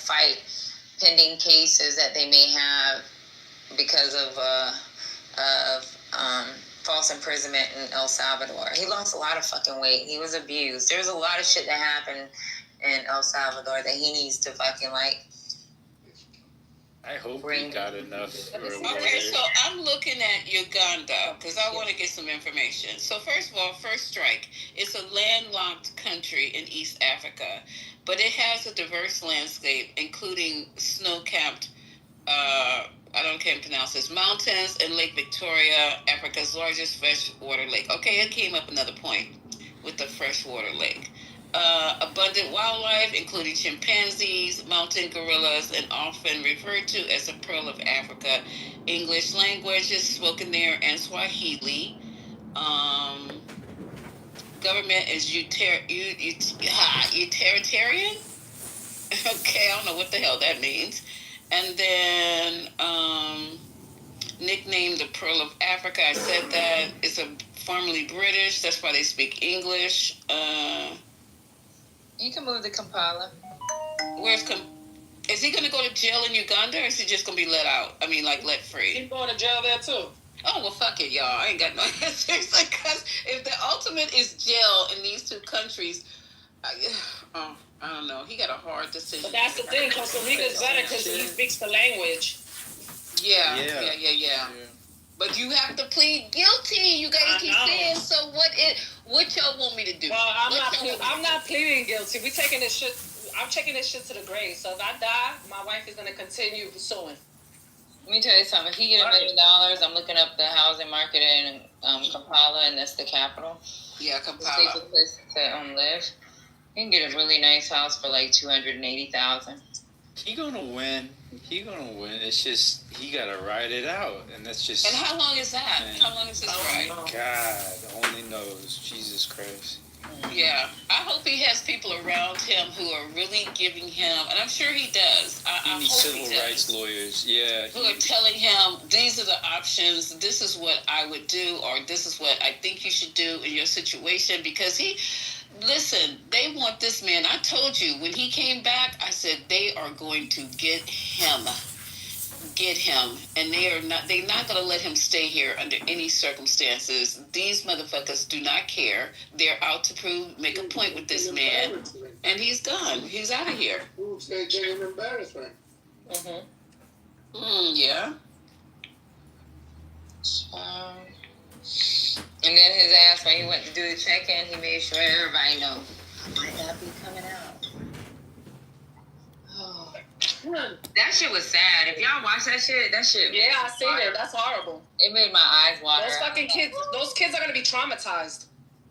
fight pending cases that they may have because of false imprisonment in El Salvador. He lost a lot of fucking weight. He was abused. There's a lot of shit that happened in El Salvador that he needs to fucking like. I hope he got enough. Okay, so I'm looking at Uganda because I want to get some information. So first of all, First Strike, it's a landlocked country in East Africa, but it has a diverse landscape, including snow-capped, I can't pronounce this, mountains and Lake Victoria, Africa's largest freshwater lake. Okay, it came up another point with the freshwater lake. Abundant wildlife, including chimpanzees, mountain gorillas, and often referred to as the Pearl of Africa. English language is spoken there and Swahili. Government is utilitarian. Okay, I don't know what the hell that means. And then nicknamed the Pearl of Africa. I said that. It's formerly British. That's why they speak English. You can move to Kampala. Is he going to go to jail in Uganda, or is he just going to be let out? I mean, like, let free? He's going to jail there, too. Oh, well, fuck it, y'all. I ain't got no answers. Because if the ultimate is jail in these two countries, I don't know. He got a hard decision. But that's the thing. Costa Rica's better because he speaks the language. Yeah. But you have to plead guilty. You guys keep saying. So what y'all want me to do? Well, I'm not pleading guilty. We taking this shit. I'm taking this shit to the grave. So if I die, my wife is gonna continue suing. Let me tell you something. If he get $1 million, I'm looking up the housing market in Kampala, and that's the capital. Yeah, Kampala. It's a safer place to live. You can get a really nice house for like $280,000. He gonna win. It's just he gotta ride it out, and that's just. And how long is that? Man. How long is this ride? God only knows. Jesus Christ. Yeah, I hope he has people around him who are really giving him, and I'm sure he does. He needs civil rights lawyers, yeah. Who are telling him, these are the options, this is what I would do, or this is what I think you should do in your situation, because listen, they want this man. I told you, when he came back, I said, they are going to get him, and they're not going to let him stay here under any circumstances. These motherfuckers do not care. They're out to make a point with this man, and he's gone. He's out of here. They gave him embarrassment. Yeah. And then his ass, when he went to do the check-in, he made sure everybody know might not be coming out. Oh. That shit was sad. If y'all watch that shit. Yeah, I seen it. That's horrible. It made my eyes water. Those kids are gonna be traumatized.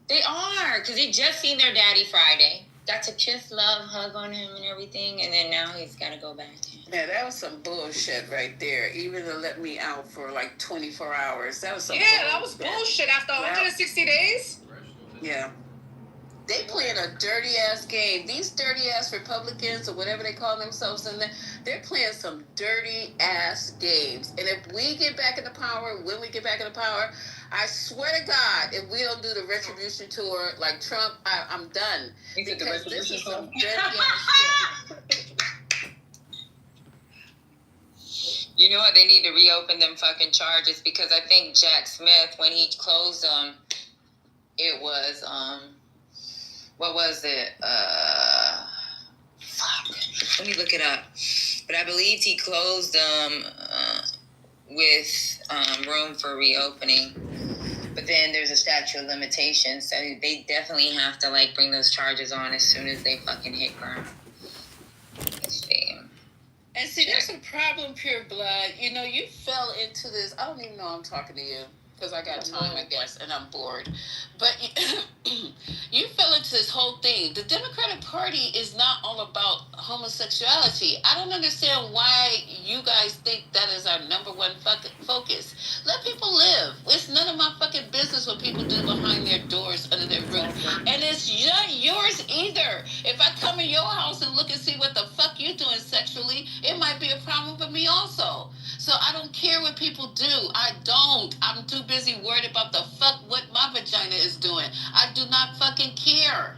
They are, because they just seen their daddy Friday. Got to kiss, love, hug on him and everything, and then now he's got to go back. Yeah, that was some bullshit right there. Even to let me out for like 24 hours. That was some that was bullshit after 160 days. Yeah. They playing a dirty-ass game. These dirty-ass Republicans or whatever they call themselves, and they're playing some dirty-ass games. And if we get back in the power, when we get back in the power, I swear to God, if we don't do the retribution tour like Trump, I'm done. Because this is some dirty-ass shit. You know what? They need to reopen them fucking charges, because I think Jack Smith, when he closed them, it was, what was it? Fuck. Let me look it up. But I believe he closed them with room for reopening. But then there's a statute of limitations, so they definitely have to like bring those charges on as soon as they fucking hit ground. Let's see. And see, there's a problem, Pure Blood. You know, you fell into this. I don't even know I'm talking to you because I got time, I guess, and I'm bored. But you fell into this whole thing. The Democratic Party is not all about homosexuality. I don't understand why you guys think that is our number one focus. Let people live. It's none of my fucking business what people do behind their doors, under their roof. And it's not yours either. If I come in your house and look and see what the fuck you doing sexually, it might be a problem for me also. So I don't care what people do. I don't. I'm too busy worried about the fuck what my vagina is doing. I do not fucking care.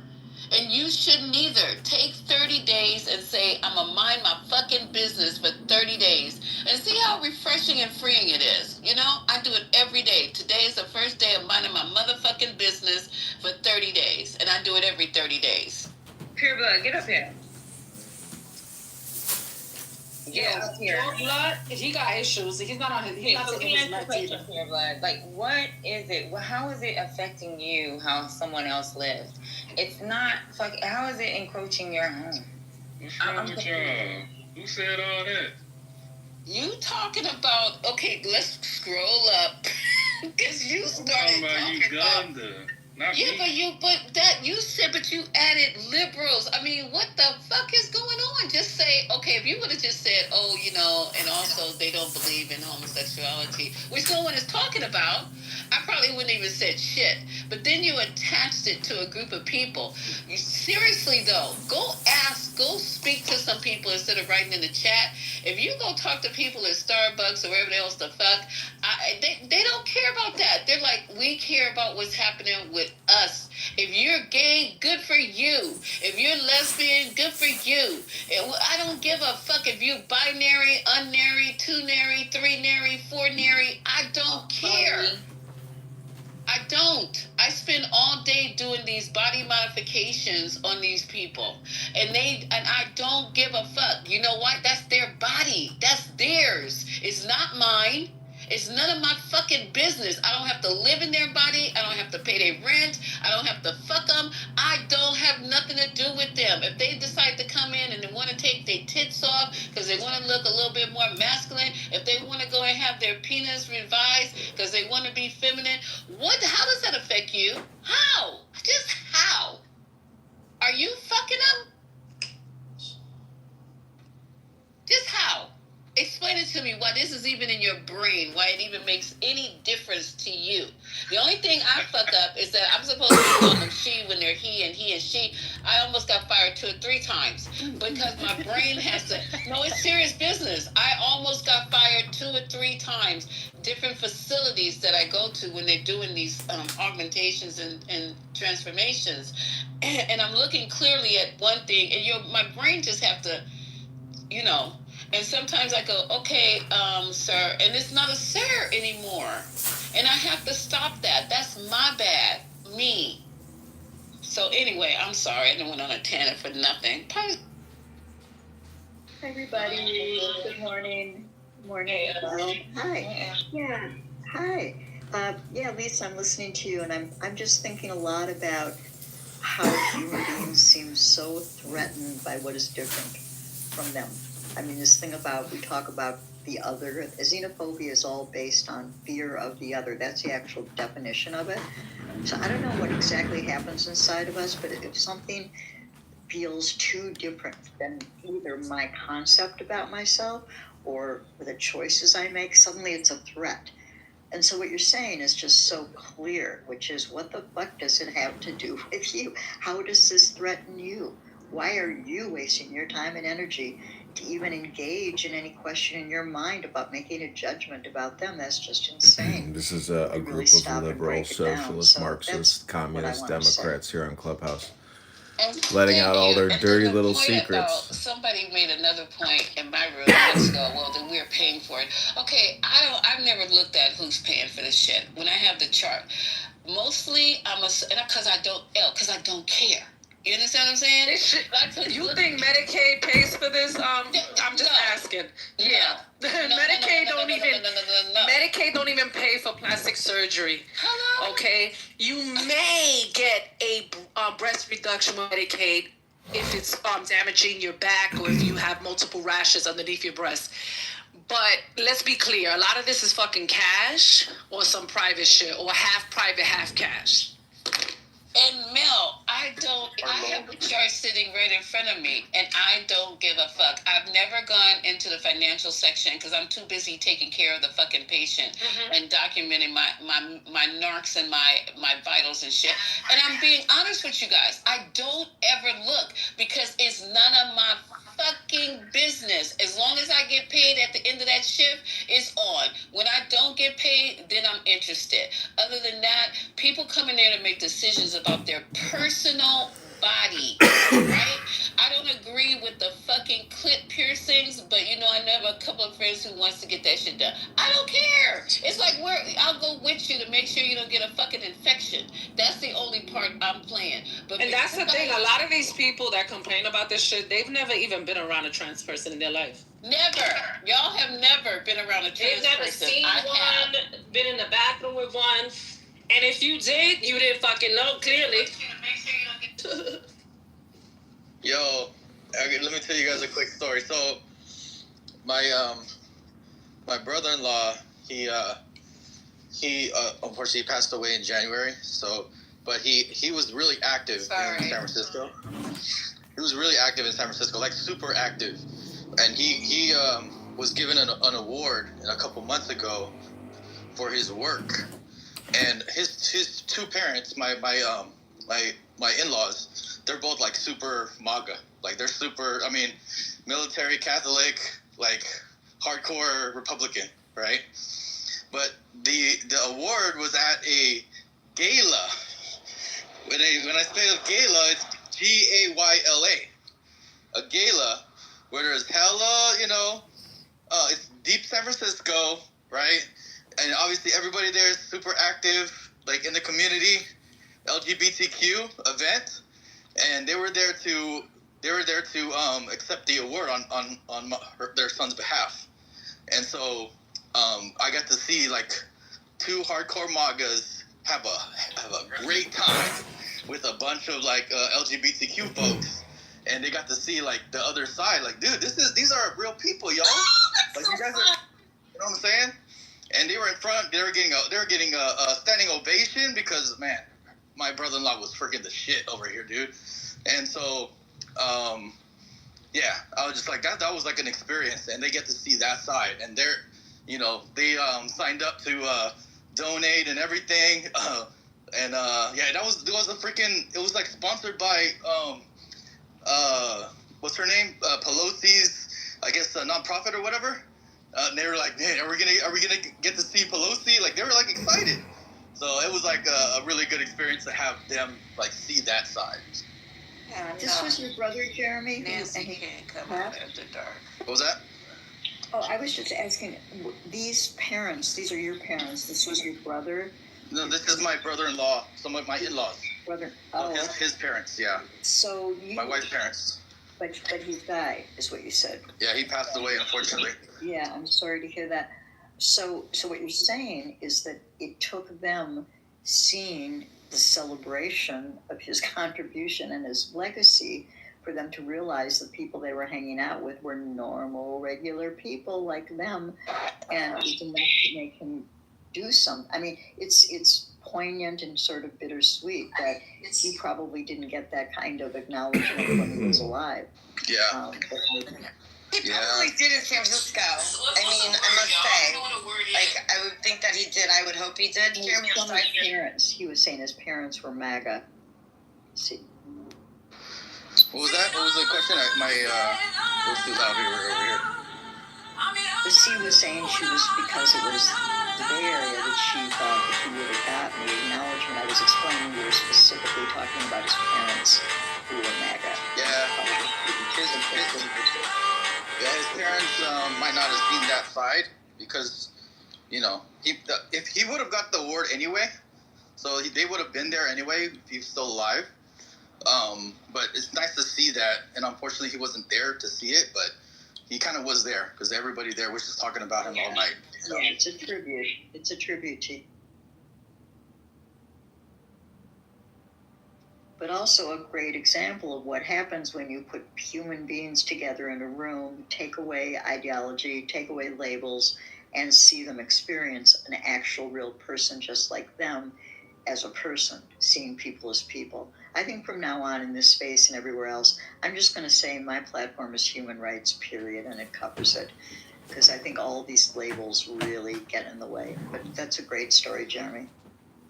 And you shouldn't either. Take 30 days and say, I'm going to mind my refreshing and freeing it is. You know, I do it every day. Today is the first day of minding my motherfucking business for 30 days, and I do it every 30 days. Pure blood, get up here. Get up here. Pure blood, he got issues. He's not on his. He's not taking his meds either. Pure blood, like, what is it? How is it affecting you? How someone else lives? It's not. How is it encroaching your home? What's wrong with y'all? Who said all that? You talking about? Okay, let's scroll up because you started talking about talking Uganda. about. Not Yeah, me. but you added liberals. I mean, what the fuck is going on? Just say, okay, if you would have just said, oh, you know, and also they don't believe in homosexuality, which no one is talking about, I probably wouldn't even said shit. But then you attached it to a group of people. You, seriously though, go speak to some people instead of writing in the chat. If you go talk to people at Starbucks or wherever else the fuck, they don't care about that. They're like, we care about what's happening with us. If you're gay, good for you. If you're lesbian, good for you. I don't give a fuck if you binary, unnary, two-nary, three-nary, four-nary. I don't care. I don't. I spend all day doing these body modifications on these people. And I don't give a fuck. You know what? That's their body. That's theirs. It's not mine. It's none of my fucking business. I don't have to live in their body. I don't have to pay their rent. I don't have to fuck them. I don't have nothing to do with them. If they decide to come in and they want to take their tits off because they want to look a little bit more masculine, if they want to go and have their penis revised because they want to be feminine, how does that affect you? How? Just how? Are you fucking them? Just how? Explain it to me why this is even in your brain, why it even makes any difference to you. The only thing I fuck up is that I'm supposed to be calling them she when they're he and she. I almost got fired 2 or 3 times because my brain has to. No, it's serious business. I almost got fired 2 or 3 times. Different facilities that I go to when they're doing these augmentations and transformations. And I'm looking clearly at one thing, and my brain just have to, you know. And sometimes I go, okay, sir, and it's not a sir anymore. And I have to stop that. That's my bad. Me. So anyway, I'm sorry. I didn't went on a tangent for nothing. Hi, everybody. Good morning. Morning. Hi. Yeah. Hi. Yeah, Lisa, I'm listening to you, and I'm just thinking a lot about how human beings seem so threatened by what is different from them. I mean, this thing we talk about the other, xenophobia is all based on fear of the other. That's the actual definition of it. So I don't know what exactly happens inside of us, but if something feels too different than either my concept about myself or the choices I make, suddenly it's a threat. And so what you're saying is just so clear, which is, what the fuck does it have to do with you? How does this threaten you? Why are you wasting your time and energy to even engage in any question in your mind about making a judgment about them? That's just insane. This is a group of liberal, socialist, Marxist, communist, Democrats here on Clubhouse. Letting out all their dirty little secrets. Somebody made another point in my room months ago. Well, then we're paying for it. Okay, I've never looked at who's paying for this shit. When I have the chart, mostly because I don't care. You understand what I'm saying? You think Medicaid pays for this? I'm just asking. Yeah. Medicaid don't even pay for plastic surgery. Hello? Okay? You may get a breast reduction with Medicaid if it's damaging your back or if you have multiple rashes underneath your breast. But let's be clear, a lot of this is fucking cash or some private shit, or half private, half cash. And Mel, I have the chart sitting right in front of me, and I don't give a fuck. I've never gone into the financial section because I'm too busy taking care of the fucking patient and documenting my narcs and my vitals and shit. And I'm being honest with you guys. I don't ever look because it's none of my fucking business. As long as I get paid at the end of that shift, it's on. When I don't get paid, then I'm interested. Other than that, people come in there to make decisions about their personal body, right? I don't agree with the fucking clit piercings, but you know, I know have a couple of friends who wants to get that shit done. I don't care. It's like I'll go with you to make sure you don't get a fucking infection. That's the only part I'm playing. But And that's the thing. A lot of these people that complain about this shit, they've never even been around a trans person in their life. Never. Y'all have never been around a trans person. They've never seen one, been in the bathroom with one. And if you did, you didn't fucking know, clearly. Yo, let me tell you guys a quick story. So, my brother-in-law, he unfortunately passed away in January. So, but he was really active in San Francisco. He was really active in San Francisco, like super active, and he was given an award a couple months ago for his work. And his two parents, my in-laws, they're both like super MAGA. Like they're super, I mean, military, Catholic, like hardcore Republican, right? But the award was at a gala. When I say a gala, it's GAYLA. A gala where there's hella, it's deep San Francisco, right? And obviously everybody there is super active, like in the community, LGBTQ event, and they were there to accept the award on their son's behalf. And so I got to see like two hardcore MAGAs have a great time with a bunch of like LGBTQ folks, and they got to see like the other side. Like, dude, these are real people, y'all. Like you guys are, you know what I'm saying? And they were in front. They were getting a standing ovation because, man, my brother-in-law was freaking the shit over here, dude. And so, yeah, I was just like that was like an experience, and they get to see that side. And they signed up to donate and everything. And that was it was like sponsored by what's her name? Pelosi's, I guess, nonprofit or whatever. And they were like, man, are we gonna get to see Pelosi? Like they were like excited. So it was like a really good experience to have them like see that side. Yeah, this was your brother, Jeremy? Nancy can't come out after dark. What was that? Oh, I was just asking, these parents, these are your parents, this was your brother? No, this is my brother-in-law, some of my in-laws. Brother, his parents, yeah. So my wife's parents. But he died, is what you said. Yeah, he passed away, unfortunately. Yeah, I'm sorry to hear that. So what you're saying is that it took them seeing the celebration of his contribution and his legacy for them to realize the people they were hanging out with were normal, regular people like them, and it was enough to make him do something. I mean, it's poignant and sort of bittersweet that he probably didn't get that kind of acknowledgement when he was alive. Yeah. He probably did in San Francisco. I mean, I must say, like, I would think that he did. I would hope he did. Jeremy, Some of his parents, he was saying his parents were MAGA. See. What was that? What was the question? It was too loud over here. She was saying because it was the Bay Area that she thought that he would have gotten the acknowledgement. I was explaining we were specifically talking about his parents who were MAGA. Yeah. His parents might not have seen that side because, if he would have got the award anyway, so they would have been there anyway if he's still alive. But it's nice to see that, and unfortunately he wasn't there to see it, but he kind of was there because everybody there was just talking about him all night. Yeah, it's a tribute. It's a tribute to. But also a great example of what happens when you put human beings together in a room, take away ideology, take away labels, and see them experience an actual real person just like them as a person, seeing people as people. I think from now on in this space and everywhere else, I'm just going to say my platform is human rights, period, and it covers it. Because I think all of these labels really get in the way. But that's a great story, Jeremy.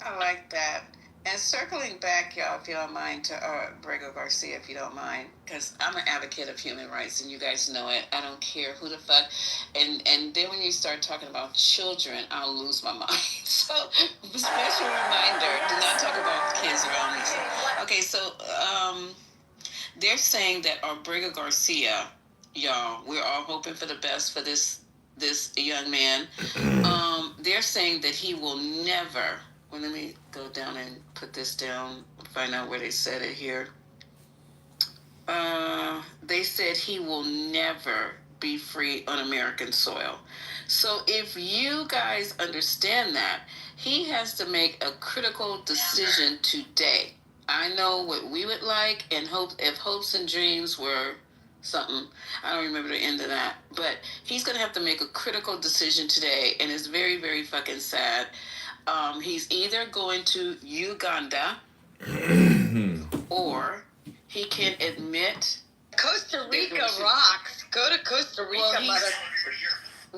I like that. And circling back, y'all, if you don't mind, to Brego Garcia, if you don't mind, because I'm an advocate of human rights, and you guys know it. I don't care who the fuck. And then when you start talking about children, I'll lose my mind. So, special reminder, do not talk about kids around me. Okay, so they're saying that Brego Garcia y'all. We're all hoping for the best for this young man. They're saying that he will never. Well, let me go down and put this down. Find out where they said it here. They said he will never be free on American soil. So if you guys understand that, he has to make a critical decision today. I know what we would like, and if hopes and dreams were something, I don't remember the end of that, but he's going to have to make a critical decision today, and it's very, very fucking sad. He's either going to Uganda or he can admit Costa Rica rocks. Go to Costa Rica, mother.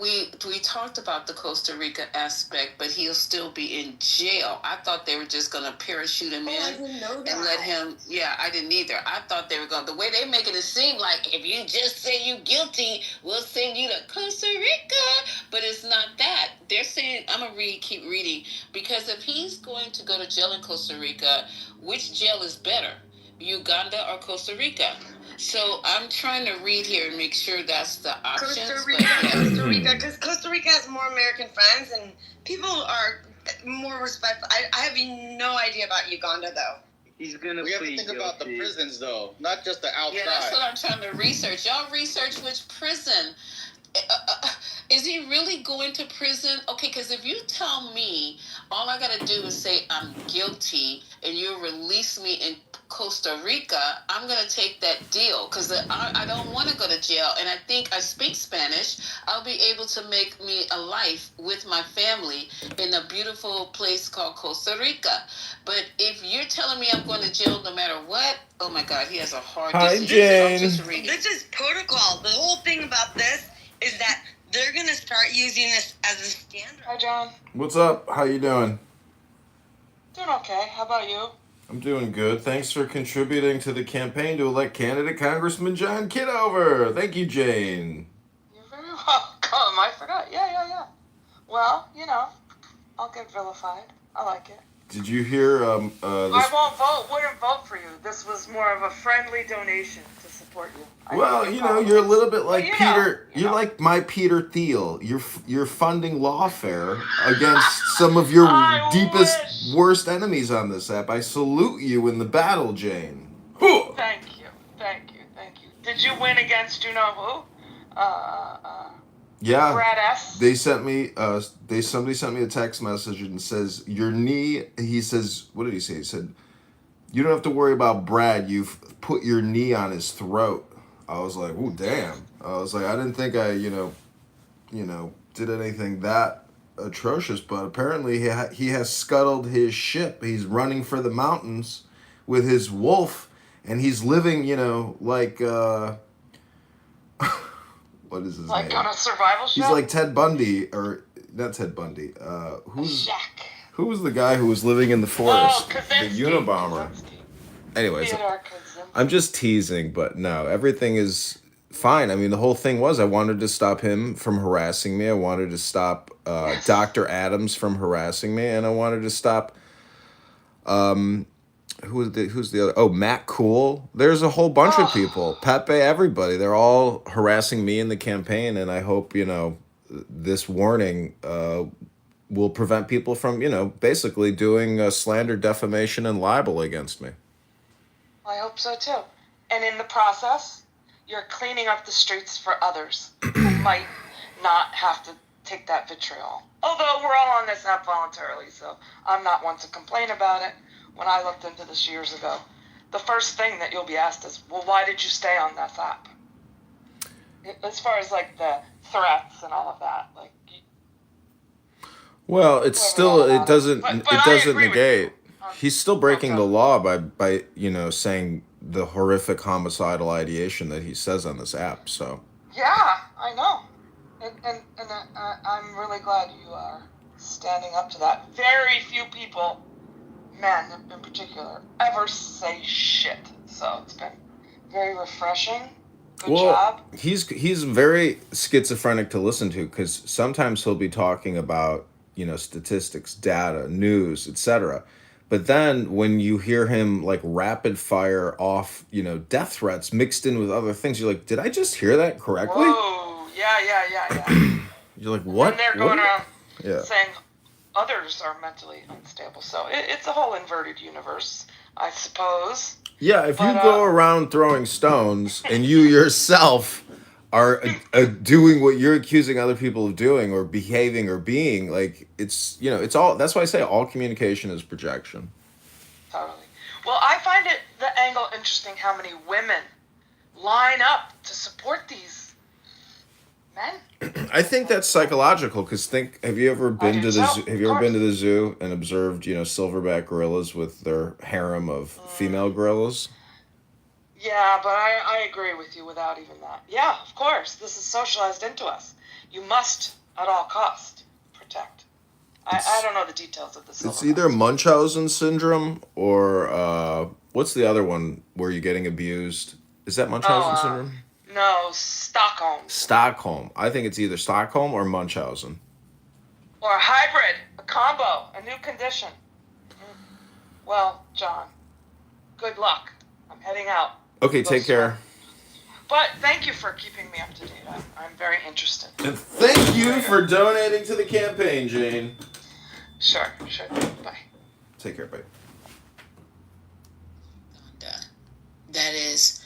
We talked about the Costa Rica aspect, but he'll still be in jail. I thought they were just going to parachute him in I didn't know that. and let him. Yeah, I didn't either. I thought they were going. The way they making it seem like if you just say you guilty, we'll send you to Costa Rica. But it's not that. They're saying, I'm gonna keep reading, because if he's going to go to jail in Costa Rica, which jail is better, Uganda or Costa Rica? So I'm trying to read here and make sure that's the options. Costa Rica, because Costa Rica has more American friends and people are more respectful. I have no idea about Uganda though. He's gonna. We have to think about the prisons, though, not just the outside. Yeah, that's what I'm trying to research. Y'all research which prison. Is he really going to prison? Okay, because if you tell me all I got to do is say I'm guilty and you release me in Costa Rica, I'm going to take that deal, because I don't want to go to jail. And I think I speak Spanish. I'll be able to make me a life with my family in a beautiful place called Costa Rica. But if you're telling me I'm going to jail no matter what, oh my God, he has a hard Hi, decision. Jane. This is protocol. The whole thing about this is that they're going to start using this as a standard. Hi, John. What's up? How you doing? Doing okay. How about you? I'm doing good. Thanks for contributing to the campaign to elect candidate Congressman John Kitover. Thank you, Jane. You're very welcome. I forgot. Yeah. Well, I'll get vilified. I like it. Did you hear? I wouldn't vote for you. This was more of a friendly donation to support you. Well, you're a little bit like Peter. You're like my Peter Thiel. You're funding lawfare against some of your worst enemies on this app. I salute you in the battle, Jane. Thank you. Did you win against who? Yeah. Brad S. They sent me. Somebody sent me a text message and says your knee. He says, what did he say? He said, you don't have to worry about Brad. You've put your knee on his throat. I was like, ooh, damn. I was like, I didn't think I, did anything that atrocious, but apparently he has scuttled his ship. He's running for the mountains with his wolf, and he's living, like, what is his name? Like on a survival show? He's like Ted Bundy, or not Ted Bundy. Jack. Who was the guy who was living in the forest? Kaczynski. The Unabomber. Anyways, I'm just teasing, but no, everything is fine. I mean, the whole thing was I wanted to stop him from harassing me. I wanted to stop Dr. Adams from harassing me, and I wanted to stop who's the other? Oh, Matt Cool. There's a whole bunch of people. Pepe, everybody. They're all harassing me in the campaign, and I hope, this warning will prevent people from, basically doing slander, defamation, and libel against me. I hope so too. And in the process, you're cleaning up the streets for others who might not have to take that vitriol. Although we're all on this app voluntarily, so I'm not one to complain about it. When I looked into this years ago, the first thing that you'll be asked is, well, why did you stay on that app? As far as like the threats and all of that, like. Well, it's still it doesn't negate. He's still breaking the law by saying the horrific homicidal ideation that he says on this app. So. Yeah, I know, and I'm really glad you are standing up to that. Very few people, men in particular, ever say shit. So it's been very refreshing. Good job. He's very schizophrenic to listen to, because sometimes he'll be talking about statistics, data, news, etc. But then when you hear him like rapid fire off, death threats mixed in with other things, you're like, did I just hear that correctly? Whoa, yeah. You're like, And what? they're going around Yeah. saying others are mentally unstable. So it's a whole inverted universe, I suppose. Yeah, if you go around throwing stones and you yourself are doing what you're accusing other people of doing or behaving or being, like, it's all, that's why I say all communication is projection. Totally. Well, I find the angle interesting how many women line up to support these men. I think that's psychological because have you ever been to the zoo, been to the zoo and observed, silverback gorillas with their harem of female gorillas? Yeah, but I agree with you without even that. Yeah, of course. This is socialized into us. You must, at all cost, protect. I don't know the details of this. It's either Munchausen syndrome or what's the other one where you're getting abused? Is that Munchausen syndrome? No, Stockholm. Stockholm. I think it's either Stockholm or Munchausen. Or a hybrid, a combo, a new condition. Well, John, good luck. I'm heading out. Okay, take care. But thank you for keeping me up to date. I'm very interested. And thank you for donating to the campaign, Jane. Sure. Bye. Take care, bye. That is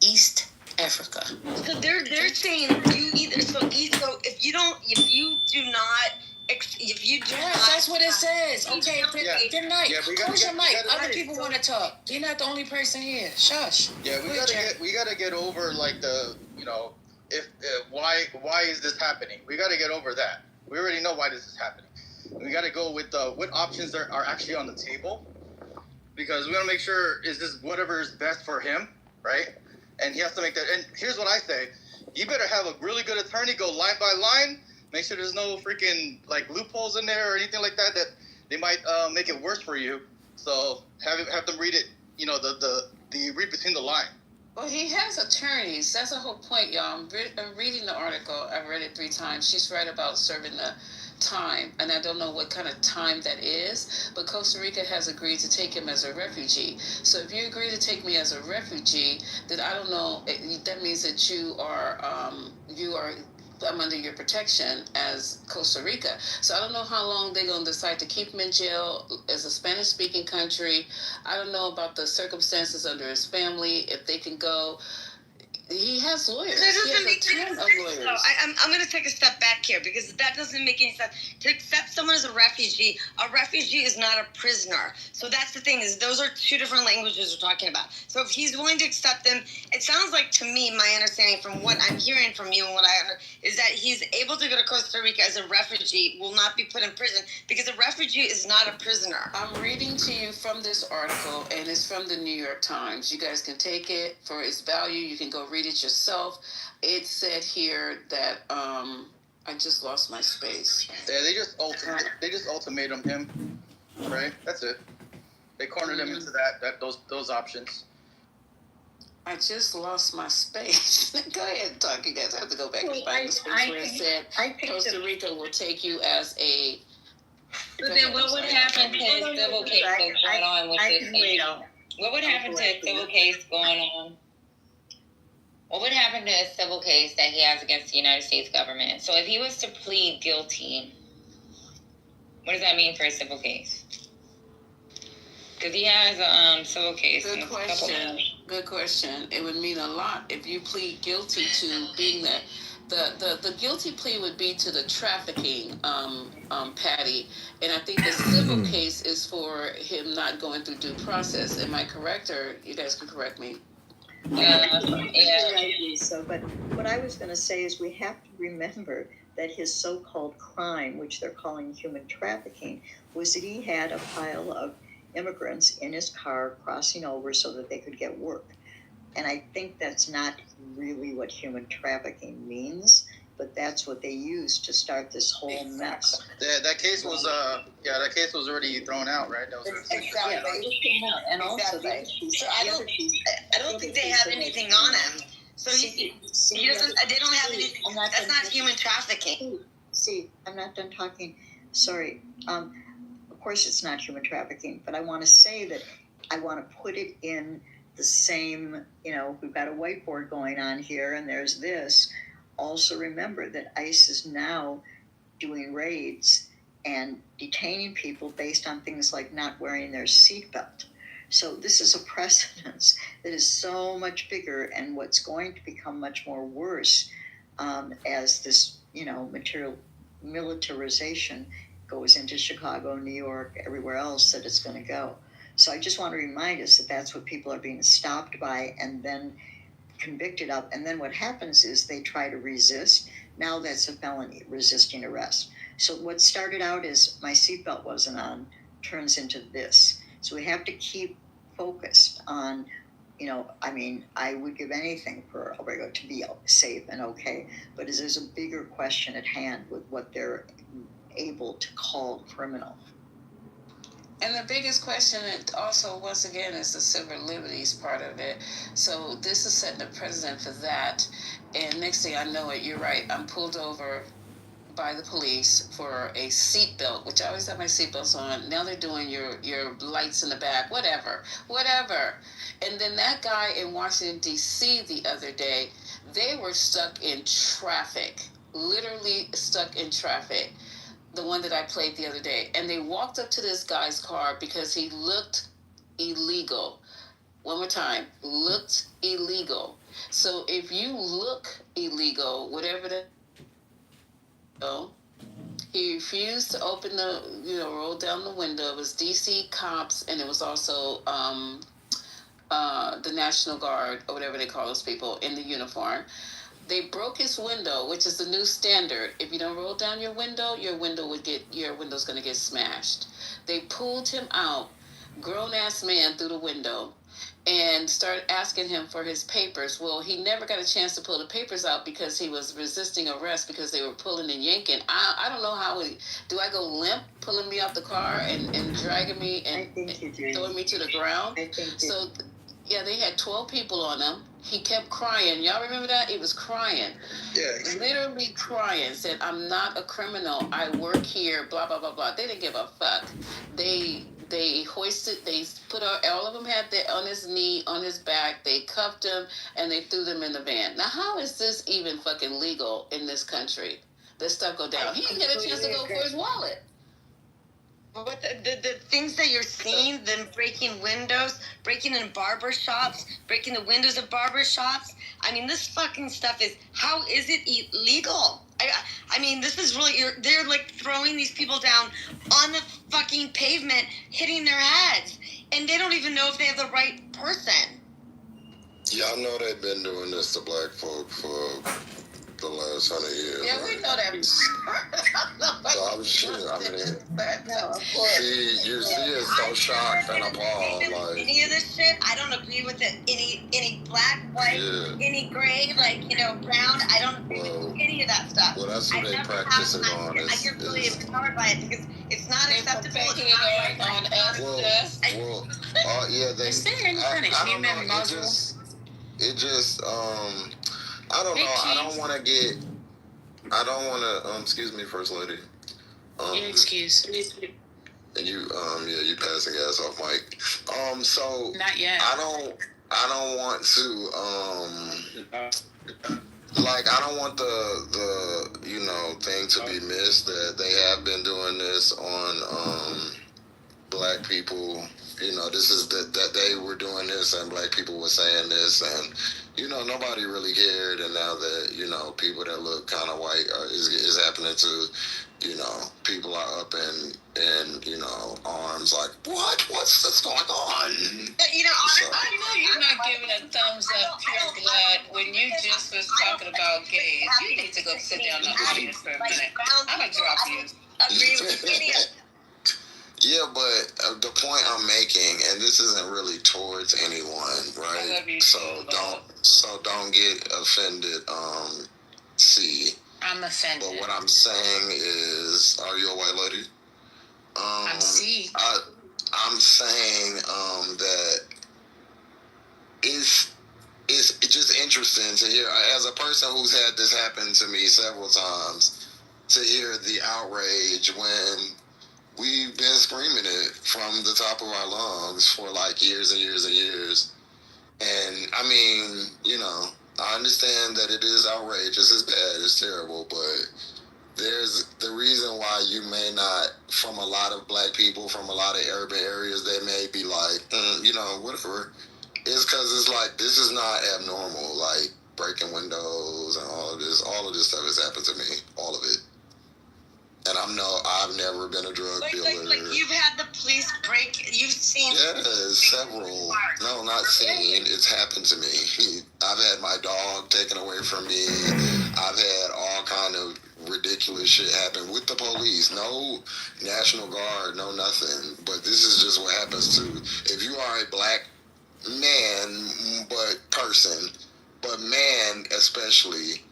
East Africa. So they're saying you either so if you do not. Yes, that's what it says. Okay, good night. Close your mic. Other people want to talk. You're not the only person here. Shush. Yeah, we gotta get over like the if why is this happening? We gotta get over that. We already know why this is happening. We gotta go with what options are actually on the table, because we gotta make sure is this whatever is best for him, right? And he has to make that. And here's what I say: you better have a really good attorney go line by line. Make sure there's no freaking like loopholes in there or anything like that they might make it worse for you. So have them read it, the read between the line. Well, he has attorneys. That's the whole point, y'all. I'm reading the article. I've read it 3 times. She's right about serving the time, and I don't know what kind of time that is, but Costa Rica has agreed to take him as a refugee. So if you agree to take me as a refugee, then I don't know. That means that I'm under your protection as Costa Rica. So I don't know how long they're going to decide to keep him in jail as a Spanish-speaking country. I don't know about the circumstances under his family, if they can go. He has lawyers. He has a ton of lawyers. So I'm going to take a step back here because that doesn't make any sense. To accept someone as a refugee is not a prisoner. So that's the thing is those are 2 different languages we're talking about. So if he's willing to accept them, it sounds like to me, my understanding from what I'm hearing from you and what I heard is that he's able to go to Costa Rica as a refugee, will not be put in prison because a refugee is not a prisoner. I'm reading to you from this article, and it's from the New York Times. You guys can take it for its value. You can go read it yourself. It said here that I just lost my space. Yeah, they just ultimatum him, right? That's it. They cornered him into those options. I just lost my space. Go ahead and talk. You guys have to go back and find the space where it said Costa Rica will take you as a. So then, what would happen to a civil case going on with this? What would happen to a civil case going on? What would happen to a civil case that he has against the United States government? So if he was to plead guilty, what does that mean for a civil case? Because he has a civil case. Good question. Good question. It would mean a lot if you plead guilty to being that. The guilty plea would be to the trafficking, Patty. And I think the civil case is for him not going through due process. Am I correct? Or you guys can correct me. Yeah. So, but what I was going to say is we have to remember that his so-called crime, which they're calling human trafficking, was that he had a pile of immigrants in his car crossing over so that they could get work. And I think that's not really what human trafficking means, but that's what they used to start this whole mess. That case was already thrown out, right? That was exactly. Yeah, it just came out, and also so I don't think they have anything on him. So he doesn't. They don't have anything. That's not human trafficking. See, I'm not done talking. Sorry. of course it's not human trafficking, but I want to say that I want to put it in the same, we've got a whiteboard going on here and there's this. Also remember that ICE is now doing raids and detaining people based on things like not wearing their seatbelt. So this is a precedence that is so much bigger, and what's going to become much more worse as this, militarization goes into Chicago, New York, everywhere else that it's going to go. So I just want to remind us that that's what people are being stopped by and then convicted of. And then what happens is they try to resist. Now that's a felony, resisting arrest. So what started out as my seatbelt wasn't on turns into this. So we have to keep focused on, I would give anything for Obrego to be safe and okay, but there's a bigger question at hand with what they're able to call criminal. And the biggest question also, once again, is the civil liberties part of it. So this is setting the precedent for that. And next thing I know it, you're right, I'm pulled over by the police for a seatbelt, which I always have my seatbelts on. Now they're doing your lights in the back, whatever. And then that guy in Washington, D.C. the other day, they were stuck in traffic, literally stuck in traffic. The one that I played the other day, and they walked up to this guy's car because he looked illegal. One more time, looked illegal. So if you look illegal, whatever he refused to open roll down the window. It was DC cops, and it was also the National Guard, or whatever they call those people in the uniform. They broke his window, which is the new standard. If you don't roll down your window's going to get smashed. They pulled him out, grown-ass man, through the window, and started asking him for his papers. Well, he never got a chance to pull the papers out because he was resisting arrest because they were pulling and yanking. I don't know how do I go limp, pulling me off the car and dragging me and throwing me to the ground? So, yeah, they had 12 people on him. He kept crying. Y'all remember that? He was crying. Yeah. Literally crying. Said, I'm not a criminal. I work here, blah, blah, blah, blah. They didn't give a fuck. They hoisted, they put all of them had their on his knee, on his back. They cuffed him, and they threw them in the van. Now, how is this even fucking legal in this country? This stuff go down. He didn't get a chance to go for his wallet. But the things that you're seeing, them breaking windows, breaking in barber shops, breaking the windows of barber shops. I mean, this fucking stuff how is it illegal? I mean, this is really, they're like throwing these people down on the fucking pavement, hitting their heads, and they don't even know if they have the right person. Y'all know they've been doing this to black folk for the last 100 years. Yeah, right? we know that. So I'm sure. I mean, you see it so shocked and appalled. Like, any of this shit, I don't agree with it. Any black, white, any gray, brown. I don't agree with any of that stuff. Well, that's what they practice it on. I get really empowered by it because it's not acceptable. It's not on us. Yeah, they. Is there any kind of human muzzle? It just I don't know. I don't want to. Excuse me, First Lady. Excuse. And you, you passing gas off mic. So Not yet. I don't want to. I don't want the thing to be missed that they have been doing this on black people. This is that they were doing this and black people were saying this, and nobody really cared. And now that people that look kind of white is happening to people are up in arms like, what's this going on? Honestly, I know you're not giving a thumbs up, pure blood, when you just was talking about gays. You need to go sit down in the audience for a minute. I'm gonna drop you. Agree with any of Yeah, but the point I'm making, and this isn't really towards anyone, right? I love you so don't get offended. C. I'm offended. But what I'm saying is, are you a white lady? I'm C. I'm saying that it's just interesting to hear, as a person who's had this happen to me several times, to hear the outrage when we've been screaming it from the top of our lungs for like years and years and years. And I mean, you know, I understand that it is outrageous, it's bad, it's terrible, but there's the reason why you may not, from a lot of black people, from a lot of urban areas, they may be like, you know, whatever. It's because it's like, this is not abnormal, like breaking windows and all of this stuff has happened to me, all of it. And I've never been a drug dealer. Like you've had the police break, you've seen. Yes, several. No, not seen. It's happened to me. I've had my dog taken away from me. I've had all kind of ridiculous shit happen with the police. No National Guard, no nothing. But this is just what happens to, if you are a black man, but man especially,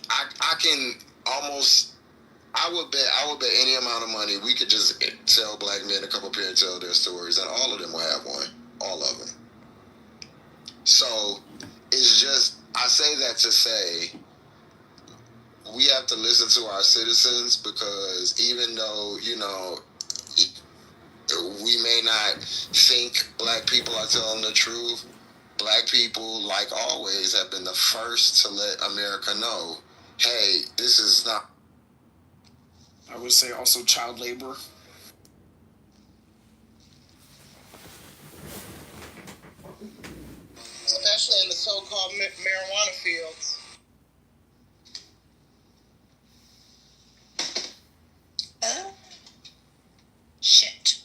I can almost, I would bet any amount of money we could just tell black men to come up here and tell their stories, and all of them will have one. All of them. So it's just, I say that to say we have to listen to our citizens, because even though, you know, we may not think black people are telling the truth, black people, like always, have been the first to let America know, hey, this is not. I would say also child labor. Especially in the so-called marijuana fields. Oh. Shit.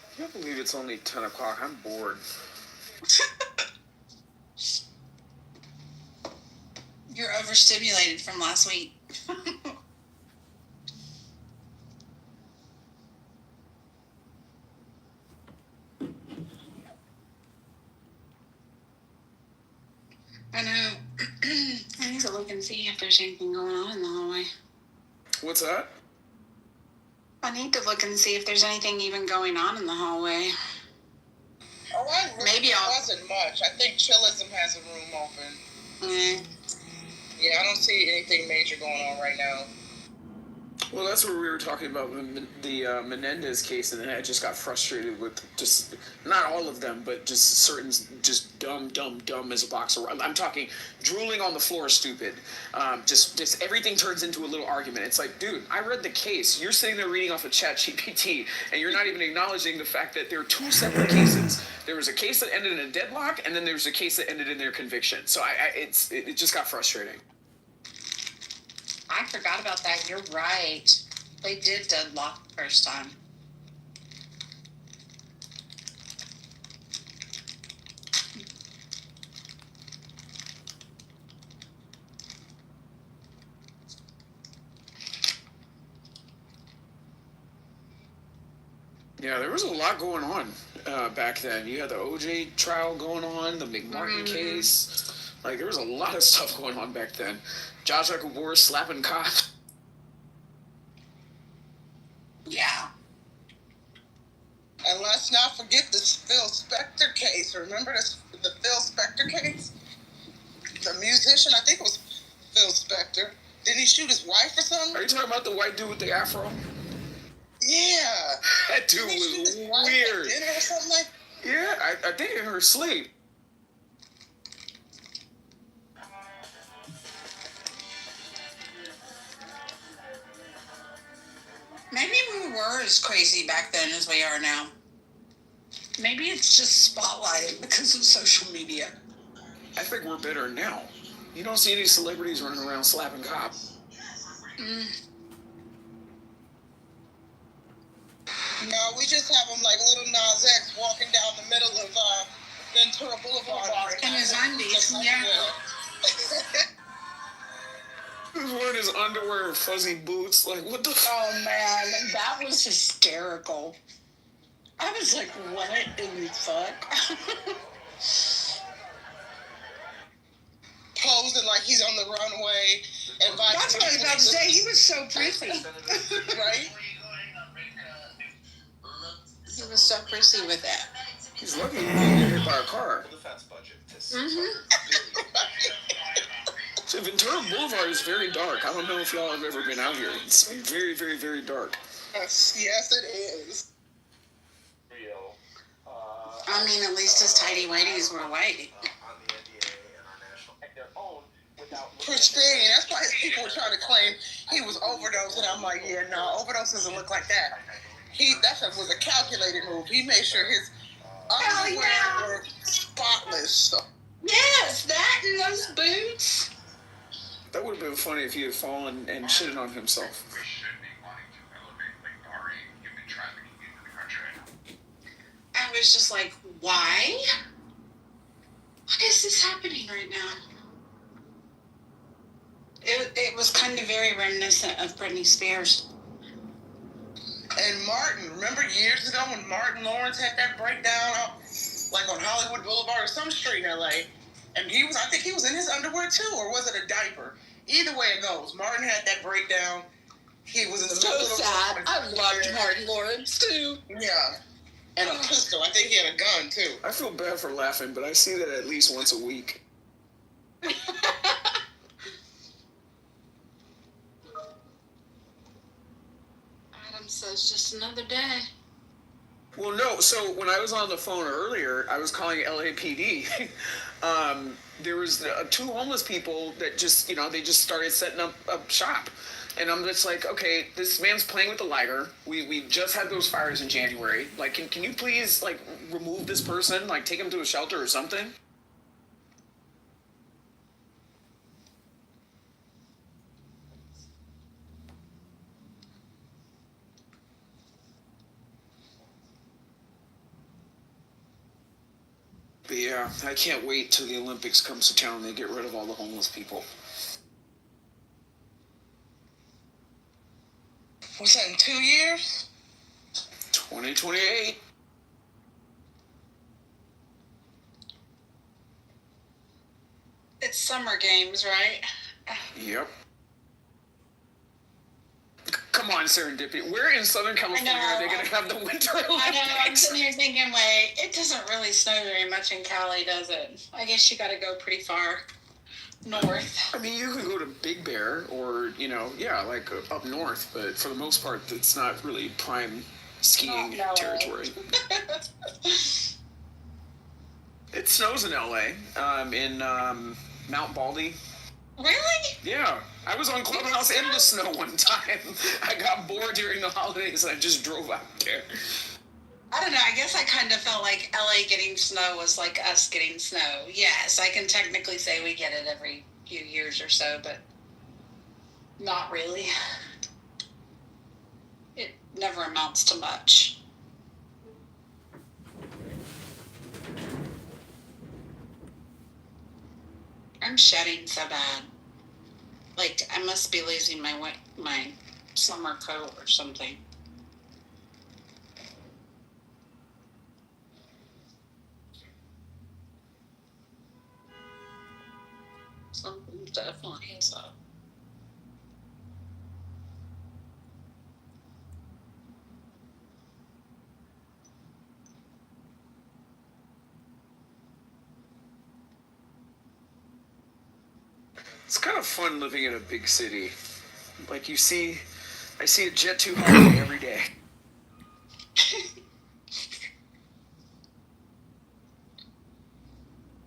I can't believe it's only 10 o'clock. I'm bored. You're overstimulated from last week. I know. I need to look and see if there's anything going on in the hallway. What's that? I need to look and see if there's anything even going on in the hallway. Oh, Maybe wasn't much. I think Chillism has a room open. Mm. Yeah, I don't see anything major going on right now. Well, that's what we were talking about the Menendez case, and then I just got frustrated with just, not all of them, but just certain, just dumb as a box of, I'm talking drooling on the floor, stupid. Just everything turns into a little argument. It's like, dude, I read the case. You're sitting there reading off of ChatGPT, and you're not even acknowledging the fact that there are two separate cases. There was a case that ended in a deadlock, and then there was a case that ended in their conviction. So it just got frustrating. I forgot about that. You're right. They did deadlock the first time. Yeah, there was a lot going on back then. You had the OJ trial going on, the McMartin case. Like, there was a lot of stuff going on back then. Josh Eckleborn slapping cops. Yeah. And let's not forget this Phil Spector case. Remember the Phil Spector case? The musician, I think it was Phil Spector. Didn't he shoot his wife or something? Are you talking about the white dude with the afro? Yeah. That dude was weird. Dinner or something like that? Yeah, I think in her sleep. Maybe we were as crazy back then as we are now. Maybe it's just spotlighted because of social media. I think we're better now. You don't see any celebrities running around slapping cops. No, we just have them like little Nas X walking down the middle of Ventura Boulevard. And his undies, yeah. He was wearing his underwear and fuzzy boots. Like, what the Oh, man. That was hysterical. I was like, what in the fuck? Posing like he's on the runway. And That's what I was about to say. He was so pretty. Right? He was so prissy with it. He's lucky he didn't get hit by a car. So Ventura Boulevard is very dark. I don't know if y'all have ever been out here. It's very, very, very dark. Yes, it is. I mean, at least his tidy-whities were white. Pristine. That's why his people were trying to claim he was overdosing. I'm like, yeah, no, overdose doesn't look like that. That was a calculated move. He made sure his underwear were spotless. So. Yes, that and those boots. That would have been funny if he had fallen and shitted on himself. I was just like, why? Why is this happening right now? It was kind of very reminiscent of Britney Spears. And Martin, remember years ago when Martin Lawrence had that breakdown like on Hollywood Boulevard or some street in LA? And I think he was in his underwear too, or was it a diaper? Either way it goes, Martin had that breakdown. He was in the middle of the sad. I loved Martin Lawrence too. Yeah. And a pistol. I think he had a gun too. I feel bad for laughing, but I see that at least once a week. Adam says just another day. Well, no. So when I was on the phone earlier, I was calling LAPD. There was 2 homeless people that just, they just started setting up a shop. And I'm just like, okay, this man's playing with the lighter. We just had those fires in January. Like, can you please, like, remove this person? Like, take him to a shelter or something? But yeah, I can't wait till the Olympics comes to town and they get rid of all the homeless people. What's that, in 2 years? 2028. It's summer games, right? Yep. Come on, Serendipity. Where in Southern California are they going to have the Winter Olympics? I know. I'm sitting here thinking, wait, it doesn't really snow very much in Cali, does it? I guess you got to go pretty far north. I mean, you can go to Big Bear or, like up north, but for the most part, it's not really prime skiing territory. It snows in LA, in Mount Baldy. Really? Yeah. I was on Clubhouse in the snow one time. I got bored during the holidays and I just drove out there. I don't know. I guess I kind of felt like LA getting snow was like us getting snow. Yes, I can technically say we get it every few years or so, but not really. It never amounts to much. I'm shedding so bad. Like, I must be losing my summer coat or something. Something definitely is up. It's kind of fun living in a big city. Like I see a Jet 2 holiday every day.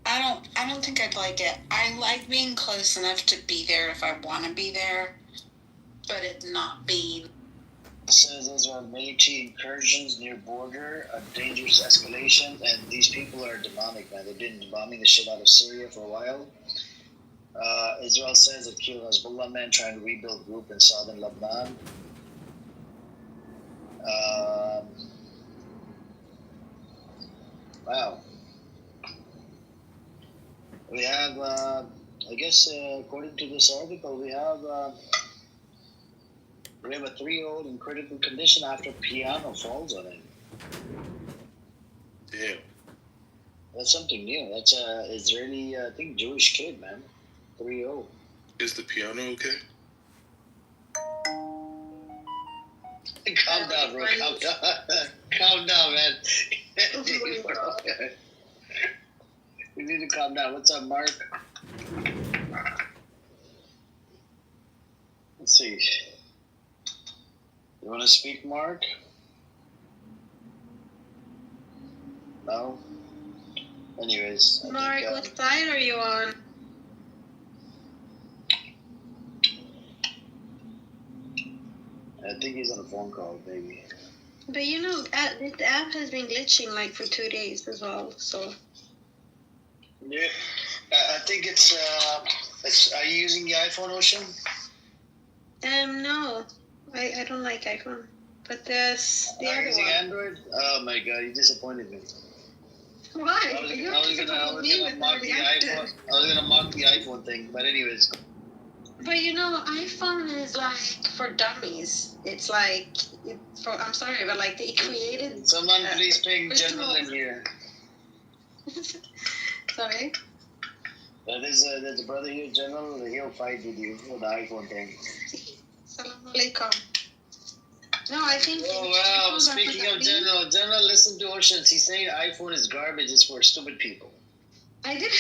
I don't think I'd like it. I like being close enough to be there if I want to be there, but it not being. Says those are military incursions near border, a dangerous escalation, and these people are demonic, man. They've been bombing the shit out of Syria for a while. Israel says it killed Hezbollah men trying to rebuild group in southern Lebanon. Wow. We have, I guess, according to this article, we have a 3-year-old in critical condition after piano falls on him. Damn. That's something new. That's a Israeli, I think, Jewish kid, man. 3-0. Is the piano okay? Calm down, bro. Calm down. Calm down, man. You need to calm down. What's up, Mark? Let's see. You want to speak, Mark? No? Anyways. Mark, what side are you on? I think he's on a phone call, maybe. But you know, this app has been glitching like for 2 days as well, so. Yeah. I think it's, are you using the iPhone, Ocean? No. I don't like iPhone. But there's the Are other you using one. Android? Oh my god, you disappointed me. Why? I was You're gonna disappointed mock the iPhone. I was gonna mock the iPhone thing, but anyways. But you know, iPhone is like for dummies. It's like, I'm sorry, but like they created. Someone please ping General in here. Sorry? There's a brother here, General. He'll fight with you for the iPhone thing. Assalamu alaikum. No, I think. Oh wow! Speaking of General, listen to Oceans. He's saying iPhone is garbage. It's for stupid people. I didn't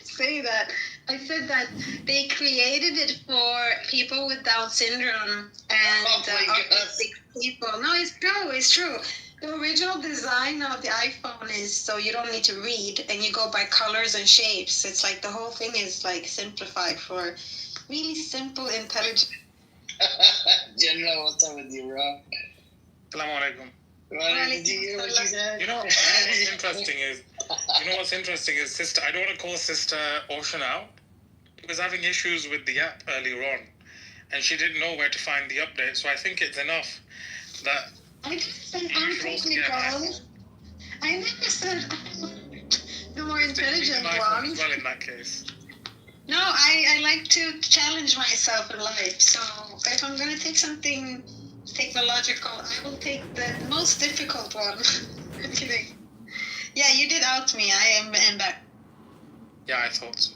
say that. I said that they created it for people with Down syndrome and autistic people. No, it's true. It's true. The original design of the iPhone is so you don't need to read and you go by colors and shapes. It's like the whole thing is like simplified for really simple, intelligent. General, what's up with you, bro? Assalamu alaikum. Did you hear what she said? You know what's interesting is sister. I don't want to call Sister Ocean out. She was having issues with the app earlier on, and she didn't know where to find the update. So I think it's enough that. I just said I'm technical. I never said the more intelligent one. As well in that case. No, I like to challenge myself in life. So if I'm going to take something technological, I will take the most difficult one. I'm kidding. Yeah, you did out me. I am back. Yeah, I thought so.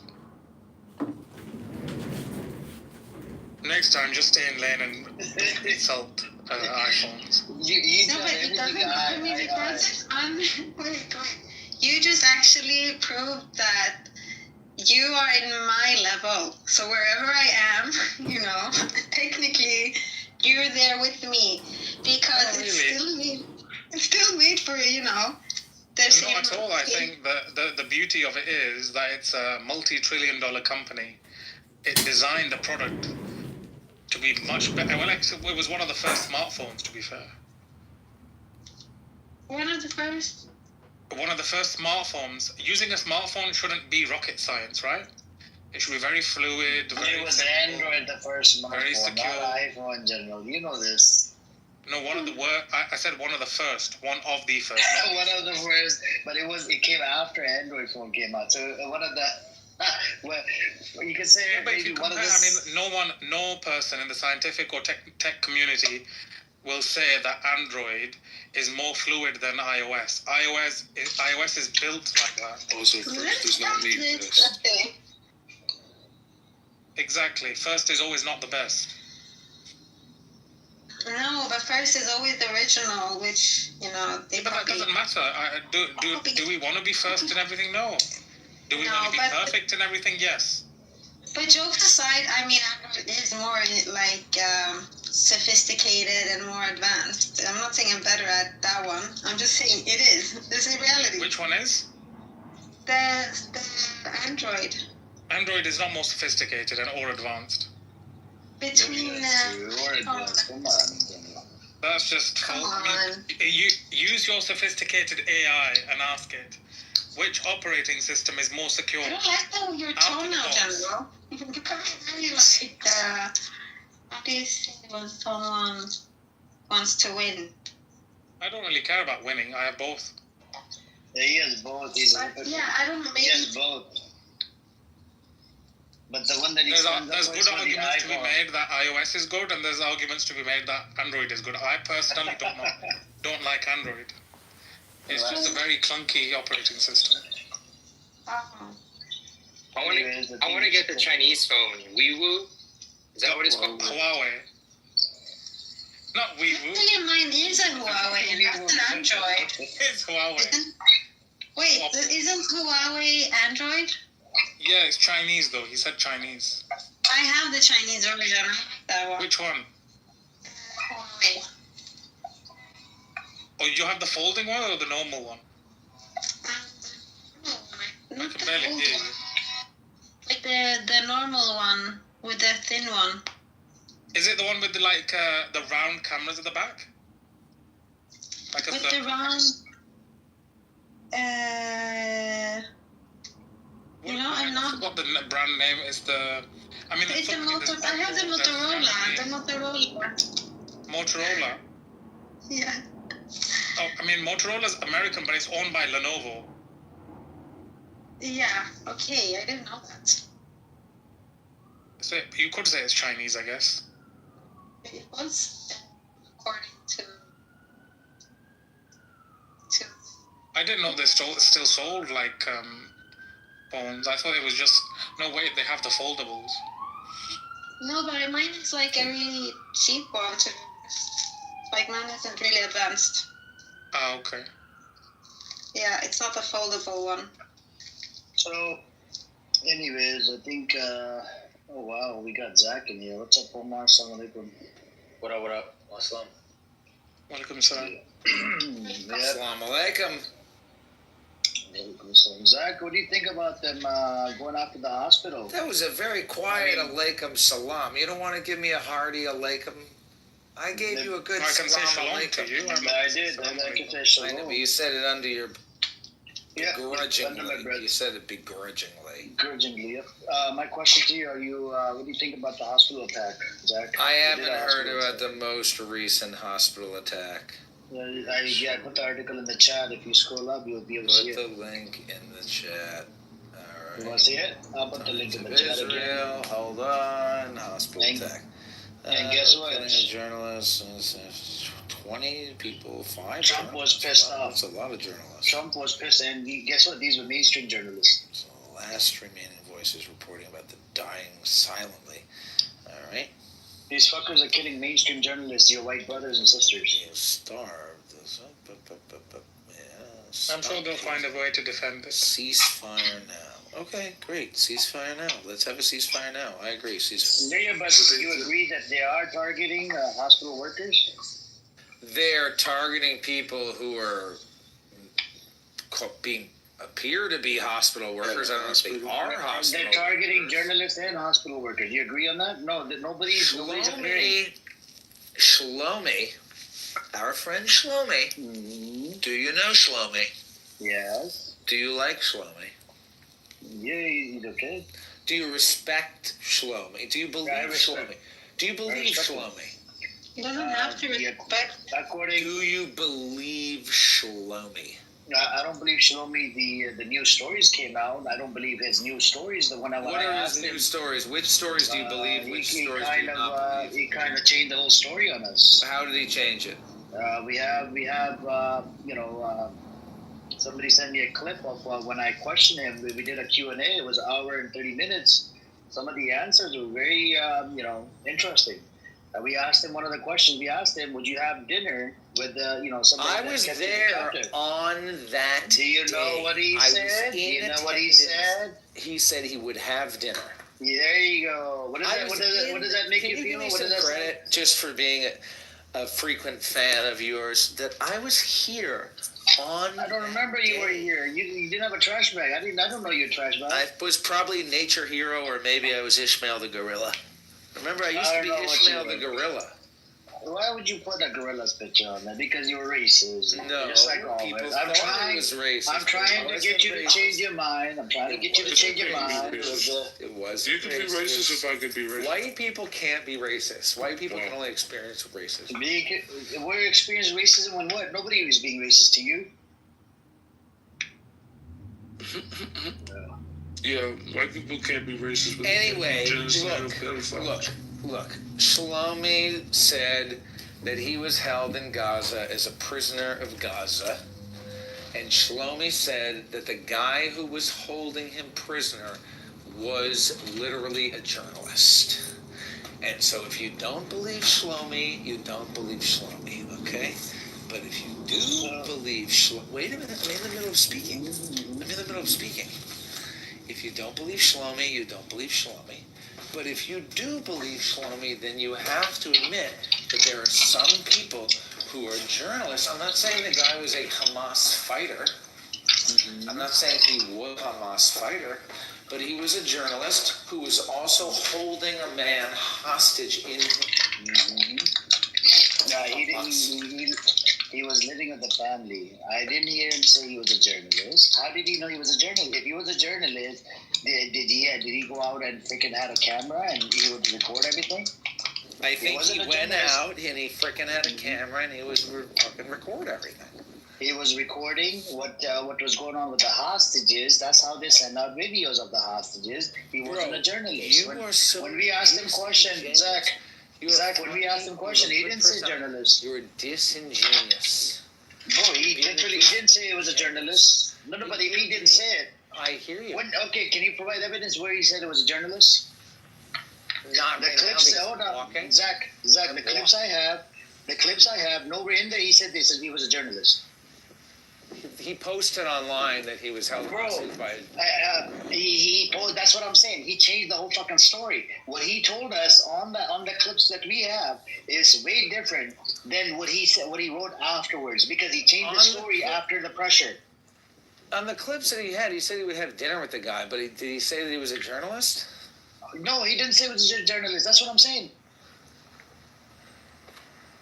Next time, just stay in lane and don't insult iPhones. No, but it doesn't bother me because wait. You just actually proved that you are in my level. So wherever I am, you know, technically, you're there with me because it's still made for, you know. Not at all. I think the beauty of it is that it's a multi-trillion-dollar company. It designed the product to be much better. Well, actually, it was one of the first smartphones, to be fair. One of the first? One of the first smartphones. Using a smartphone shouldn't be rocket science, right? It should be very fluid. It was simple, Android the first smartphone, very secure. Not iPhone in general. You know this. No, I said one of the first. One of the first. One of the first, but it came after Android phone came out. So one of the. Well, you could say maybe one of the. No person in the scientific or tech community will say that Android is more fluid than iOS. iOS is built like that. Also, first does not mean best. Exactly. First is always not the best. No, but first is always the original, which, you know, they but that doesn't matter. Do we want to be first in everything? No. Do we want to be perfect in everything? Yes. But jokes aside, I mean, Android is more like sophisticated and more advanced. I'm not saying I'm better at that one. I'm just saying it is. This is reality. Which one is? The Android. Android is not more sophisticated and or advanced. Between come on. That's just come false. on. I mean, you use your sophisticated AI and ask it which operating system is more secure. I don't like your tone now, General. You can't really like how do you say when someone wants to win? I don't really care about winning. I have both. Yeah, he has both. I don't know. Maybe He has both. But the one that there's good arguments to be made that iOS is good, and there's arguments to be made that Android is good. I personally don't like Android. It's just a very clunky operating system. I want to get the Chinese phone, Weiwu. Is that what it's called? Huawei. Not we. Actually, mine is a Huawei, and that's an Android. It's Huawei. Wait, isn't Huawei Android? Yeah, it's Chinese though. He said Chinese. I have the Chinese version. That one. Which one? Huawei. Oh, you have the folding one or the normal one? I Not can the barely old hear one. you. Like the normal one with the thin one. Is it the one with the the round cameras at the back? Like With the round. I'm I not. forgot the brand name. Is the. I mean, It's the I have the Motorola. Motorola. Yeah. Oh, I mean, Motorola's American, but it's owned by Lenovo. Yeah. Okay, I didn't know that. So you could say it's Chinese, I guess. It was according to. I didn't know they still sold phones. I thought it was just wait, they have the foldables. No, but mine is like a really cheap one too. Like mine isn't really advanced. Ah, okay. Yeah, it's not a foldable one. So, anyways, I think. Oh wow, we got Zach in here. What's up, Omar? Assalamu alaikum. What up? Assalam. Walaikum salam. Assalamu alaikum. Zach, what do you think about them going after the hospital? That was a very quiet alaikum salam. You don't want to give me a hearty alaikum? I gave you a good I can say salam shalom alaikum. to you. I did. I can say shalom. I know, but you said it under your under my breath. You said it begrudgingly. Begrudgingly. My question to you: what do you think about the hospital attack, Zach? I haven't heard about the most recent hospital attack. I put the article in the chat. If you scroll up, you'll be able to see it. Put the link in the chat. All right. You want to see it? I'll put the link in the chat again. Israel, hold on. Hospital attack. And guess what? Killing a journalist. 20 people, 5. Trump was pissed off. That's a lot of journalists. Trump was pissed, and guess what? These were mainstream journalists. So the last remaining voices reporting about the dying silently. All right. These fuckers are killing mainstream journalists, your white brothers and sisters. Starved. I'm sure they'll find a way to defend it. Ceasefire now. Okay, great. Ceasefire now. Let's have a ceasefire now. I agree. Ceasefire. Yeah, but you agree that they are targeting hospital workers? They're targeting people who are appear to be hospital workers. I don't know if they are hospital They're targeting journalists and hospital workers. You agree on that? No, nobody's appearing. Shlomi, our friend Shlomi. Mm-hmm. Do you know Shlomi? Yes. Do you like Shlomi? Yeah, he's okay. Do you respect Shlomi? Do you believe Shlomi? Do you believe Shlomi? You don't have to respect. Do you believe Shlomi? I don't believe Shlomi. The news stories came out. I don't believe his news stories. The one I What are his news stories? Which stories do you believe? Which stories do you not believe? He kind of changed the whole story on us. How did he change it? We have somebody sent me a clip of when I questioned him. We did a Q&A. It was an hour and 30 minutes. Some of the answers were very interesting. We asked him one of the questions. We asked him, "Would you have dinner with somebody?" I was there on that. Do you know what he said? Do you know what he said? He said he would have dinner. Yeah, there you go. What does that make you feel? Give me what some does that credit just for being a frequent fan of yours? That I was here on. I don't remember you were here. You didn't have a trash bag. I don't know your trash bag. I was probably Nature Hero, or maybe I was Ishmael the Gorilla. Remember, I used to be Ishmael the Gorilla. Why would you put a gorilla's picture on there? Because you're racist. No, just like all people I'm trying. it was racist. I'm trying to get you to change your mind. I'm trying to get you to change your mind. It was. You can be racist if I could be racist. White people can't be racist. White people can only experience racism. We're experiencing racism when what? Nobody was being racist to you. Yeah, white people can't be racist. With Anyway, look. Shlomi said that he was held in Gaza as a prisoner of Gaza. And Shlomi said that the guy who was holding him prisoner was literally a journalist. And so if you don't believe Shlomi, you don't believe Shlomi, okay? But if you do believe Shlomi... Wait a minute, I'm in the middle of speaking. If you don't believe Shlomi, you don't believe Shlomi. But if you do believe Shlomi, then you have to admit that there are some people who are journalists. I'm not saying the guy was a Hamas fighter. I'm not saying he was a Hamas fighter, but he was a journalist who was also holding a man hostage in... He was living with the family. I didn't hear him say he was a journalist. How did he know he was a journalist? If he was a journalist, did he go out and freaking had a camera and he would record everything? I think he went out and he freaking had a camera and he was fucking record everything. He was recording what was going on with the hostages. That's how they send out videos of the hostages. He wasn't a journalist. When we asked him questions, Zach, when we asked him question, he didn't say journalist. You were disingenuous. No, he didn't say he was a journalist. No, but he didn't say it. I hear you. Okay, can you provide evidence where he said it was a journalist? Not the right clips. now. Hold on, Zach. The clips I have. Nowhere in there he said he was a journalist. He posted online that he was held hostage by... That's what I'm saying. He changed the whole fucking story. What he told us on the clips that we have is way different than what he said, what he wrote afterwards, because he changed the story after the pressure. On the clips that he had, he said he would have dinner with the guy, but did he say that he was a journalist? No, he didn't say he was a journalist. That's what I'm saying.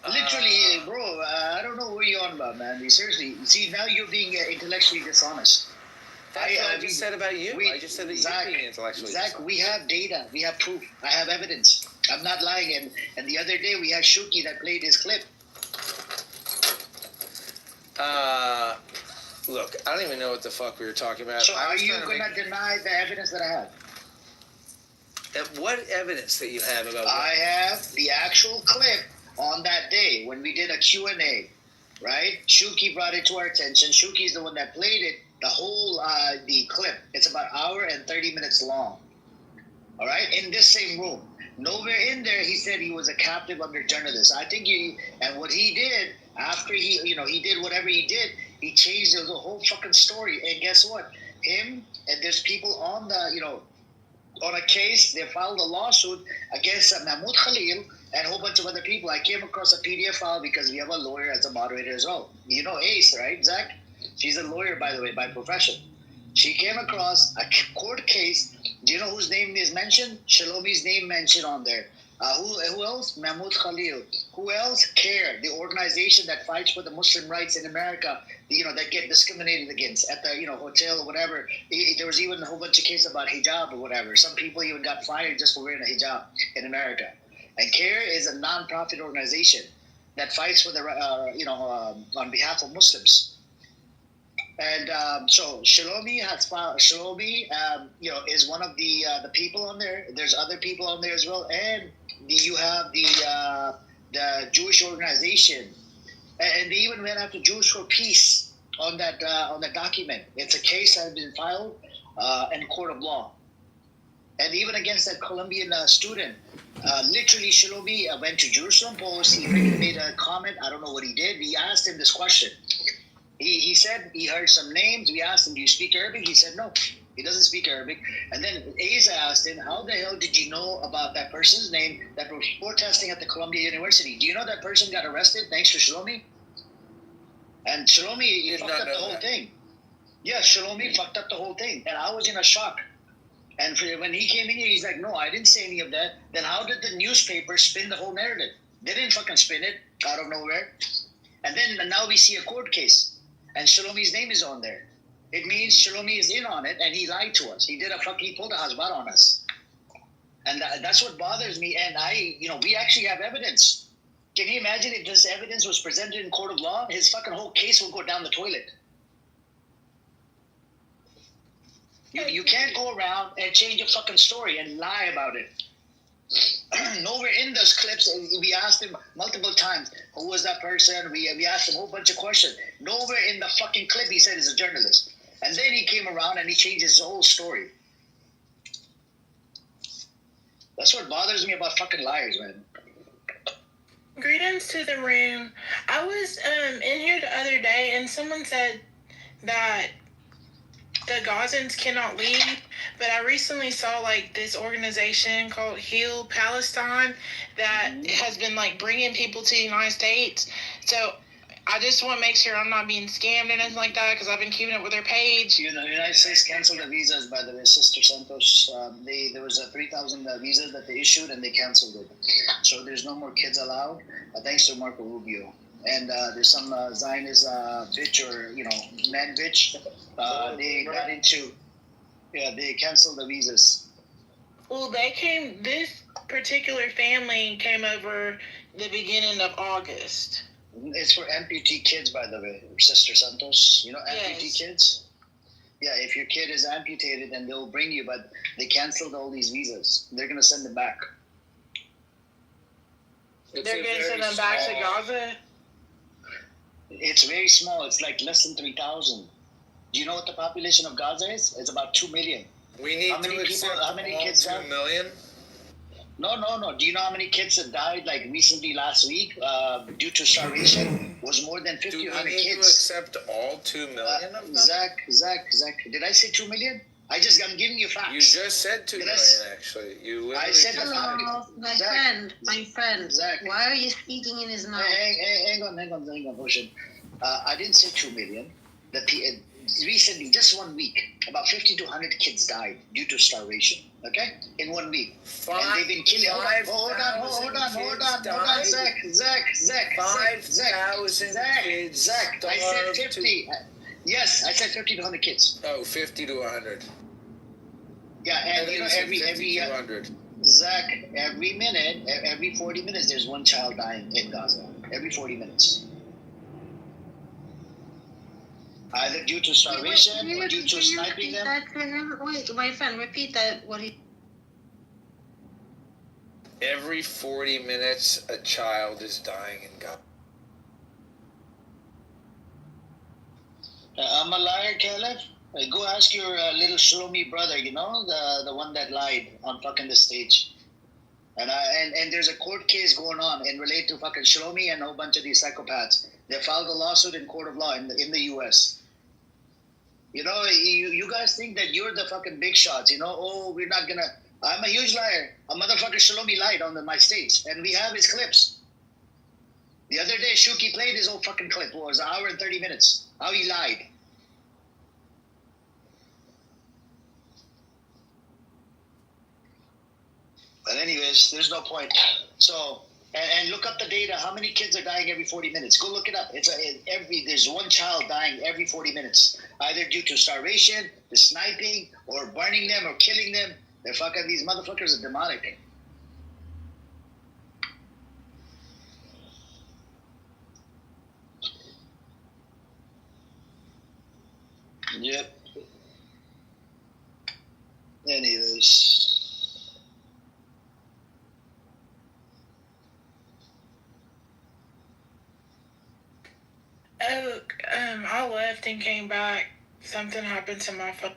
Literally, bro, I don't know what you're on about, man. Seriously. See, now you're being intellectually dishonest. That's what I just said about you. I just said that you're being intellectually dishonest. Zach, we have data. We have proof. I have evidence. I'm not lying. And the other day, we had Shuki that played his clip. Look, I don't even know what the fuck we were talking about. So are you going to deny the evidence that I have? What evidence that you have about what? I have the actual clip on that day when we did a Q&A, right? Shuki brought it to our attention. Shuki's the one that played it, the whole the clip. It's about an hour and 30 minutes long, all right? In this same room. Nowhere in there he said he was a captive under journalists. I think and what he did after he did whatever he did, he changed the whole fucking story. And guess what? Him and there's people on the, on a case, they filed a lawsuit against Mahmoud Khalil and a whole bunch of other people. I came across a PDF file because we have a lawyer as a moderator as well. You know Ace, right, Zach? She's a lawyer, by the way, by profession. She came across a court case. Do you know whose name is mentioned? Shalomi's name mentioned on there. Who else? Mahmoud Khalil. Who else? CARE, the organization that fights for the Muslim rights in America, that get discriminated against at the, hotel or whatever. There was even a whole bunch of cases about hijab or whatever. Some people even got fired just for wearing a hijab in America. And CARE is a non-profit organization that fights for the, on behalf of Muslims. And so Shalomi has filed. Shalomi, is one of the people on there. There's other people on there as well, and you have the Jewish organization, and they even went after Jews for Peace on that document. It's a case that has been filed in court of law, and even against that Colombian student. Literally, Shalomi went to Jerusalem Post. He made a comment. I don't know what he did. We asked him this question. He said he heard some names. We asked him, do you speak Arabic? He said no, he doesn't speak Arabic. And then Asa asked him, how the hell did you know about that person's name that was protesting at the Columbia University? Do you know that person got arrested thanks to Shalomi? And Shalomi fucked up the whole thing. Yeah, Shalomi fucked up the whole thing. And I was in a shock. And when he came in here, he's like, no, I didn't say any of that. Then how did the newspaper spin the whole narrative? They didn't fucking spin it out of nowhere. And then now we see a court case. And Shalomi's name is on there. It means Shalomi is in on it, and he lied to us. He pulled a hasbat on us. And that's what bothers me. And we actually have evidence. Can you imagine if this evidence was presented in court of law? His fucking whole case will go down the toilet. You can't go around and change a fucking story and lie about it. Nowhere in those clips, we asked him multiple times, who was that person? We asked him a whole bunch of questions. Nowhere in the fucking clip he said he's a journalist. And then he came around and he changed his whole story. That's what bothers me about fucking liars, man. Greetings to the room. I was in here the other day, and someone said that the Gazans cannot leave, but I recently saw like this organization called Heal Palestine that has been like bringing people to the United States. So I just want to make sure I'm not being scammed or anything like that, because I've been keeping up with their page. You know, the United States canceled the visas, by the way, Sister Santos. There was 3,000 visas that they issued, and they canceled it. So there's no more kids allowed, thanks to Marco Rubio. And there's some Zionist bitch or, man bitch. They got into, they canceled the visas. Well, this particular family came over the beginning of August. It's for amputee kids, by the way, Sister Santos. You know, amputee kids? Yeah, if your kid is amputated, then they'll bring you, but they canceled all these visas. They're going to send them back. They're going to send them back to Gaza? It's very small. It's like less than 3,000. Do you know what the population of Gaza is? It's about 2 million. We need how many to people? How many kids? 2 million? No. Do you know how many kids that died like recently last week due to starvation? It was more than 50 Do we kids. need to accept all 2 million of them? Zach. Did I say 2 million? I'm giving you facts. You just said 2 million, actually. I said hello, my friend. Zach. Why are you speaking in his mouth? Hang on, Ocean. I didn't say 2 million. Recently, just 1 week, about 50 to 100 kids died due to starvation. Okay, in 1 week, and they've been killing. Hold on, Zach. 5,000 kids. Zach, I said 50. Yes, I said 50 to 100 kids. Oh, 50 to 100. Yeah, and you know every to 100. Zach, every 40 minutes, there's one child dying in Gaza. Every 40 minutes. Either due to starvation or due to sniping them. Wait, my friend, repeat that. Every 40 minutes, a child is dying in Gaza. I'm a liar, Caleb. Go ask your little Shlomi brother, the one that lied on fucking the stage. And there's a court case going on in relate to fucking Shlomi and a whole bunch of these psychopaths. They filed a lawsuit in court of law in the U.S. You guys think that you're the fucking big shots, we're not gonna... I'm a huge liar. A motherfucker Shlomi lied on my stage, and we have his clips. The other day, Shuki played his old fucking clip. It was an hour and 30 minutes. How he lied. But anyways, there's no point. So... And look up the data. How many kids are dying every 40 minutes? Go look it up. There's one child dying every 40 minutes, either due to starvation, the sniping, or burning them or killing them. These motherfuckers are demonic. Yep. Anyways. Oh, I left and came back. Something happened to my phone.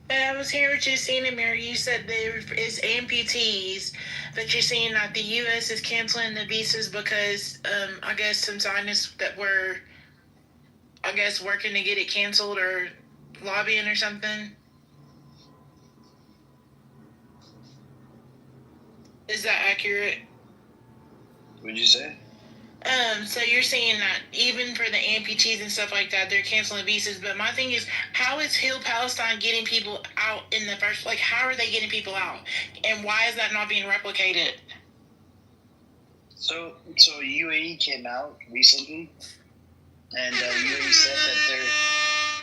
I was hearing what you're saying, Amir. You said there is amputees, but you're saying that the U.S. is canceling the visas because, I guess, some Zionists that were, working to get it canceled or lobbying or something. Is that accurate? What'd you say? So you're saying that even for the amputees and stuff like that, they're canceling visas. But my thing is, how is Heal Palestine getting people out in the first? Like, how are they getting people out, and why is that not being replicated? So UAE came out recently, and UAE said that they're.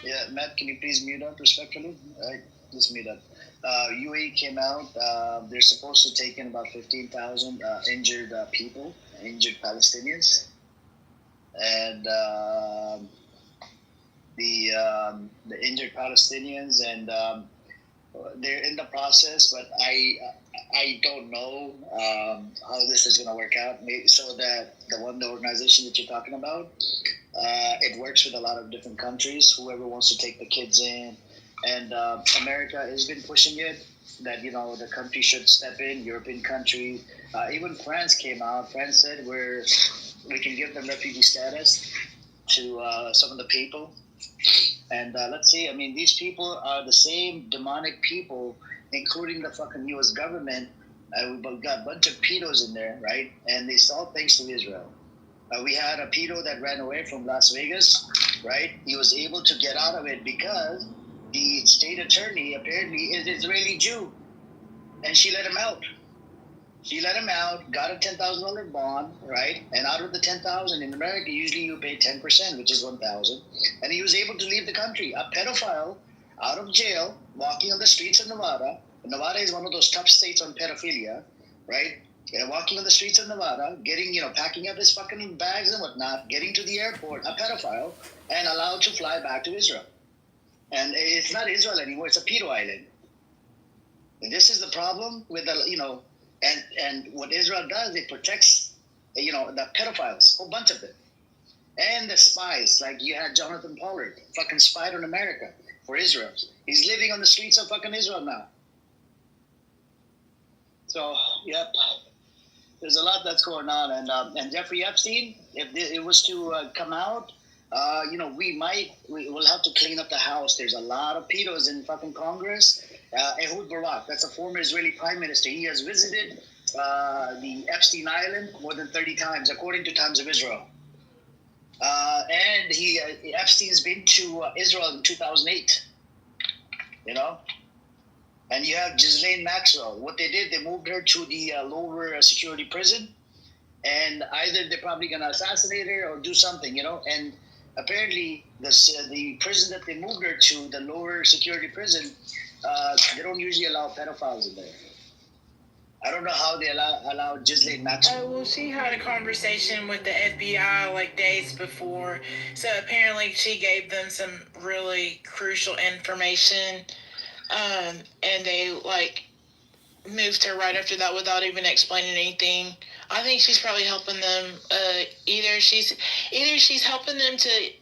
Yeah, Matt, can you please mute up respectfully? All right, just mute up. UAE came out. They're supposed to take in about 15,000 injured people. Injured Palestinians, and the injured Palestinians, and they're in the process. But I don't know how this is going to work out. Maybe so that the organization that you're talking about, it works with a lot of different countries. Whoever wants to take the kids in, and America has been pushing it. that the country should step in. European countries, even France came out. France said we can give them refugee status to some of the people. And let's see. I mean, these people are the same demonic people, including the fucking U.S. government. We've got a bunch of pedos in there, right? And they saw things to Israel. We had a pedo that ran away from Las Vegas, right? He was able to get out of it because the state attorney apparently is Israeli Jew, and she let him out. She let him out, got a $10,000 bond, right? And out of the $10,000 in America, usually you pay 10%, which is $1,000. And he was able to leave the country. A pedophile out of jail, walking on the streets of Nevada. Nevada is one of those tough states on pedophilia, right? Walking on the streets of Nevada, getting, packing up his fucking bags and whatnot, getting to the airport, a pedophile, and allowed to fly back to Israel. And it's not Israel anymore; it's a pedo island. And this is the problem with the, and what Israel does, it protects, the pedophiles, a whole bunch of them, and the spies. Like you had Jonathan Pollard, fucking spied on America for Israel. He's living on the streets of fucking Israel now. So, yep. There's a lot that's going on, and Jeffrey Epstein, if it was to come out, we'll have to clean up the house. There's a lot of pedos in fucking Congress. Ehud Barak, that's a former Israeli prime minister. He has visited the Epstein Island more than 30 times, according to Times of Israel. And Epstein's been to Israel in 2008. And you have Ghislaine Maxwell. What they did, they moved her to the lower security prison, and either they're probably going to assassinate her or do something, And apparently, the prison that they moved her to, the lower security prison, they don't usually allow pedophiles in there. I don't know how they allow Ghislaine Maxwell. Well, she had a conversation with the FBI like days before, so apparently she gave them some really crucial information. And they moved her right after that without even explaining anything. I think she's probably helping them. Either she's helping them to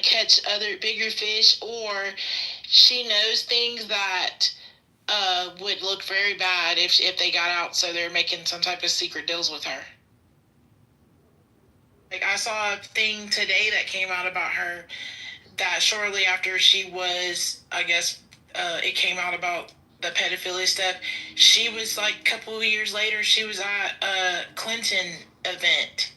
catch other bigger fish, or she knows things that would look very bad if they got out. So they're making some type of secret deals with her. I saw a thing today that came out about her that shortly after she was, I guess. It came out about the pedophilia stuff. She was a couple of years later, she was at a Clinton event.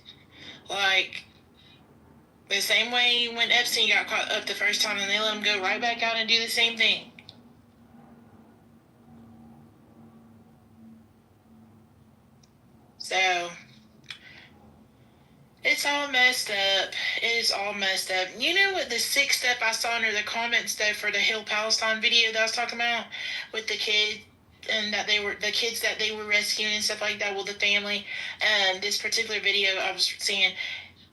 The same way when Epstein got caught up the first time, and they let him go right back out and do the same thing. So, it's all messed up. It is all messed up. You know what the sixth step I saw under the comments though for the Hill Palestine video that I was talking about with the kid, and that the kids that they were rescuing and stuff like that with the family. And this particular video I was seeing,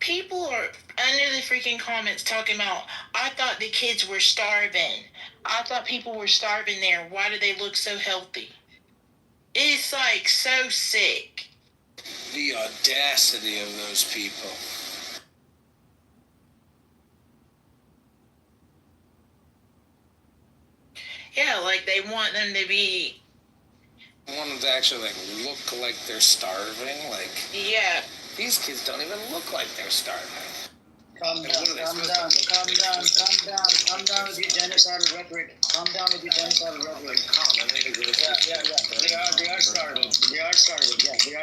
people are under the freaking comments talking about, I thought the kids were starving. I thought people were starving there. Why do they look so healthy? It's so sick. The audacity of those people. Yeah, they want them to be... I want them to actually, look like they're starving. Yeah. These kids don't even look like they're starving. Calm down with your genocidal rhetoric. Calm down with your genocidal rhetoric. Yeah. They are starving. They are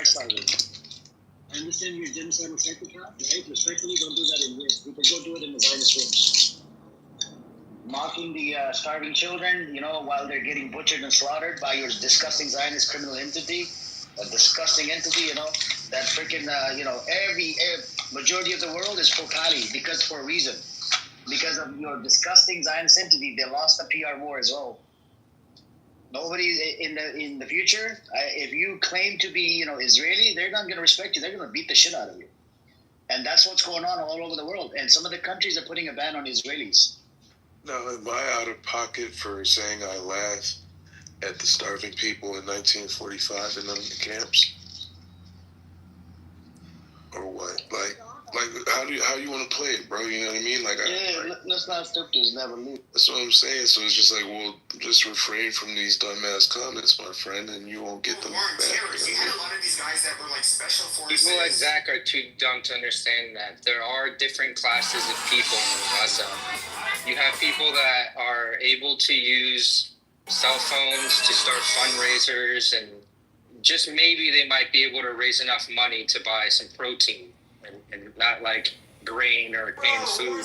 starving. I understand you're a genocidal psychopath, right? Respectfully, don't do that in here. You can go do it in the Zionist rooms. Mocking the starving children, while they're getting butchered and slaughtered by your disgusting Zionist criminal entity. A disgusting entity, that freaking, every majority of the world is pro-Pali for a reason. Because of your disgusting Zionist entity, they lost the PR war as well. Nobody in the future, if you claim to be, Israeli, they're not going to respect you. They're going to beat the shit out of you. And that's what's going on all over the world. And some of the countries are putting a ban on Israelis. Now, am I out of pocket for saying I laughed at the starving people in 1945 in the camps? Or what? Like, how you want to play it, bro? You know what I mean? Like, let's not stop this. Never leave. That's what I'm saying. So it's just like, well, just refrain from these dumbass comments, my friend, and you won't get them back. You had a lot of these guys that were like special forces. People like Zach are too dumb to understand that there are different classes of people in Gaza. You have people that are able to use cell phones to start fundraisers, and just maybe they might be able to raise enough money to buy some protein and not like grain or canned food.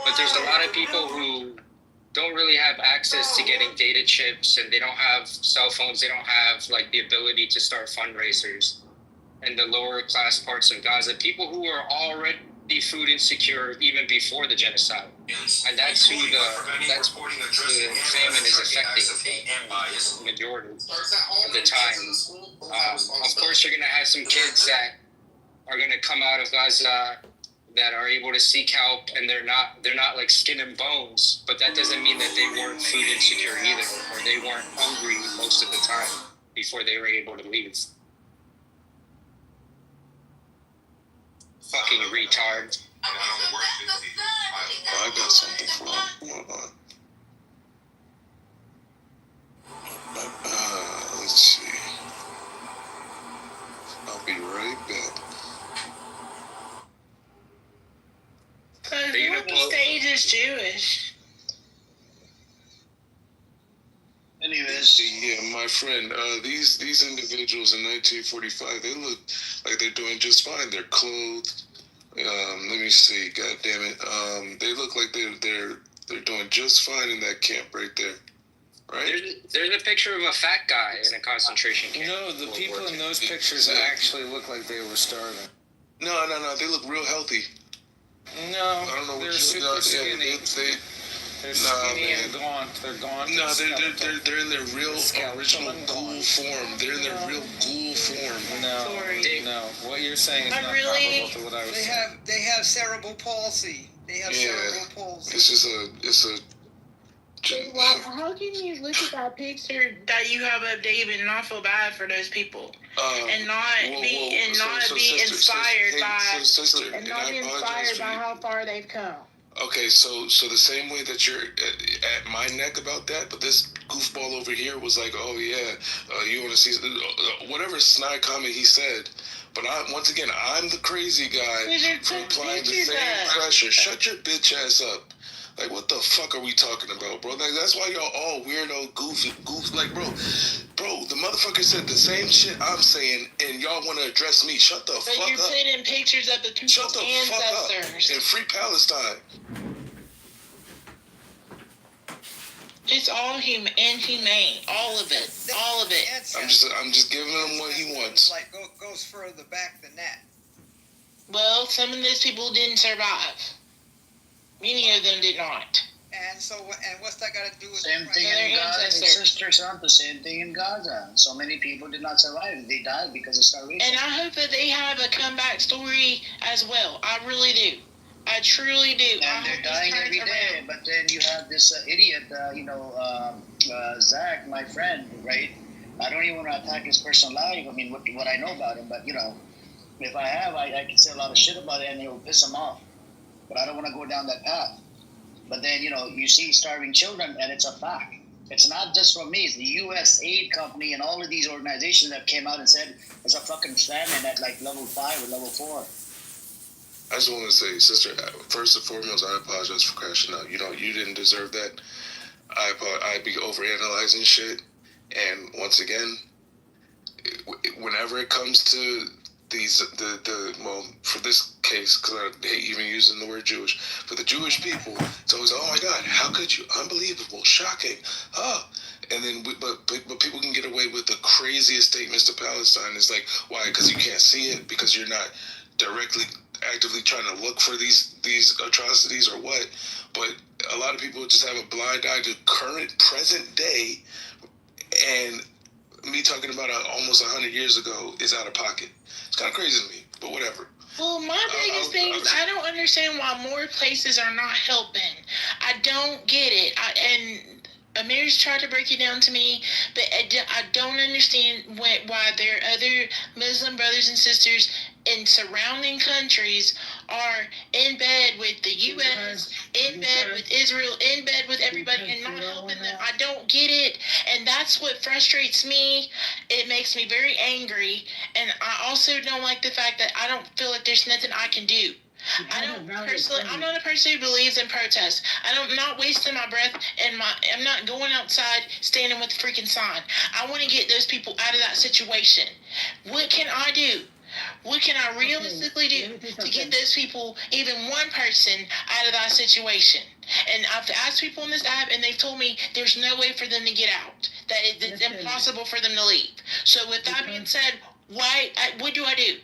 But there's a lot of people who don't really have access to getting data chips, and they don't have cell phones. They don't have like the ability to start fundraisers. And the lower class parts of Gaza, people who are already food insecure even before the genocide, and that's who the famine is affecting the majority of the time. Of course, you're gonna have some kids that are gonna come out of Gaza that are able to seek help, and they're not like skin and bones, but that doesn't mean that they weren't food insecure either, or they weren't hungry most of the time before they were able to leave. Fucking retard. I got something for him. Hold on. Let's see. I'll be right back. So who on the stage is Jewish? Anyways, yeah, my friend, these individuals in 1945, they look like they're doing just fine. They're clothed. Let me see. God damn it. They look like they're doing just fine in that camp right there. Right? There's a picture of a fat guy in a concentration camp. No, the people in those pictures actually look like they were starving. No. They look real healthy. No, I don't know they're what super skinny. They're skinny and gone. They're gone. No, they're in their real original ghoul form. They're in their real ghoul form. No. What you're saying is not really? comparable to what I was saying. They have cerebral palsy. Cerebral palsy. It's a. Well, how can you look at that picture that you have of David and not feel bad for those people, and not be inspired by how far they've come? Okay, so the same way that you're at my neck about that, but this goofball over here was like, oh yeah, you want to see whatever snide comment he said. But once again, I'm the crazy guy for applying the same pressure. Shut your bitch ass up. Like, what the fuck are we talking about, bro? Like, that's why y'all all weirdo, goofy. Like, bro, the motherfucker said the same shit I'm saying, and y'all want to address me. Shut the fuck up. But you're putting pictures of the people's ancestors. And free Palestine. It's all inhumane. All of it. All of it. I'm just giving him what he wants. Like goes further back than that. Well, some of those people didn't survive. Many of them did not. And what's that got to do with same thing in Gaza? Sisters aren't the same thing in Gaza. So many people did not survive. They died because of starvation. And I hope that they have a comeback story as well. I really do. I truly do. And they're dying every day. But then you have this idiot, Zach, my friend, right? I don't even want to attack his personal life. I mean, what I know about him. But, if I have, I can say a lot of shit about it and it will piss him off. But I don't want to go down that path. But then, you see starving children, and it's a fact. It's not just from me. It's the U.S. Aid Company and all of these organizations that came out and said there's a fucking famine at like level 5 or level 4. I just want to say, sister, first and foremost, I apologize for crashing out. You didn't deserve that. I be overanalyzing shit. And once again, whenever it comes to for this case, because I hate even using the word Jewish, for the Jewish people, it's always, oh my God, how could you? Unbelievable, shocking, and then but people can get away with the craziest statements to Palestine. It's like, why? Because you can't see it, because you're not directly actively trying to look for these atrocities or what. But a lot of people just have a blind eye to current present day, and me talking about almost 100 years ago is out of pocket. It's kind of crazy to me, but whatever. Well, my biggest thing is I don't understand why more places are not helping. I don't get it. Amir's tried to break it down to me, but I don't understand why their other Muslim brothers and sisters in surrounding countries are in bed with the U.S., in bed with Israel, in bed with everybody, and not helping them. I don't get it, and that's what frustrates me. It makes me very angry, and I also don't like the fact that I don't feel like there's nothing I can do. I'm not a person who believes in protest. I'm not wasting my breath and I'm not going outside standing with the freaking sign. I want to get those people out of that situation. What can I do? What can I realistically do to get those people, even one person, out of that situation? And I've asked people on this app, and they've told me there's no way for them to get out. That it's impossible for them to leave. So with that being said, what do I do?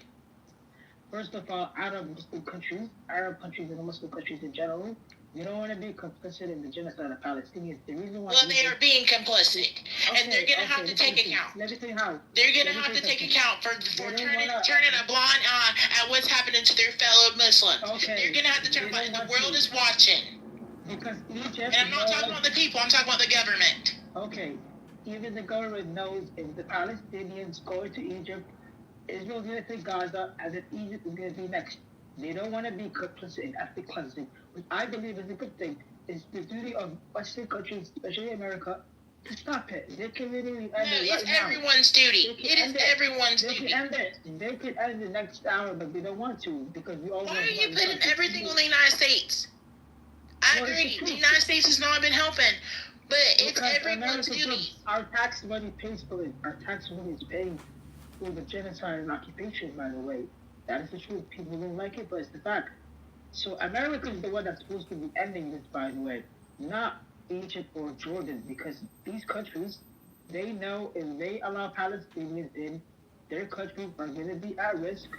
First of all, Arab countries and Muslim countries in general, you don't want to be complicit in the genocide of Palestinians. The reason why they are being complicit, and they're going to have to take account. Let me tell you how. They're going to have to take account for turning a blind eye at what's happening to their fellow Muslims. They're going to have to turn. The world is watching. Because Egypt. And I'm not talking about the people. I'm talking about the government. Okay, even the government knows if the Palestinians go to Egypt, Israel's going to take Gaza, and then Egypt is going to be next. They don't want to be complicit in ethnic cleansing, which I believe is a good thing. It's the duty of Western countries, especially America, to stop it. They can literally end it right now. Everyone's duty. It is everyone's duty. They can end it. They can end it next hour, but they don't want to because we all. Why are you putting everything on the United States? I agree. The United States has not been helping, but it's everyone's duty. Our tax money pays for it. Our tax money is paying for the genocide and occupation, by the way. That is the truth. People don't like it, but it's the fact. So America is the one that's supposed to be ending this, by the way, not Egypt or Jordan, because these countries, they know if they allow Palestinians in, their countries are going to be at risk,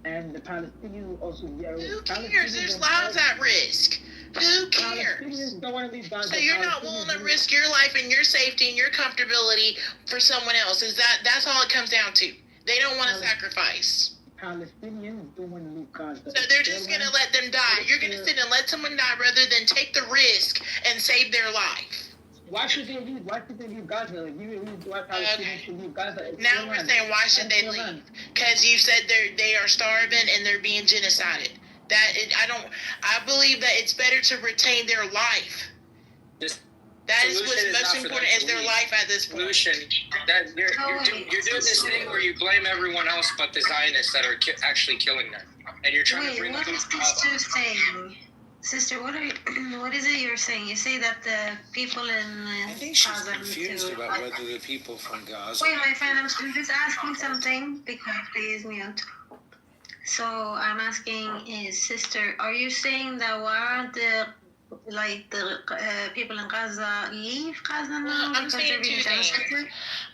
and the Palestinians will also be at risk. Who cares? There's lives at risk. Who cares? Palestinians don't want to leave Gaza. So you're not willing to risk your life and your safety and your comfortability for someone else? That's all it comes down to? They don't want to sacrifice. Palestinians don't want to leave Gaza. So they're just going to let them die. You're going to sit and let someone die rather than take the risk and save their life. Why should they leave? Why should they leave Gaza? Like, you realize why Palestinians should leave Gaza? Now we're saying why should they leave? Because you said they are starving and they're being genocided. I believe that it's better to retain their life. That is what's most important is their life at this point. That you're doing this thing where you blame everyone else but the Zionists that are actually killing them, and you're trying to bring them. What is Sister saying? Sister, what is it you're saying? You say that the people in I think she's confused about whether the people from Gaza. Wait, my friend, I'm just asking something. Be quiet, please, mute. So I'm asking, sister, are you saying that why aren't the people in Gaza leave Gaza now? I'm saying two things.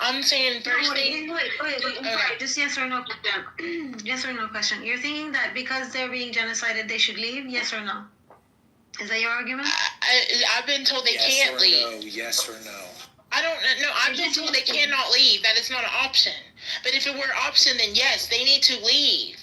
I'm saying first thing. Wait. Okay. Just yes or no question. Yes or no question. You're thinking that because they're being genocided, they should leave? Yes or no? Is that your argument? I've been told they can't leave. No, yes or no? I don't know. I've been told they cannot leave. That it's not an option. But if it were an option, then yes, they need to leave.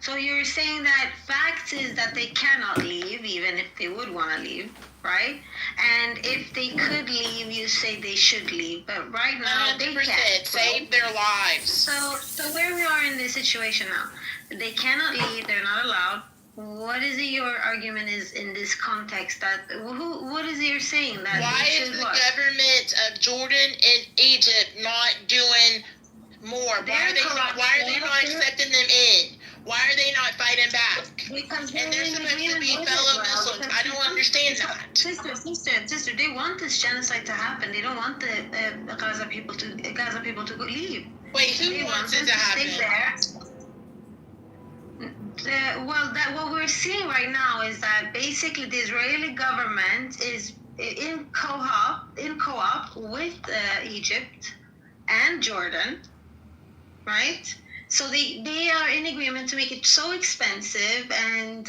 So you're saying that fact is that they cannot leave, even if they would want to leave, right? And if they could leave, you say they should leave. But right now, 100%, they can't. Save their lives. So where we are in this situation now, they cannot leave. They're not allowed. What is it your argument is in this context? What is it you're saying? That why is the government of Jordan and Egypt not doing more? Why are they not accepting them in? Why are they not fighting back? And they're supposed to be fellow Muslims. I don't understand that. Sister, they want this genocide to happen. They don't want the Gaza people to leave. Wait, who wants it to happen? What we're seeing right now is that basically the Israeli government is in co-op with Egypt and Jordan, right? So they are in agreement to make it so expensive and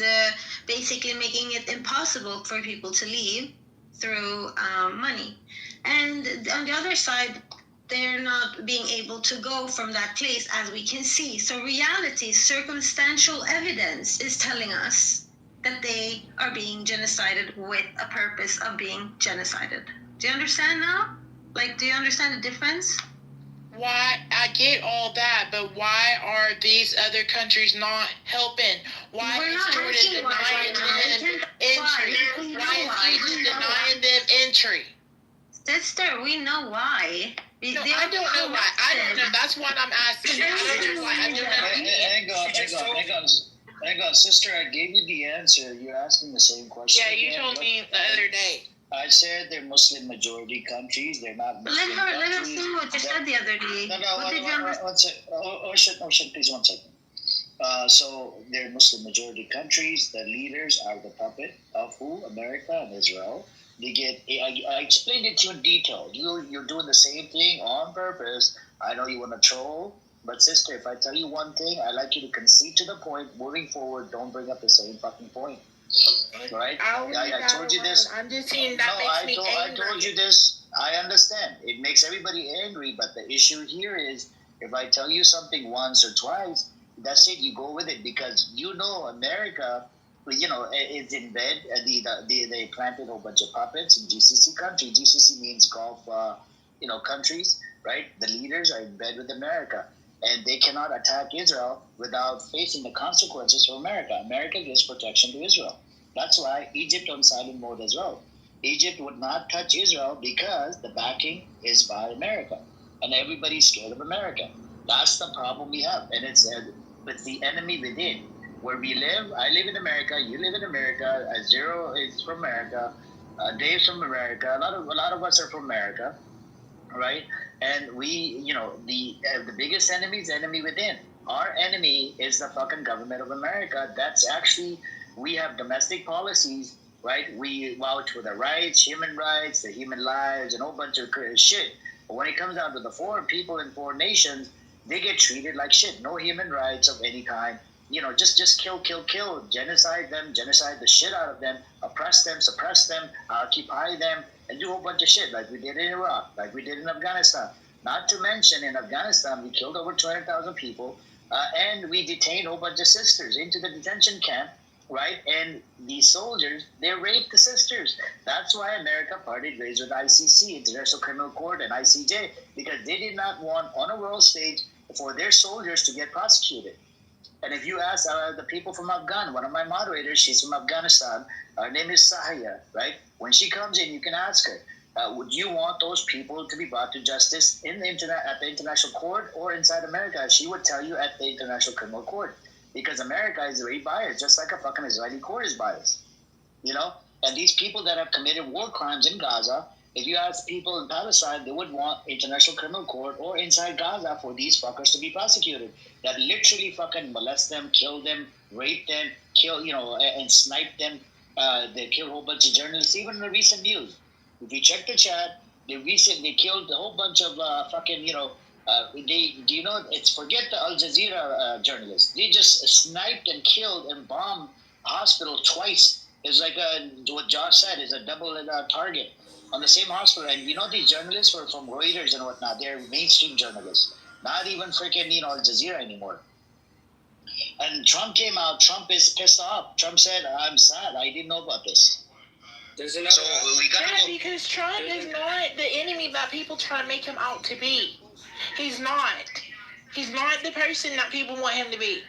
basically making it impossible for people to leave through money. And on the other side, they're not being able to go from that place, as we can see. So reality, circumstantial evidence is telling us that they are being genocided with a purpose of being genocided. Do you understand now? Like, do you understand the difference? Why, I get all that, but why are these other countries not helping? Why We're is not Jordan working denying right them now. entry? We know Why is Egypt denying them entry? Sister, we know why. No, I don't know why. I don't know. That's what I'm asking. I don't know why. I don't know. Hang on, sister. I gave you the answer. You're asking the same question. Yeah, you told me the other day. I said they're Muslim majority countries. They're not Muslim countries. Let her see what you said the other day. What did you understand? One second. Ocean, please, 1 second. So they're Muslim majority countries. The leaders are the puppet of who? America and Israel. They get. I explained it to you in detail. You're doing the same thing on purpose. I know you want to troll, but sister, if I tell you one thing, I like you to concede to the point. Moving forward, don't bring up the same fucking point. Right? I told you this. I'm just saying that makes me angry. I told you this. I understand. It makes everybody angry, but the issue here is if I tell you something once or twice, that's it. You go with it because you know America, you know, is in bed. They planted a whole bunch of puppets in GCC country. GCC means Gulf, countries, right? The leaders are in bed with America, and they cannot attack Israel without facing the consequences for America. America gives protection to Israel. That's why Egypt on silent mode as well. Egypt would not touch Israel because the backing is by America, and everybody's scared of America. That's the problem we have, and it's the enemy within. Where we live, I live in America, you live in America. Zero is from America. Dave's from America. A lot of us are from America, right? And we, the biggest enemy is enemy within. Our enemy is the fucking government of America. That's actually, we have domestic policies, right? We vouch for the rights, the human lives, and a whole bunch of shit. But when it comes down to the foreign people in foreign nations, they get treated like shit. No human rights of any kind. Just kill, genocide them, genocide the shit out of them, oppress them, suppress them, occupy them, and do a whole bunch of shit like we did in Iraq, like we did in Afghanistan. Not to mention in Afghanistan, we killed over 200,000 people, and we detained a whole bunch of sisters into the detention camp, right? And these soldiers, they raped the sisters. That's why America parted ways with ICC, International Criminal Court, and ICJ, because they did not want on a world stage for their soldiers to get prosecuted. And if you ask the people from Afghan, one of my moderators, she's from Afghanistan. Her name is Sahaya, right? When she comes in, you can ask her, would you want those people to be brought to justice at the international court or inside America? She would tell you at the International Criminal Court. Because America is very biased, just like a fucking Israeli court is biased. And these people that have committed war crimes in Gaza, if you ask people in Palestine, they would want International Criminal Court or inside Gaza for these fuckers to be prosecuted. That literally fucking molest them, kill them, rape them, and snipe them. They killed a whole bunch of journalists. Even in the recent news, if you check the chat, they killed a whole bunch of forget the Al Jazeera journalists. They just sniped and killed and bombed hospital twice. It's like what Josh said is a double target on the same hospital. And these journalists were from Reuters and whatnot. They're mainstream journalists, not even freaking Al Jazeera anymore. And Trump came out. Trump is pissed off. Trump said, "I'm sad. I didn't know about this." Because Trump is not the enemy that people try to make him out to be. He's not. He's not the person that people want him to be.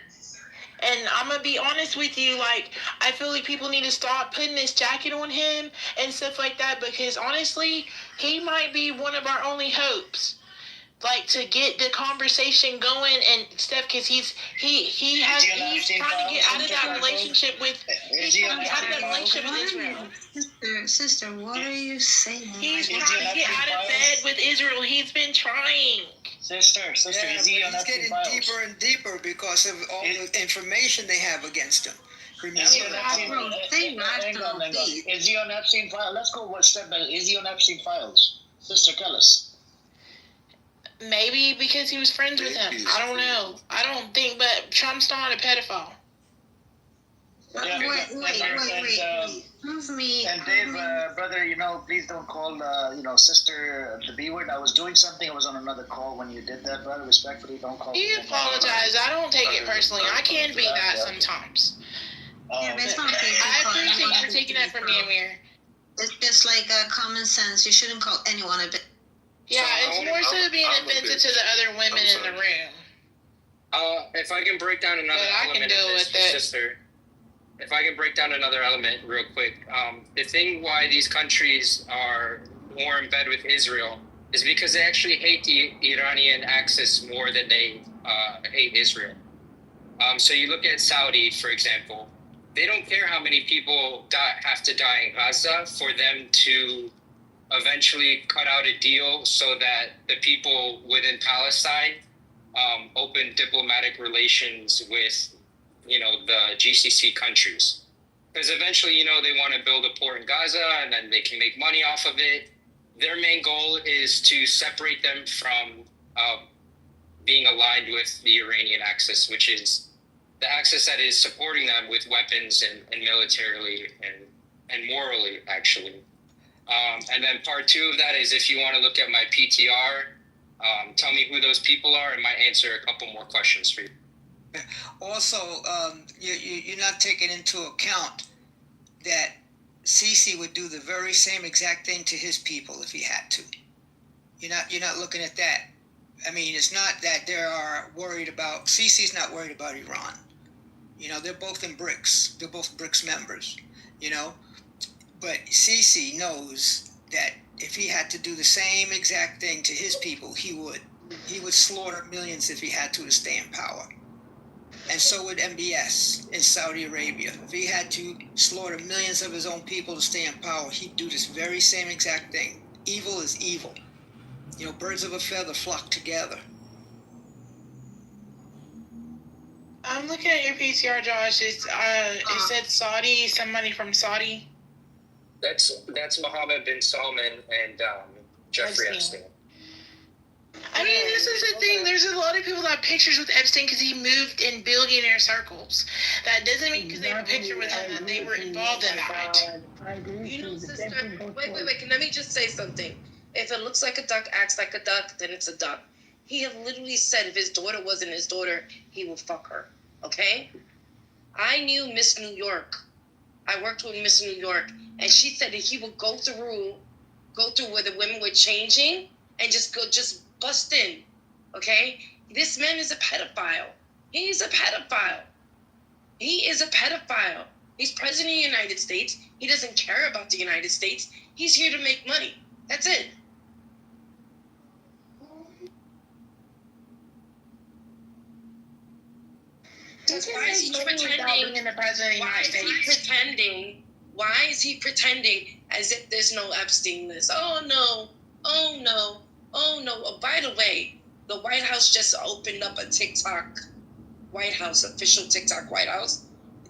And I'm going to be honest with you, I feel like people need to stop putting this jacket on him and stuff like that, because honestly, he might be one of our only hopes. To get the conversation going and stuff, because he's trying to get out of that relationship with Israel. Sister, what are you saying? He's trying to get out of bed with Israel. He's been trying. Sister, is he on he's getting deeper and deeper because of all the information they have against him. Is he on Epstein files? Let's go one step back. Is he on Epstein files? Sister, tell us. Maybe because he was friends with him. I don't know. I don't think, but Trump's not a pedophile. Wait. Move me. And Dave, brother, please don't call, sister the B word. I was doing something. I was on another call when you did that, brother. Respectfully, don't call. He apologized. I don't take it personally. I can be that sometimes. Yeah, but it's not okay. I appreciate you for taking that from me, Amir. It's just like common sense. You shouldn't call anyone a bitch. Yeah, it's more so being offensive to the other women in the room. If I can break down another element of this, sister. If I can break down another element real quick, the thing why these countries are more in bed with Israel is because they actually hate the Iranian axis more than they hate Israel. So you look at Saudi, for example. They don't care how many people have to die in Gaza for them to eventually cut out a deal so that the people within Palestine open diplomatic relations with, the GCC countries. Because eventually, they want to build a port in Gaza and then they can make money off of it. Their main goal is to separate them from being aligned with the Iranian axis, which is the axis that is supporting them with weapons and militarily and morally, actually. And then part two of that is if you want to look at my PTR, tell me who those people are and might answer a couple more questions for you. Also, you're not taking into account that Sisi would do the very same exact thing to his people if he had to. You're not looking at that. I mean, it's not that they are worried about, Sisi's not worried about Iran. They're both in BRICS. They're both BRICS members, But Sisi knows that if he had to do the same exact thing to his people, he would. He would slaughter millions if he had to stay in power. And so would MBS in Saudi Arabia. If he had to slaughter millions of his own people to stay in power, he'd do this very same exact thing. Evil is evil. Birds of a feather flock together. I'm looking at your PCR, Josh. It said Saudi, somebody from Saudi. That's Mohammed bin Salman and Jeffrey Epstein. I mean, this is the thing. There's a lot of people that have pictures with Epstein because he moved in billionaire circles. That doesn't mean because they have a picture with him that they were involved in that. Sister, wait. Let me just say something. If it looks like a duck, acts like a duck, then it's a duck. He had literally said if his daughter wasn't his daughter, he will fuck her. Okay? I knew Miss New York. I worked with Miss New York, and she said that he would go through where the women were changing and just bust in. Okay? This man is a pedophile. He's a pedophile. He is a pedophile. He's president of the United States. He doesn't care about the United States. He's here to make money. That's it. Why is he pretending? Why is he pretending as if there's no Epstein list? Oh no. Oh, by the way, the White House just opened up a TikTok White House, official TikTok White House.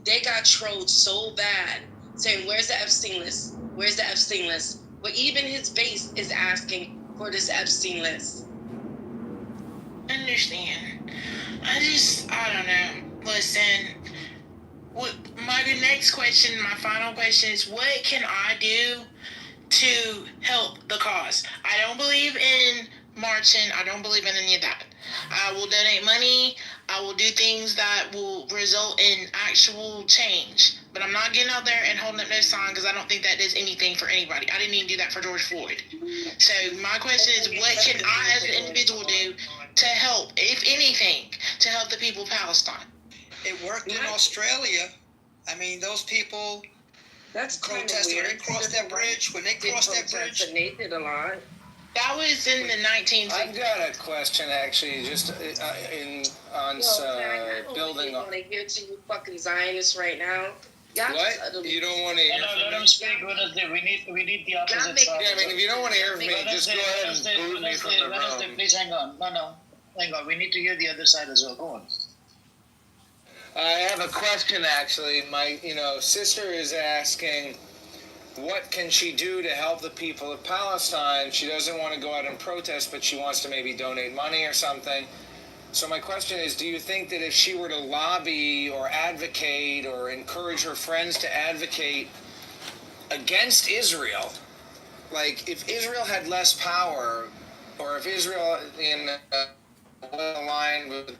They got trolled so bad saying, where's the Epstein list? Where's the Epstein list? But even his base is asking for this Epstein list. I understand. I don't know. Listen, my next question, my final question is, what can I do to help the cause? I don't believe in marching. I don't believe in any of that. I will donate money. I will do things that will result in actual change. But I'm not getting out there and holding up no sign because I don't think that does anything for anybody. I didn't even do that for George Floyd. So my question is, what can I as an individual do to help, if anything, to help the people of Palestine? It worked in Australia. I mean, those people protested when they crossed that bridge. When they crossed that bridge, Nathan a lot. That was in the 1960s. I've got a question, actually, just building on. I want to hear to you fucking Zionists right now. What? You don't want to hear from me? Let them speak. We need the opposite side. Yeah, I mean, if you don't want to hear from me, just go ahead and boot me from the room. Please hang on. No. Hang on. We need to hear the other side as well. Go on. I have a question, actually. My, sister is asking, what can she do to help the people of Palestine? She doesn't want to go out and protest, but she wants to maybe donate money or something. So my question is, do you think that if she were to lobby or advocate or encourage her friends to advocate against Israel, like if Israel had less power, or if Israel in aligned with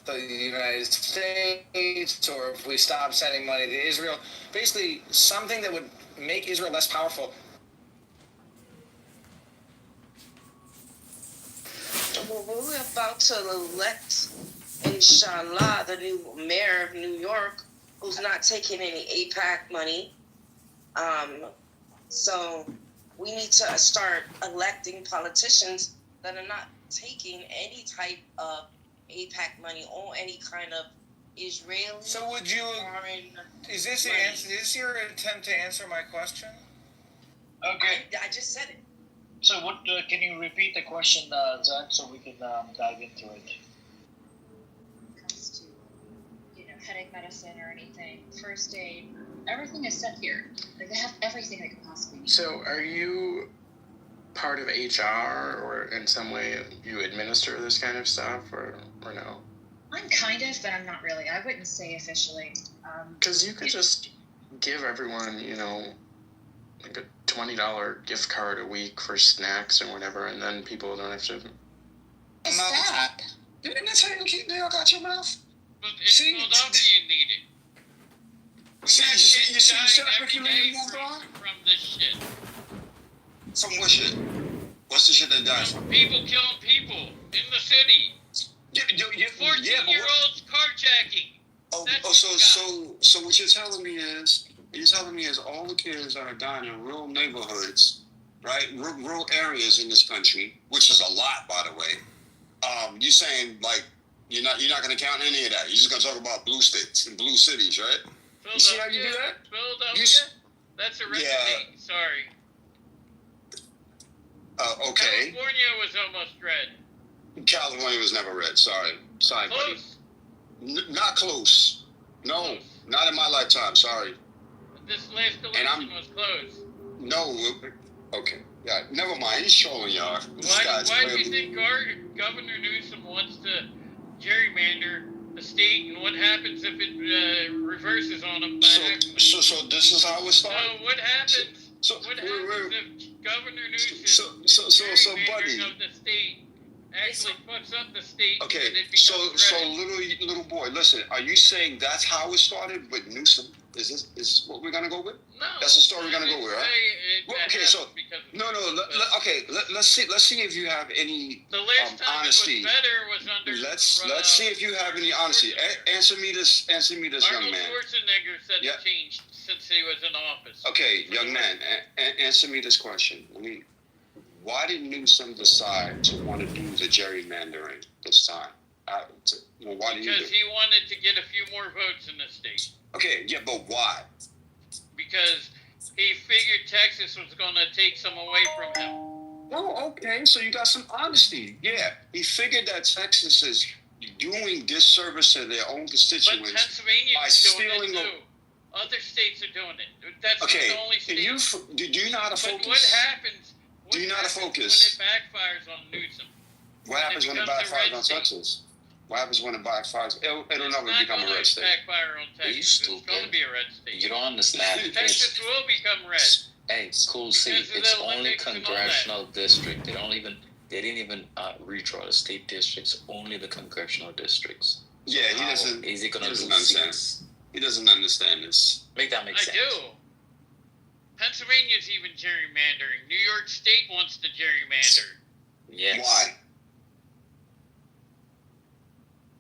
the United States, or if we stop sending money to Israel, basically something that would make Israel less powerful. Well, we're about to elect, inshallah, the new mayor of New York, who's not taking any AIPAC money. So we need to start electing politicians that are not taking any type of AIPAC money or any kind of Israeli. So would you? Is this your answer? Is this your attempt to answer my question? Okay. I just said it. So what? Can you repeat the question, Zach, so we can dive into it? Comes to, headache medicine or anything, first aid, everything is set here. Like they have everything they could possibly need. So are you part of HR, or in some way you administer this kind of stuff, or no? I'm kind of, but I'm not really. I wouldn't say officially. Because you could just give everyone, like a $20 gift card a week for snacks or whatever, and then people don't have to. What's that? Didn't it say New York out your mouth? But it's Philadelphia you need it. You see the Every day from this shit. From what shit? What's the shit that dies from? People killing people in the city. 14-year-olds carjacking. So what you're telling me is all the kids that are dying in rural neighborhoods, right? Rural areas in this country, which is a lot, by the way. You saying like you're not going to count any of that. You're just going to talk about blue states and blue cities, right? You see how you do that? Philadelphia? That's a red state. Sorry. Okay. California was almost red. California was never red. Sorry, Close. buddy. Not close. No, not in my lifetime. Sorry. This last election was close. No. Okay. Yeah. Never mind. He's trolling y'all. Why do you think Governor Newsom wants to gerrymander the state, and what happens if it reverses on him by accident? So this is how it started. So what happens? What happens if Governor Newsom buddy, of the state actually fucks up the state? Okay, and it becomes red? little boy, listen. Are you saying that's how it started with Newsom? Is this what we're gonna go with? No, that's the story we're gonna go with, right? Well, okay, so let's see if you have any the last time honesty. It was better was under. Let's see if you have any honesty. Answer me this, young man. Schwarzenegger said it changed since he was in office. Okay, young man, answer me this question. Why did Newsom decide to want to do the gerrymandering this time? Why did because he wanted to get a few more votes in the state. Okay, yeah, but why? Because he figured Texas was going to take some away from him. Oh, okay, so you got some honesty. Yeah, he figured that Texas is doing disservice to their own constituents but Pennsylvania by is doing stealing it too. Other states are doing it. That's okay, the only state. do you know how to focus? But what happens? Do you know how to focus? When it backfires on Newsom? What happens when it backfires on Texas? What happens when it backfires? It'll never become a red state. Backfire on Texas. It's going to be a red state. You don't understand. Texas will become red. Hey, School C, it's only congressional district. They didn't even redraw the state districts. Only the congressional districts. So yeah, he doesn't. Is he gonna understand? He doesn't understand this. Make that make sense. I do. Pennsylvania's even gerrymandering. New York State wants to gerrymander. Yes. Why?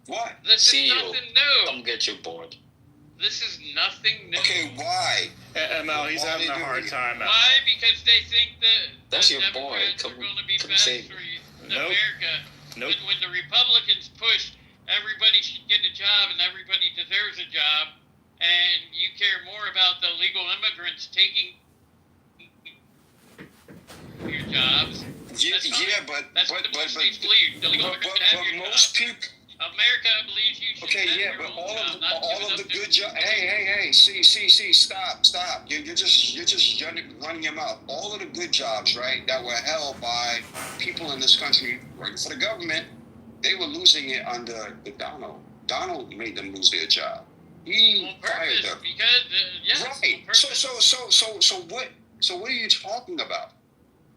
Why? This is nothing new. Come get your board. This is nothing new. Okay, why? ML, he's having a hard time. Why? Because they think that that's the your boy. Democrats are going to be best for America. Nope. When the Republicans push everybody should get a job and everybody deserves a job, and you care more about the illegal immigrants taking your jobs. That's what most states believe. The illegal immigrants should have your most job. America believes you should have your own job, all of the good jobs. Hey, see, stop. You're just running your mouth. All of the good jobs, right, that were held by people in this country working for the government, they were losing it under the Donald. Donald made them lose their job. He fired them. Because right. So what are you talking about?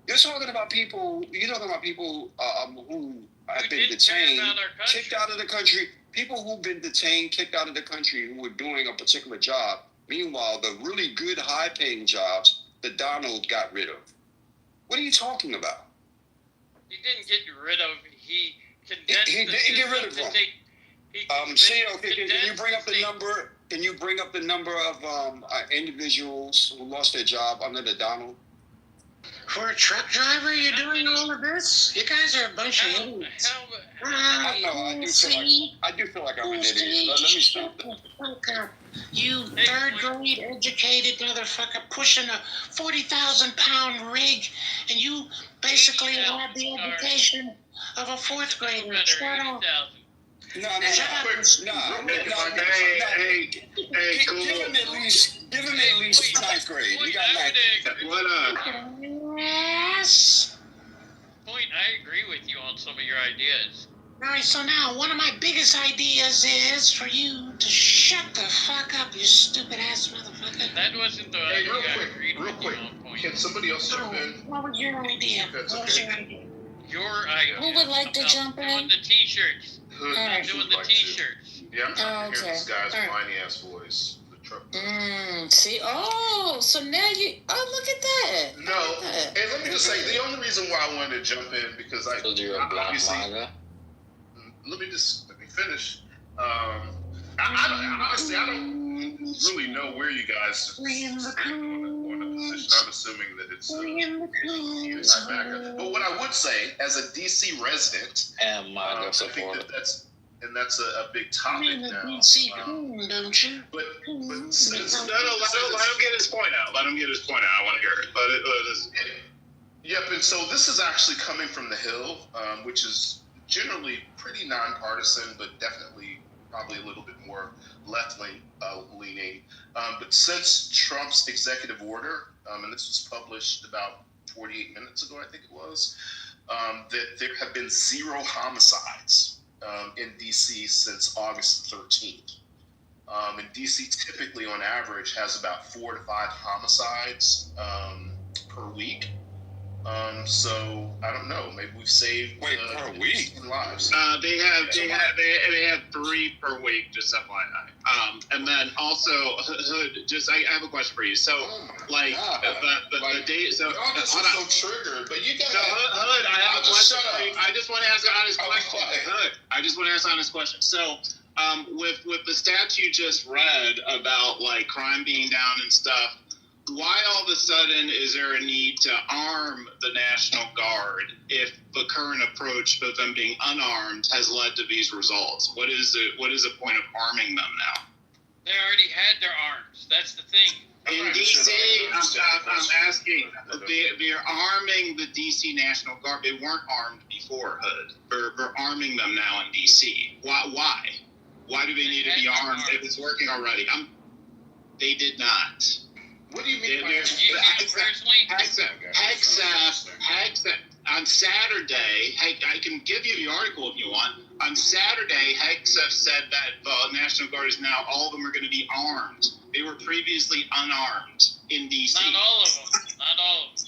You're talking about people who have been detained, kicked out of the country, people who've been detained, kicked out of the country, who were doing a particular job. Meanwhile, the really good, high-paying jobs that Donald got rid of. What are you talking about? He didn't get rid of. He condensed. He didn't get rid of them. Can you bring up the number? Can you bring up the number of individuals who lost their job under the Donald? For a truck driver, you're doing all of this? You guys are a bunch of idiots. I do feel like I'm an idiot. Let me stop that. You third-grade educated motherfucker pushing a 40,000-pound rig, and you basically have the education of a fourth grader. Shut up. No. Give him at least ninth grade. He got ninth. Yes. Point, I agree with you on some of your ideas. All right, so now one of my biggest ideas is for you to shut the fuck up, you stupid ass motherfucker. That wasn't the idea I agreed with you on, Point. Can somebody else jump in? What was your idea? Your idea. Who would like to jump in? Doing the t-shirts. Hood I'm doing the t-shirts. Yeah, I'm trying to hear Okay. this guy's All right. whiny ass voice. The truck. See, so now you, look at that. No, and let me just say, the only reason why I wanted to jump in because obviously. Let me finish. Honestly, I don't really know where you guys stand on the position. I'm assuming that it's anti-MAGA. But what I would say, as a DC resident, and MAGA I think that's a big topic now. Don't you? But No, let him get his point out. I want to hear it. Yep, and so this is actually coming from the Hill, which is generally pretty nonpartisan, but definitely probably a little bit more left-leaning. But since Trump's executive order, and this was published about 48 minutes ago, I think it was, that there have been 0 homicides in D.C. since August 13th. And D.C. typically, on average, has about 4 to 5 homicides per week. So I don't know. Maybe we've saved per week lives. They have 3 per week, just FYI. And then also, Hood, I have a question for you. So, the date. So, y'all just hold are on. so triggered, but you got. So, Hood, I have a question for you. I just want to ask an honest question. Hood, I just want to ask an honest question. So, with the stats you just read about like crime being down and stuff. Why all of a sudden is there a need to arm the National Guard if the current approach of them being unarmed has led to these results? What is the point of arming them now? They already had their arms. That's the thing. In DC, I'm asking, they're arming the DC National Guard. They weren't armed before, Hood. They're arming them now in DC. Why? Why do they need to be armed if it's working already? They did not. What do you mean? On Saturday, I can give you the article if you want. On Saturday, Hegseth said that the National Guard is now, all of them are going to be armed. They were previously unarmed in D.C. Not all of them. Not all of them.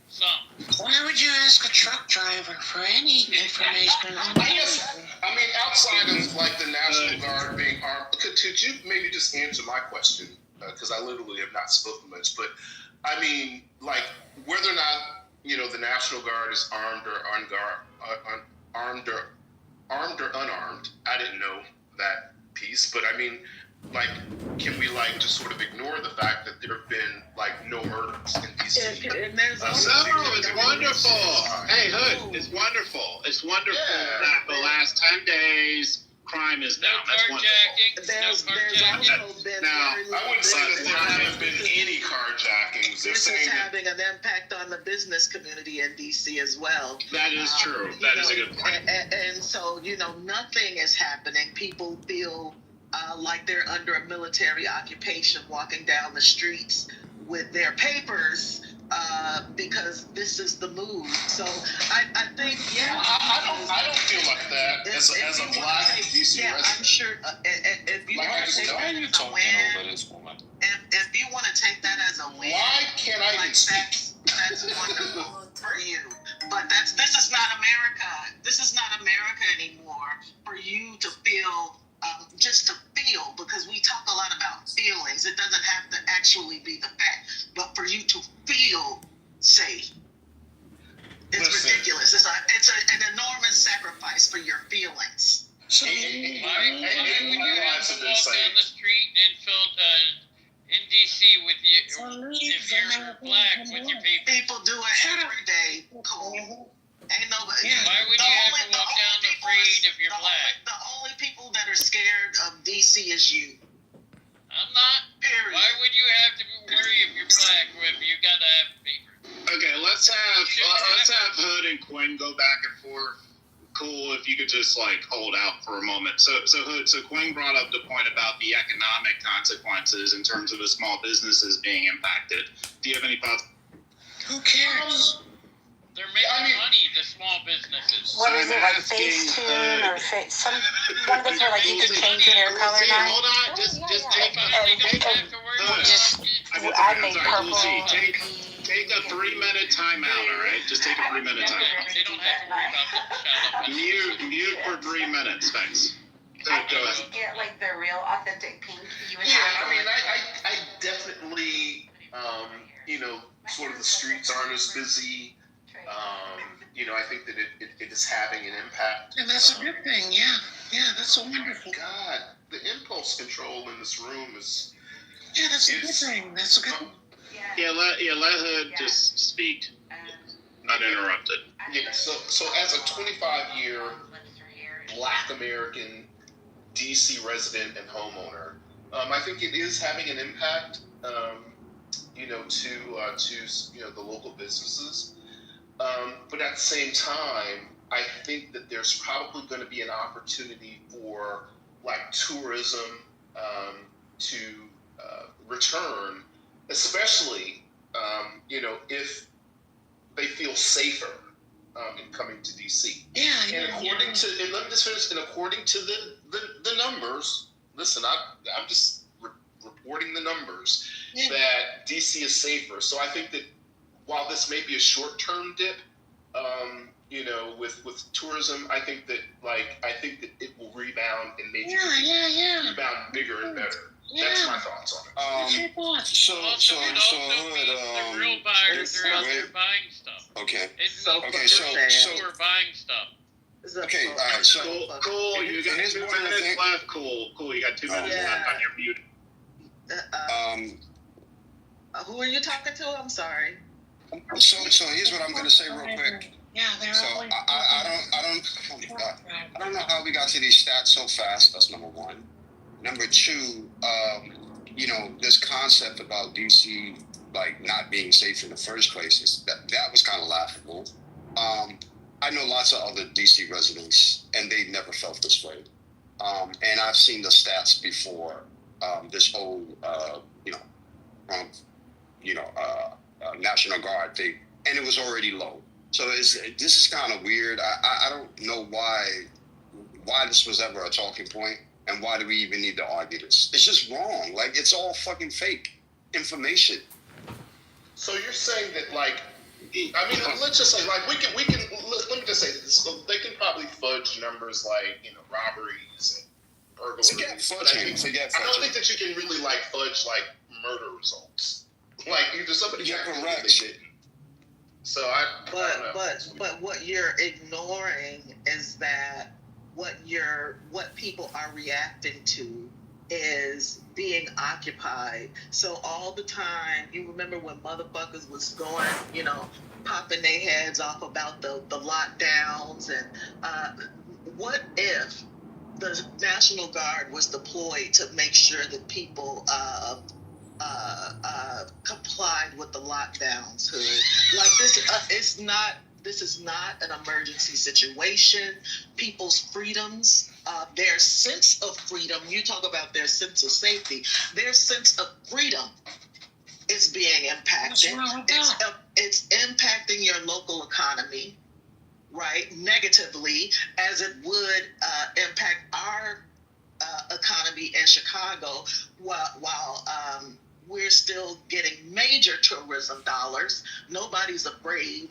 Some. Why would you ask a truck driver for any information on that? I mean, outside of like the National Guard being armed, could you maybe just answer my question? Because I literally have not spoken much, but I mean, like whether or not the National Guard is armed or unarmed. I didn't know that piece, but I mean, like, can we like just sort of ignore the fact that there have been like no murders in DC? It's wonderful. Hey, Hood, it's wonderful. It's wonderful that the last 10 days. Crime is down. There's also been I wouldn't say that there haven't been any carjackings. This is having an impact on the business community in DC as well. That is true. That is a good point. And so, nothing is happening. People feel like they're under a military occupation walking down the streets with their papers because this is the move. So I think, I don't feel like that as a black DC resident. I'm sure if you want to take that as a win, if you want to take that as a win, why can't I even speak? That's wonderful for you. But this is not America. This is not America anymore for you to feel actually be the fact, but for you to feel safe. It's ridiculous. It's an enormous sacrifice for your feelings. Why would you have to walk down the street and feel in DC with you if you're black with your people? People do it every day. Cool. Ain't nobody. Yeah. Why would you have to walk down the street if you're black? The only people that are scared of DC is you. I'm not. Period. Why would you have to worry if you're black if you gotta have paper? Okay, let's have Hood and Quinn go back and forth. Cool, if you could just like hold out for a moment. So Hood, so Quinn brought up the point about the economic consequences in terms of the small businesses being impacted. Do you have any thoughts? Who cares? They're making money, the small businesses. What is it, like Facetune or one of those are like you can change your hair color now? Hold on, just take I made purple. Take a 3-minute timeout, all right? Just take a 3-minute timeout. They don't have to worry about that. Mute for 3 minutes, thanks. Go I ahead. think get like the real authentic pink. You would Yeah, have I mean, I definitely, sort of the streets aren't as busy. I think that it is having an impact. And that's a good thing, yeah. Yeah, that's a wonderful. God, the impulse control in this room is. Yeah, that's a good thing. That's a good thing. Yeah, let Hood just speak, uninterrupted. Yeah, so as a 25-year Black American DC resident and homeowner, I think it is having an impact, to the local businesses. But at the same time, I think that there's probably going to be an opportunity for like tourism to return, especially if they feel safer in coming to DC. Yeah. And let me just finish. And according to the numbers, listen, I'm just reporting the numbers that DC is safer. So I think that while this may be a short-term dip, with tourism, I think that it will rebound and maybe rebound bigger and better. That's my thoughts on it. So the real buyers are out there buying stuff. Okay. So we're buying stuff. Okay, all right. So cool. You got 2 minutes left. Cool. You got 2 minutes left on your mute. Who are you talking to? I'm sorry. So here's what I'm going to say real quick. Yeah, so I don't know how we got to these stats so fast. That's number one. Number two, this concept about DC like not being safe in the first place that was kind of laughable. I know lots of other DC residents, and they never felt this way. And I've seen the stats before. This whole National Guard thing, and it was already low. So this is kind of weird. I don't know why this was ever a talking point, and why do we even need to argue this? It's just wrong. Like, it's all fucking fake information. So you're saying that, like, let's just say, like, let me just say this. So they can probably fudge numbers like, robberies and burglaries. Forget fudging. I don't think that you can really, like, fudge, like, murder results. Like, either somebody got correct. They didn't. So But what you're ignoring is that what people are reacting to is being occupied. So all the time, you remember when motherfuckers was going, popping their heads off about the lockdowns, and what if the National Guard was deployed to make sure that people complied with the lockdowns? Like this is not an emergency situation. People's freedoms, their sense of freedom, you talk about their sense of safety, their sense of freedom is being impacted. It's impacting your local economy, right, negatively, as it would impact our economy in Chicago, while we're still getting major tourism dollars. Nobody's afraid,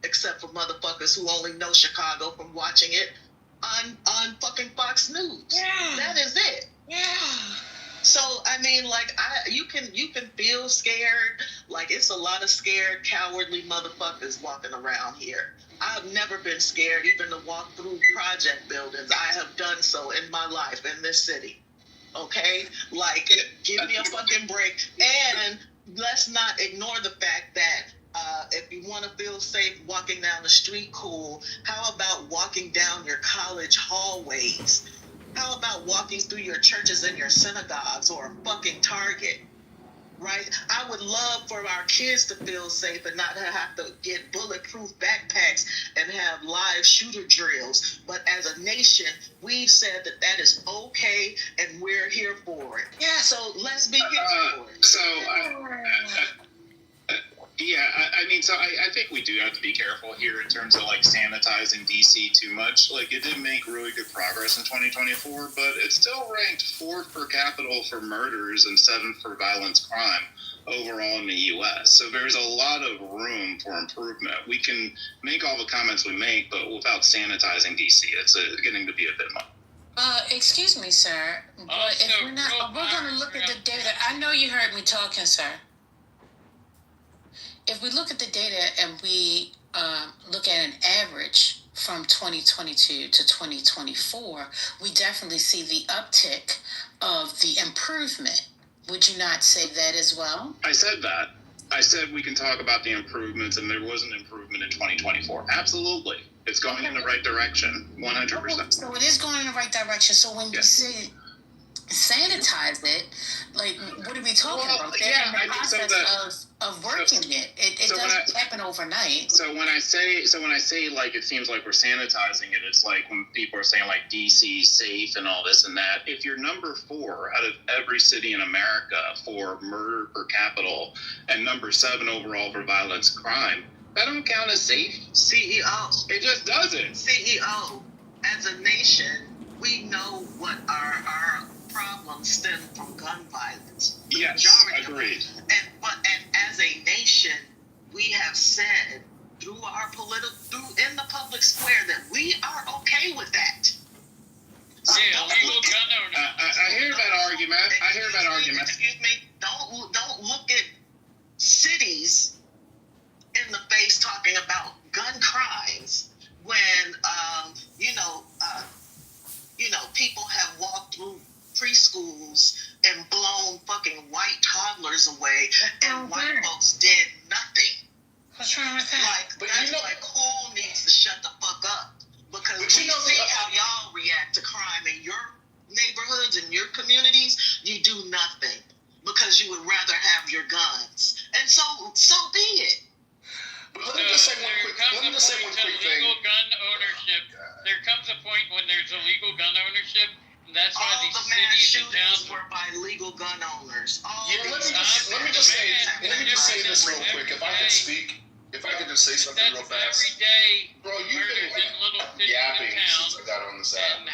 except for motherfuckers who only know Chicago from watching it on fucking Fox News. Yeah. That is it. Yeah. So, I mean, you can feel scared. Like, it's a lot of scared, cowardly motherfuckers walking around here. I've never been scared even to walk through project buildings. I have done so in my life in this city. Okay? Like, give me a fucking break. And let's not ignore the fact that if you want to feel safe walking down the street, cool. How about walking down your college hallways? How about walking through your churches and your synagogues or a fucking Target? Right? I would love for our kids to feel safe and not have to get bulletproof backpacks and have live shooter drills. But as a nation, we've said that that is okay, and we're here for it. Yeah. So let's be here for it. I think we do have to be careful here in terms of like sanitizing DC too much. Like, it did make really good progress in 2024, but it's still ranked 4th per capita for murders and 7th for violence crime overall in the U.S. So there's a lot of room for improvement. We can make all the comments we make, but without sanitizing DC, it's getting to be a bit much. Excuse me, sir, but if we're going to look at the data. I know you heard me talking, sir. If we look at the data and we look at an average from 2022 to 2024, we definitely see the uptick of the improvement. Would you not say that as well? I said that. I said we can talk about the improvements, and there was an improvement in 2024. Absolutely. It's going in the right direction, 100%. So it is going in the right direction. So when you say sanitize it, like, what are we talking about? They're in the process of working it. It doesn't happen overnight. So when I say like it seems like we're sanitizing it, it's like when people are saying like DC safe and all this and that. If you're number 4 out of every city in America for murder per capita and number 7 overall for violence crime, that don't count as safe. CEO. It just doesn't. CEO. As a nation, we know what our problems stem from gun violence. Yes, agreed. And as a nation, we have said through in the public square that we are okay with that. So legal gun owners. I hear that argument. Excuse me. Don't look at cities in the face talking about gun crimes when people have walked through preschools and blown fucking white toddlers away, and white folks did nothing. What's wrong with that? Cool needs to shut the fuck up, because we see how y'all react to crime in your neighborhoods and your communities. You do nothing because you would rather have your guns, and so be it. Let me just say one quick thing. Legal gun ownership. There comes a point when there's illegal gun ownership. That's why all these the mass cities and shootings towns were by legal gun owners. Let me just say this real quick. If I could just say something real fast. Every day, bro, you've been in little cities yapping and towns. since I got on this app.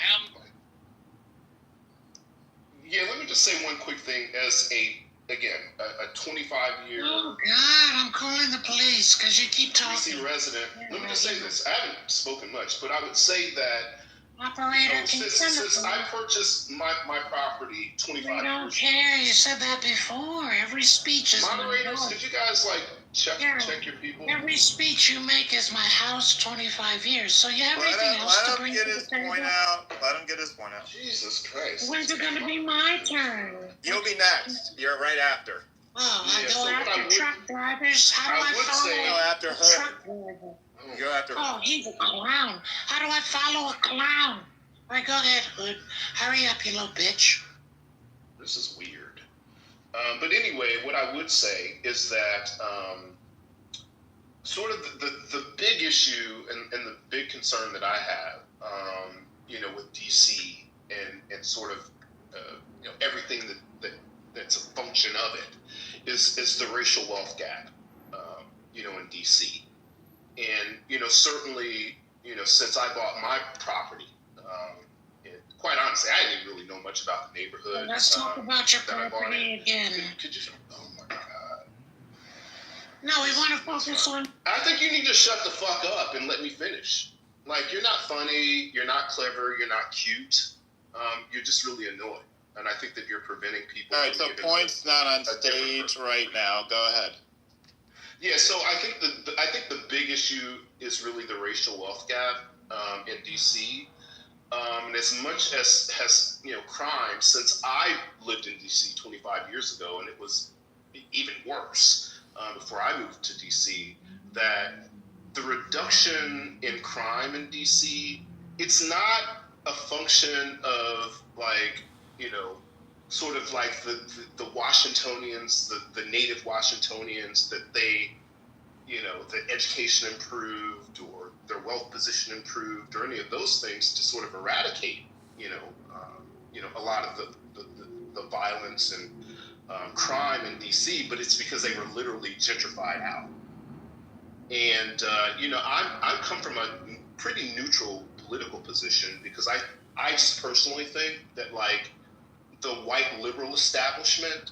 Let me just say one quick thing. As a 25-year. Oh God, I'm calling the police because you keep talking. DC resident. Let me just say this. I haven't spoken much, but I would say that. Operator, since I purchased my property 25 years ago. I don't care. You said that before. Every speech is moderators. Could you guys check your people? Every speech you make is my house 25 years. So you have anything else to bring to the table? Let him get his point out. Jesus Christ. When's it going to be my turn? You'll be next. You're right after. Oh, I go after truck drivers? How do I follow after her. truck driver? Go after her. Oh, he's a clown. How do I follow a clown? All right, go ahead, Hood. Hurry up, you little bitch. This is weird. But anyway, what I would say is that sort of the big issue and the big concern that I have, with DC and sort of everything that's a function of it is the racial wealth gap, in DC. And, certainly, since I bought my property, quite honestly, I didn't really know much about the neighborhood. Well, let's talk about your property again. Could you? Oh my God. No, we want to focus on. I think you need to shut the fuck up and let me finish. Like, you're not funny, you're not clever, you're not cute. You're just really annoying. and I think that you're preventing people. All right, so Point's not on stage right now. Go ahead. Yeah, so I think the big issue is really the racial wealth gap in DC. And as much as has crime, since I lived in DC 25 years ago, and it was even worse before I moved to DC, that the reduction in crime in DC, it's not a function of sort of like the Washingtonians, the native Washingtonians, that the education improved or their wealth position improved or any of those things to sort of eradicate, a lot of the violence and crime in DC, but it's because they were literally gentrified out. And, I come from a pretty neutral political position because I just personally think that the white liberal establishment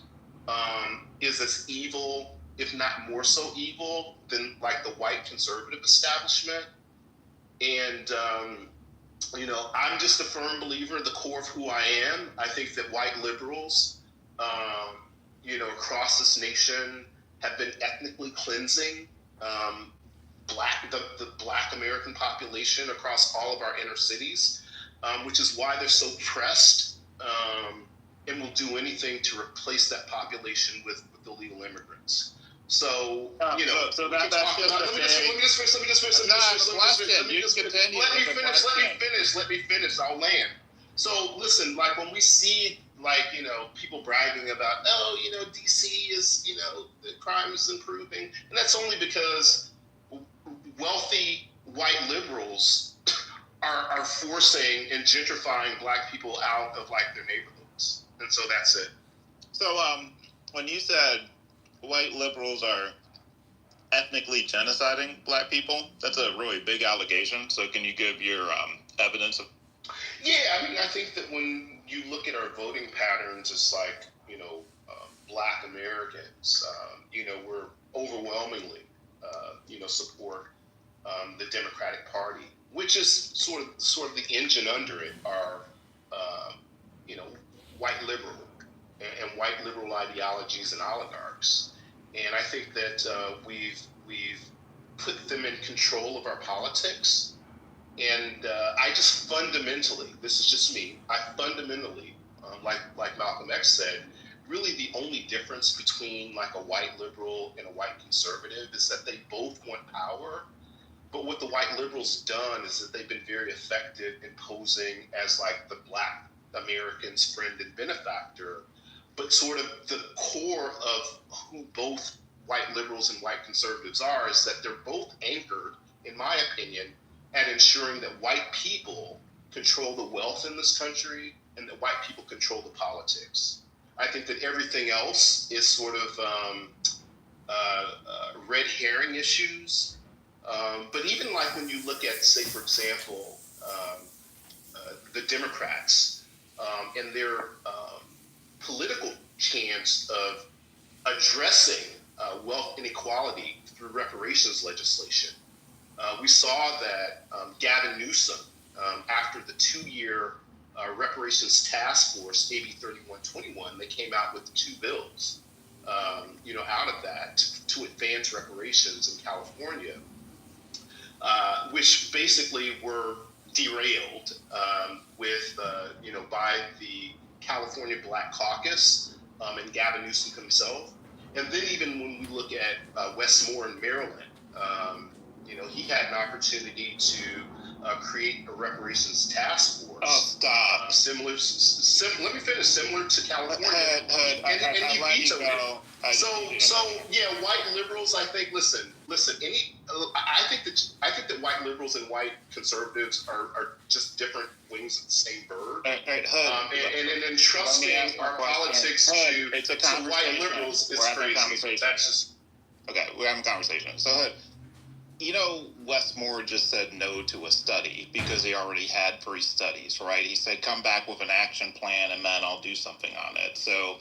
is as evil, if not more so evil, than the white conservative establishment. And, I'm just a firm believer, the core of who I am. I think that white liberals, across this nation have been ethnically cleansing the Black American population across all of our inner cities, which is why they're so pressed and will do anything to replace that population with illegal immigrants. So, so that's just let me just finish. Let me finish. I'll land. So, listen, when we see, people bragging about, DC is, the crime is improving, and that's only because wealthy white liberals are forcing and gentrifying Black people out of their neighborhoods, and so that's it. So, when you said white liberals are ethnically genociding Black people, that's a really big allegation. So can you give your evidence of? Yeah, I think that when you look at our voting patterns, it's Black Americans, we're overwhelmingly, support the Democratic Party, which is sort of the engine under it are, white liberal and white liberal ideologies and oligarchs. And I think that we've put them in control of our politics. And I just fundamentally, this is just me, like Malcolm X said, really the only difference between a white liberal and a white conservative is that they both want power. But what the white liberals done is that they've been very effective in posing as the Black American's friend and benefactor. But sort of the core of who both white liberals and white conservatives are is that they're both anchored, in my opinion, at ensuring that white people control the wealth in this country and that white people control the politics. I think that everything else is sort of red herring issues. But even when you look at, say, for example, the Democrats and their political chance of addressing wealth inequality through reparations legislation. We saw that Gavin Newsom, after the 2-year reparations task force, AB 3121, they came out with 2 bills, out of that to advance reparations in California, which basically were derailed by the California Black Caucus and Gavin Newsom himself. And then even when we look at Wes Moore in Maryland, he had an opportunity to create a reparations task force. Oh, stop. Let me finish. Similar to California. And he vetoed it. So white liberals, I think, listen, I think that white liberals and white conservatives are just different wings of the same bird. And entrusting our politics to white liberals is crazy. That's just... Okay, we're having a conversation. So, Wes Moore just said no to a study because he already had 3 studies, right? He said, come back with an action plan and then I'll do something on it. So,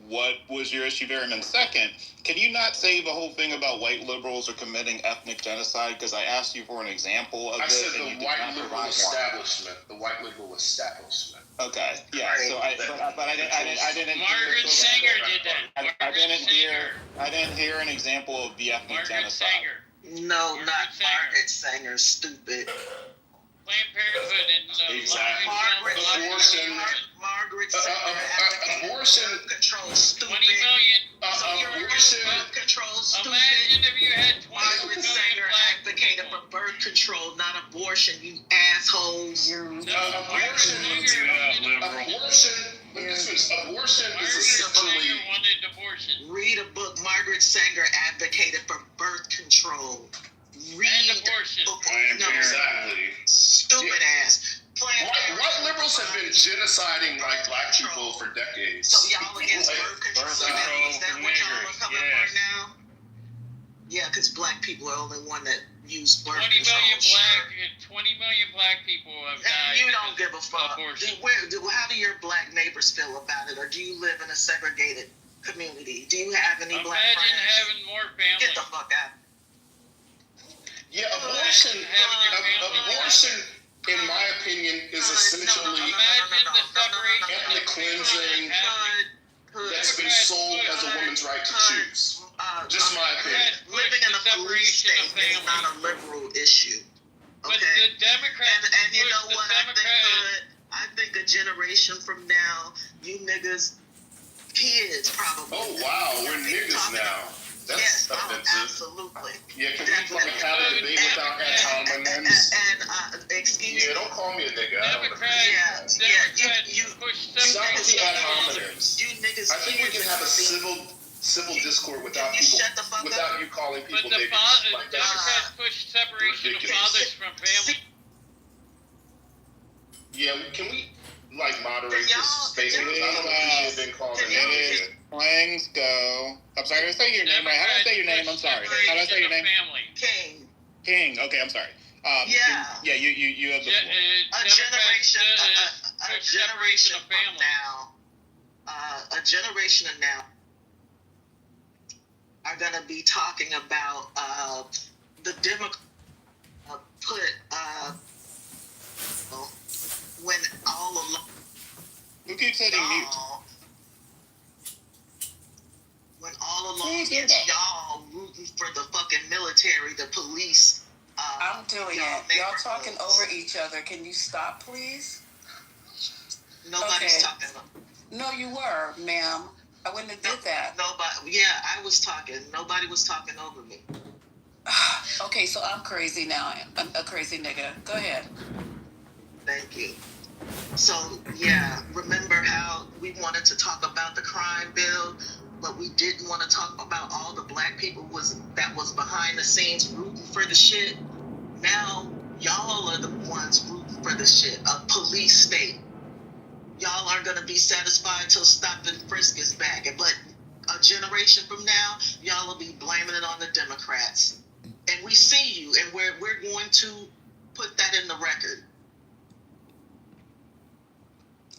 what was your issue there? And then second, can you not say the whole thing about white liberals are committing ethnic genocide? Because I asked you for an example of I this, said and you the did white not liberal provide one. establishment. The white liberal establishment. Okay, yeah. So I didn't. Margaret Sanger did that. I didn't hear an example of the ethnic genocide. No, not Margaret Sanger, stupid. Planned Parenthood and Exactly. Margaret Sanger, abortion control, stupid. 20 million. Abortion control, stupid. Imagine if you had 20 Margaret million Sanger black advocated for birth control, not abortion, you assholes. Abortion is essentially. Read a book. Margaret Sanger advocated for birth control. Read abortion. Exactly. Stupid ass. White liberals have been genociding like black people for decades. So y'all against birth control? Is that what y'all are coming for now? Yeah, because black people are the only one that use birth 20 control. million 20 million black people have died. You don't give a fuck. How do your black neighbors feel about it? Or do you live in a segregated community? Do you have any black friends? Imagine having more families. Get the fuck out. Yeah, abortion, in my opinion, is essentially ethnic cleansing that's been sold as a woman's right to choose. Just my opinion. Living in a police state is not a liberal issue. Okay? But the Democrats and you know what I think a generation from now, you niggas, kids probably. Oh wow, we're niggas now. That's offensive. Absolutely. Yeah, can we fucking have a debate without ad hominems? Excuse me. Yeah, don't call me a nigga. Democrats push Stop with the ad hominems. You niggas. I think we can have a civil discourse without people, without you calling people niggas. But the Democrats push separation of fathers from family. Yeah, can we moderate this space? I don't appreciate being called a nigga. Flangs go. I'm sorry, I say your name right. How do I say your name? I'm sorry. How do I say your name? King. Okay, I'm sorry. You have the floor. A generation of now are gonna be talking about the Democrats when all along. Who keeps hitting mute? When all along it's y'all rooting for the fucking military, the police. I'm doing it. Y'all talking over each other. Can you stop, please? Nobody's talking. No, you were, ma'am. I wouldn't have did that. Nobody. Yeah, I was talking. Nobody was talking over me. Okay, so I'm crazy now. I'm a crazy nigga. Go ahead. Thank you. So, yeah, remember how we wanted to talk about the crime bill, but we didn't want to talk about all the black people that was behind the scenes rooting for the shit? Now, y'all are the ones rooting for the shit. A police state. Y'all aren't going to be satisfied till Stop and Frisk is back. But a generation from now, y'all will be blaming it on the Democrats. And we see you, and we're going to put that in the record.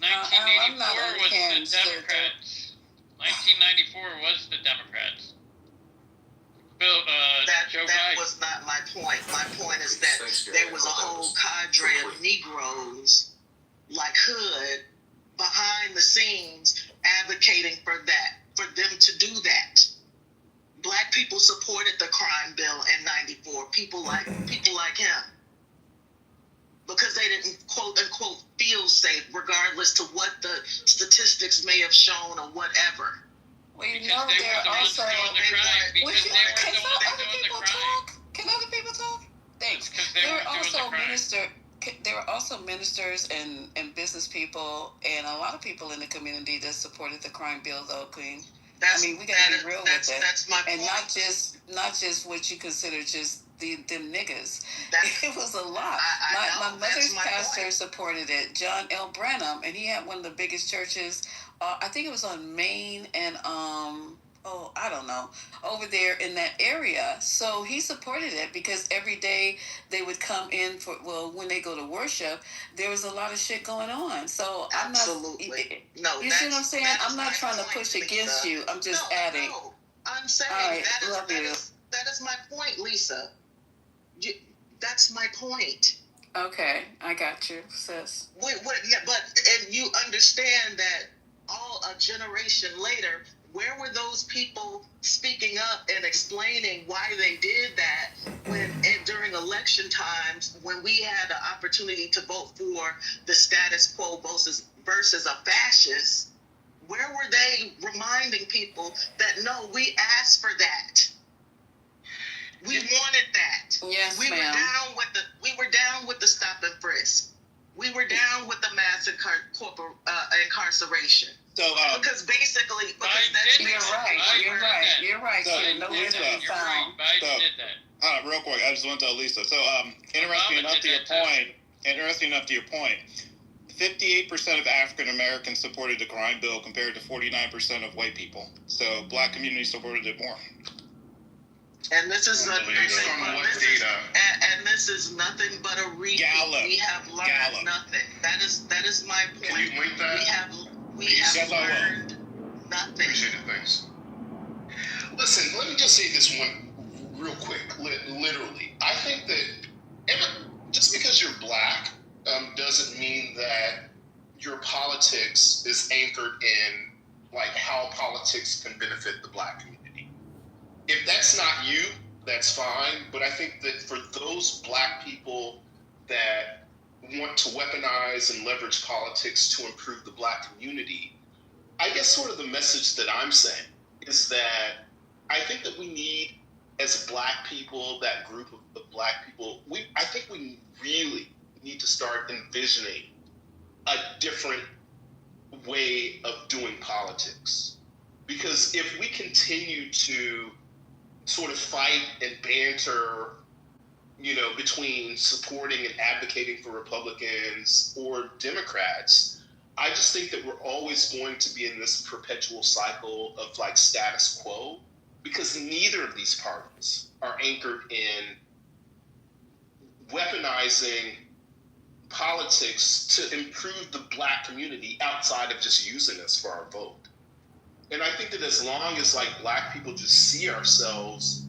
1984 was the Democrats. 1994 was the Democrats. That was not my point. My point is that there was a whole cadre of Negroes, like Hood, behind the scenes advocating for them to do that. Black people supported the crime bill in '94. People like him. Because they didn't quote unquote feel safe, regardless to what the statistics may have shown or whatever. Well, you know, they're also. Can other people talk? Thanks. There were also ministers and business people and a lot of people in the community that supported the crime bill, though, Queen. We gotta be real with it. That's my and point. not just what you consider just them niggas. It was a lot. My mother's pastor supported it, John L. Branham, and he had one of the biggest churches. I think it was on Main and I don't don't know, over there in that area. So he supported it because every day they would come in for, well, when they go to worship, there was a lot of shit going on. So I'm not, No, you see what I'm saying? I'm not trying to push against you. I'm just adding. No, I'm saying All right, that is my point, Lisa. That's my point. Okay, I got you, sis. Yeah, but and you understand that a generation later, where were those people speaking up and explaining why they did that during election times when we had the opportunity to vote for the status quo versus a fascist? Where were they reminding people that no, we asked for that? We wanted that. Yes, we ma'am. We were down with the stop and frisk. We were down with the mass incarceration. So because basically, you're right. So, Kid. No reason to be found. Biden did that. Real quick, I just want to tell Lisa. So interesting enough to your point. 58% of African Americans supported the crime bill compared to 49% of white people. So black community supported it more. And this is this is nothing but a repeat. We have learned nothing. That is my point. Can you link that? We have learned nothing. Appreciate it, thanks. Listen, let me just say this one real quick. Literally, I think that just because you're black doesn't mean that your politics is anchored in like how politics can benefit the black community. If that's not you, that's fine. But I think that for those black people that want to weaponize and leverage politics to improve the black community, I guess sort of the message that I'm saying is that I think that we need, as black people, that group of black people, I think we really need to start envisioning a different way of doing politics. Because if we continue to sort of fight and banter, between supporting and advocating for Republicans or Democrats, I just think that we're always going to be in this perpetual cycle of like status quo, because neither of these parties are anchored in weaponizing politics to improve the black community outside of just using us for our vote. And I think that as long as like black people just see ourselves,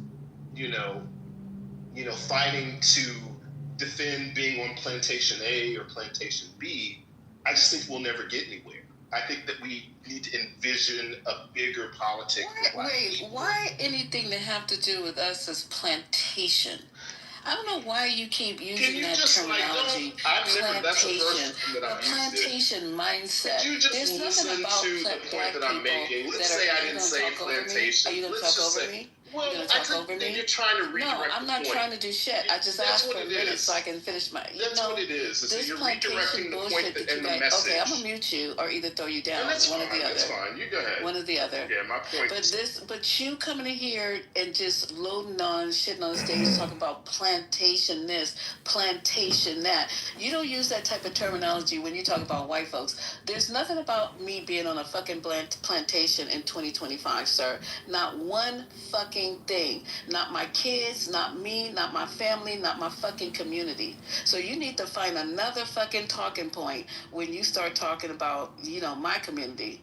fighting to defend being on plantation A or plantation B, I just think we'll never get anywhere. I think that we need to envision a bigger politic. Why anything that have to do with us is plantation? I don't know why you keep using that terminology. Plantation. Plantation mindset. There's nothing about the point that I'm making. Let's say I didn't say plantation. Are you going to talk over me? Well, you're gonna talk over me? You're trying to redirect No, I'm not trying to do shit. I just asked for a minute so I can finish my. That's what it is. This you're plantation bullshit that you guys. Okay, I'm gonna mute you or either throw you down. That's one fine. or the other. That's fine. You go ahead. One or the other. Yeah, my point. But you coming in here and just loading on, shitting on the stage, talking about plantation this, plantation that. You don't use that type of terminology when you talk about white folks. There's nothing about me being on a fucking plantation in 2025, sir. Not one fucking thing. Not my kids, not me, not my family, not my fucking community. So you need to find another fucking talking point when you start talking about, my community.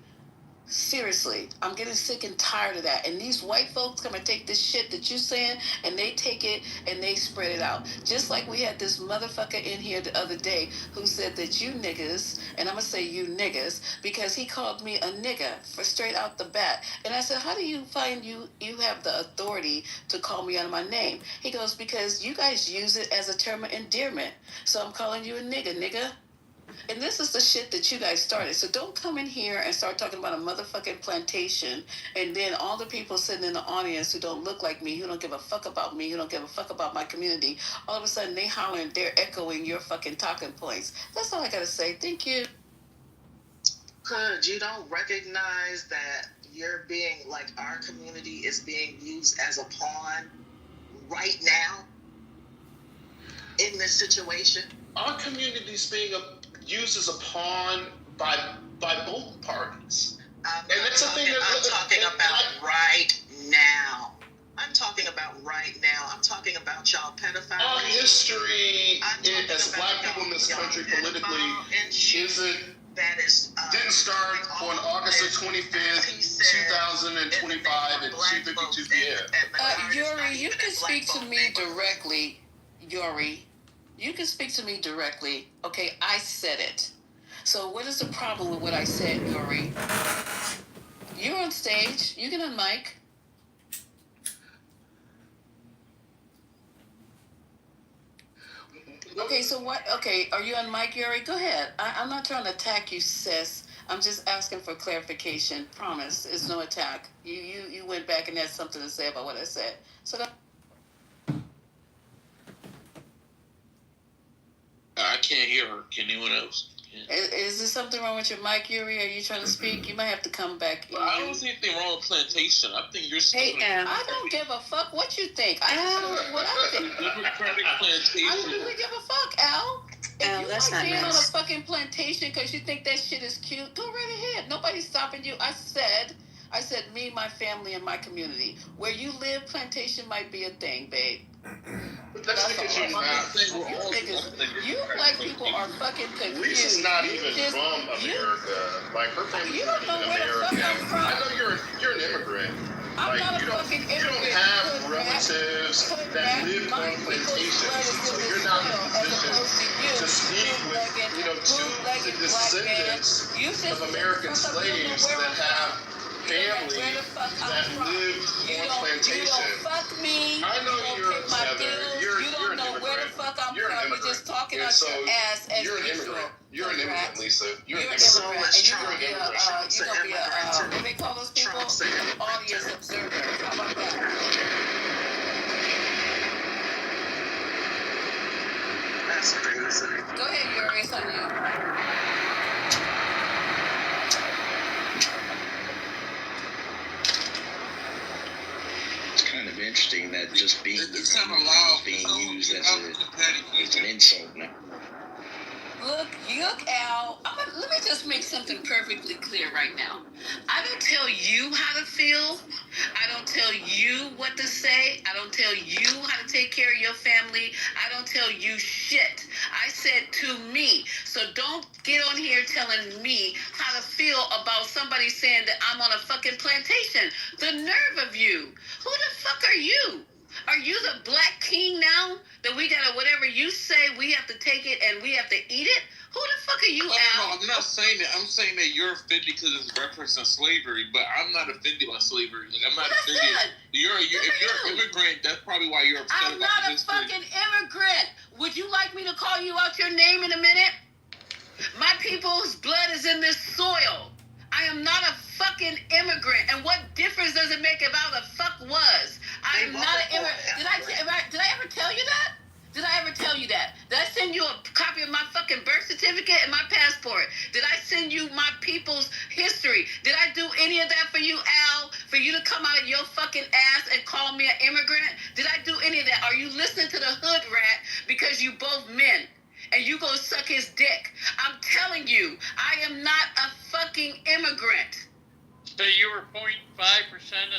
Seriously, I'm getting sick and tired of that. And these white folks come and take this shit that you're saying and they take it and they spread it out. Just like we had this motherfucker in here the other day who said that you niggas, and I'm going to say you niggas, because he called me a nigga for straight out the bat. And I said, how do you find you have the authority to call me out my name? He goes, because you guys use it as a term of endearment. So I'm calling you a nigga. And this is the shit that you guys started. So don't come in here and start talking about a motherfucking plantation. And then all the people sitting in the audience who don't look like me, who don't give a fuck about me, who don't give a fuck about my community, all of a sudden they hollering, they're echoing your fucking talking points. That's all I gotta say. Thank you. Good. You don't recognize that you're being, like, our community is being used as a pawn right now in this situation? Our community is being used as a pawn by both parties. I'm talking about right now. pedophile. Our history, as black people in this country politically, didn't start on August the 25th, 2025 at 2:52 p.m. Yuri, you can speak to me directly. Yuri, you can speak to me directly. Okay, I said it. So what is the problem with what I said, Yuri? You're on stage. You can unmic. Okay, so what? Okay, are you on mic, Yuri? Go ahead. I'm not trying to attack you, sis. I'm just asking for clarification. Promise, it's no attack. You went back and had something to say about what I said. So I can't hear her. Can anyone else? Is there something wrong with your mic, Yuri? Are you trying to speak? You might have to come back. Well, I don't see anything wrong with plantation. I think you're. Hey, I don't give a fuck what you think. I just what I think. Democratic plantation. I don't really give a fuck, Al. If you that's like not being on a nice. fucking plantation because you think that shit is cute, go right ahead. Nobody's stopping you. I said, me, my family, and my community. Where you live, plantation might be a thing, babe. But that's because you're not. You black people are fucking confused. Lisa's not even from America. Like, her family's not even American. I know you're an immigrant. I'm not a fucking immigrant. You don't have relatives that live on plantations, so you're not in a position to speak with, to the descendants of American slaves that have families that lived on plantations. I know you're a Southerner. You're an immigrant. You're an immigrant. Just talking out so your ass as you're an usual. immigrant. You're an immigrant, Lisa. You're an You're immigrant. an immigrant. And you're gonna be what they call those people? Audience observer. How about that? That's crazy. Go ahead, Yuri. It's on you. Kind of interesting that just being it's kind of loud, being used as an insult now. Look, Al. Let me just make something perfectly clear right now. I don't tell you how to feel. I don't tell you what to say. I don't tell you how to take care of your family. I don't tell you shit. I said to me. So don't get on here telling me how to feel about somebody saying that I'm on a fucking plantation. The nerve of you. Who the fuck are you? Are you the black king now? That we gotta, whatever you say, we have to take it and we have to eat it? Who the fuck are you, Al? No, I'm not saying that. I'm saying that you're offended because it's referencing slavery, but I'm not offended by slavery. Like, I'm not offended. If you're an immigrant, that's probably why you're upset I'm about not a history. fucking immigrant. Would you like me to call you out your name in a minute? My people's blood is in this soil. I am not a fucking immigrant. And what difference does it make about the fuck was? I am not an immigrant. Did I ever tell you that? Did I ever tell you that? Did I send you a copy of my fucking birth certificate and my passport? Did I send you my people's history? Did I do any of that for you, Al? For you to come out of your fucking ass and call me an immigrant? Did I do any of that? Are you listening to the hood rat because you both men? And you gonna suck his dick? I'm telling you, I am not a fucking immigrant. So you were 0.5%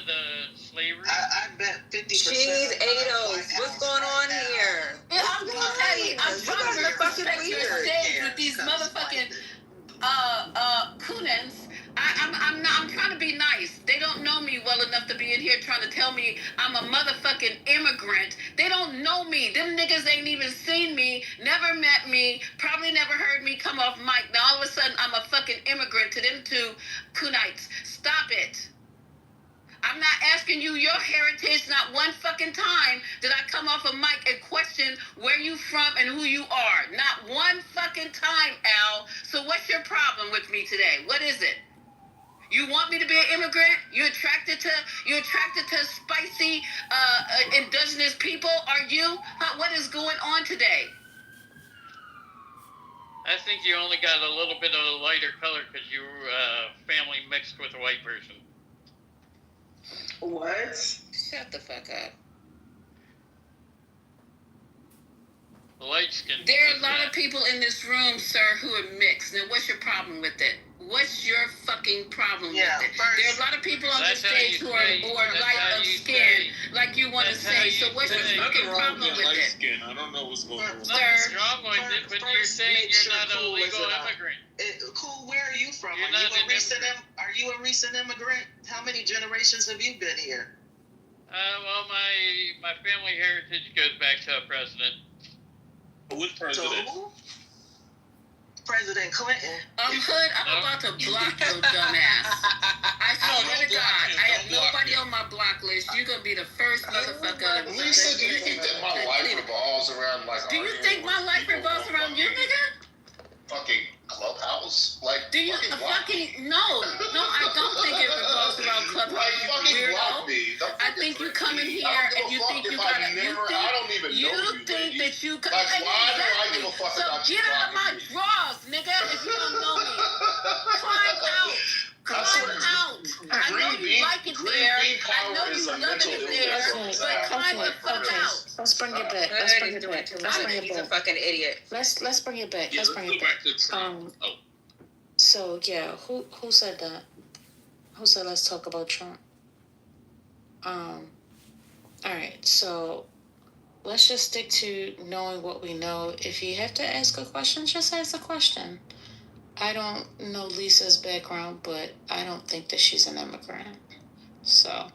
of the slavery? I bet 50%. Jeez, Ados, what's going on here? Yeah, I'm trying to respect your stage with these motherfucking Kunins. I'm trying to be nice. They don't know me well enough to be in here trying to tell me I'm a motherfucking immigrant. They don't know me. Them niggas ain't even seen me, never met me, probably never heard me come off mic. Now all of a sudden I'm a fucking immigrant to them two Kunites. Stop it. I'm not asking you your heritage. Not one fucking time did I come off a mic and question where you from and who you are. Not one fucking time, Al. So what's your problem with me today? What is it? You want me to be an immigrant? You attracted to spicy, indigenous people? Are you? What is going on today? I think you only got a little bit of a lighter color because you were family mixed with a white person. What? Shut the fuck up. Light skin. There are a lot of people in this room, sir, who are mixed. Now, what's your problem with it? What's your fucking problem with it? There are a lot of people on this stage who are light of skin, like you want to say Okay, so what's your nothing wrong problem with with light it? skin. I don't know what's going on. Nothing's wrong with it, but you're saying you're not an illegal immigrant. Cool, where are you from? You're Are not you a an recent immigrant. Are you a recent immigrant? How many generations have you been here? Well, my family heritage goes back to a president. Which president? So, President Clinton. Hood, I'm about to block your dumb ass. I swear to God, I have nobody on my block list. You're gonna be the first motherfucker. Lisa, do you think that my life revolves around like? Do you think my life revolves around you, nigga? Fucking Clubhouse, like. Do you fucking no? I don't think it revolves around Clubhouse. Like You fucking weirdo. block me. I think you come in here and you think you got gotta. I don't even know you. Think that you like, why do I give a fuck so about you? Get out of my drawers, nigga. If you don't know me, climb out. Climb out. I know you like it there. I know you love it there. But climb the fuck out. Let's bring it back. Let's bring it back. He's a fucking idiot. Let's bring it back. Yeah, Let's bring it back. So yeah, who said that? Who said let's talk about Trump? All right, so let's just stick to knowing what we know. If you have to ask a question, just ask a question. I don't know Lisa's background, but I don't think that she's an immigrant. So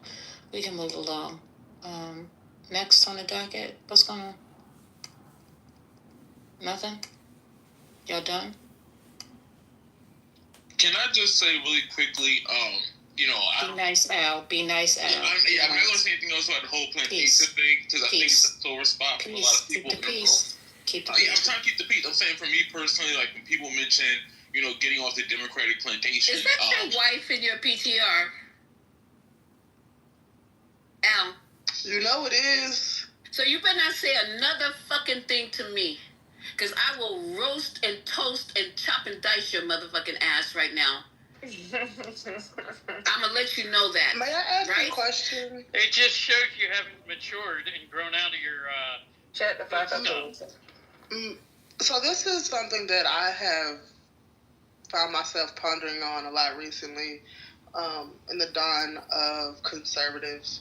we can move along. Next on the docket, what's going on? Nothing? Y'all done? Can I just say really quickly, Be nice, Al. Be nice, Al. I'm not going to say anything else about the whole plantation thing, because I think it's a sore spot for a lot of people. Keep the peace. Keep the Yeah, I'm peace. trying to keep the peace. I'm saying for me personally, like when people mention, getting off the Democratic plantation. Is that your wife in your PTR? Al. You know it is. So you better not say another fucking thing to me. Because I will roast and toast and chop and dice your motherfucking ass right now. I'm going to let you know that. May I ask right? a question? It just shows you haven't matured and grown out of your Shut the fuck up. So this is something that I have found myself pondering on a lot recently, in the dawn of conservatives,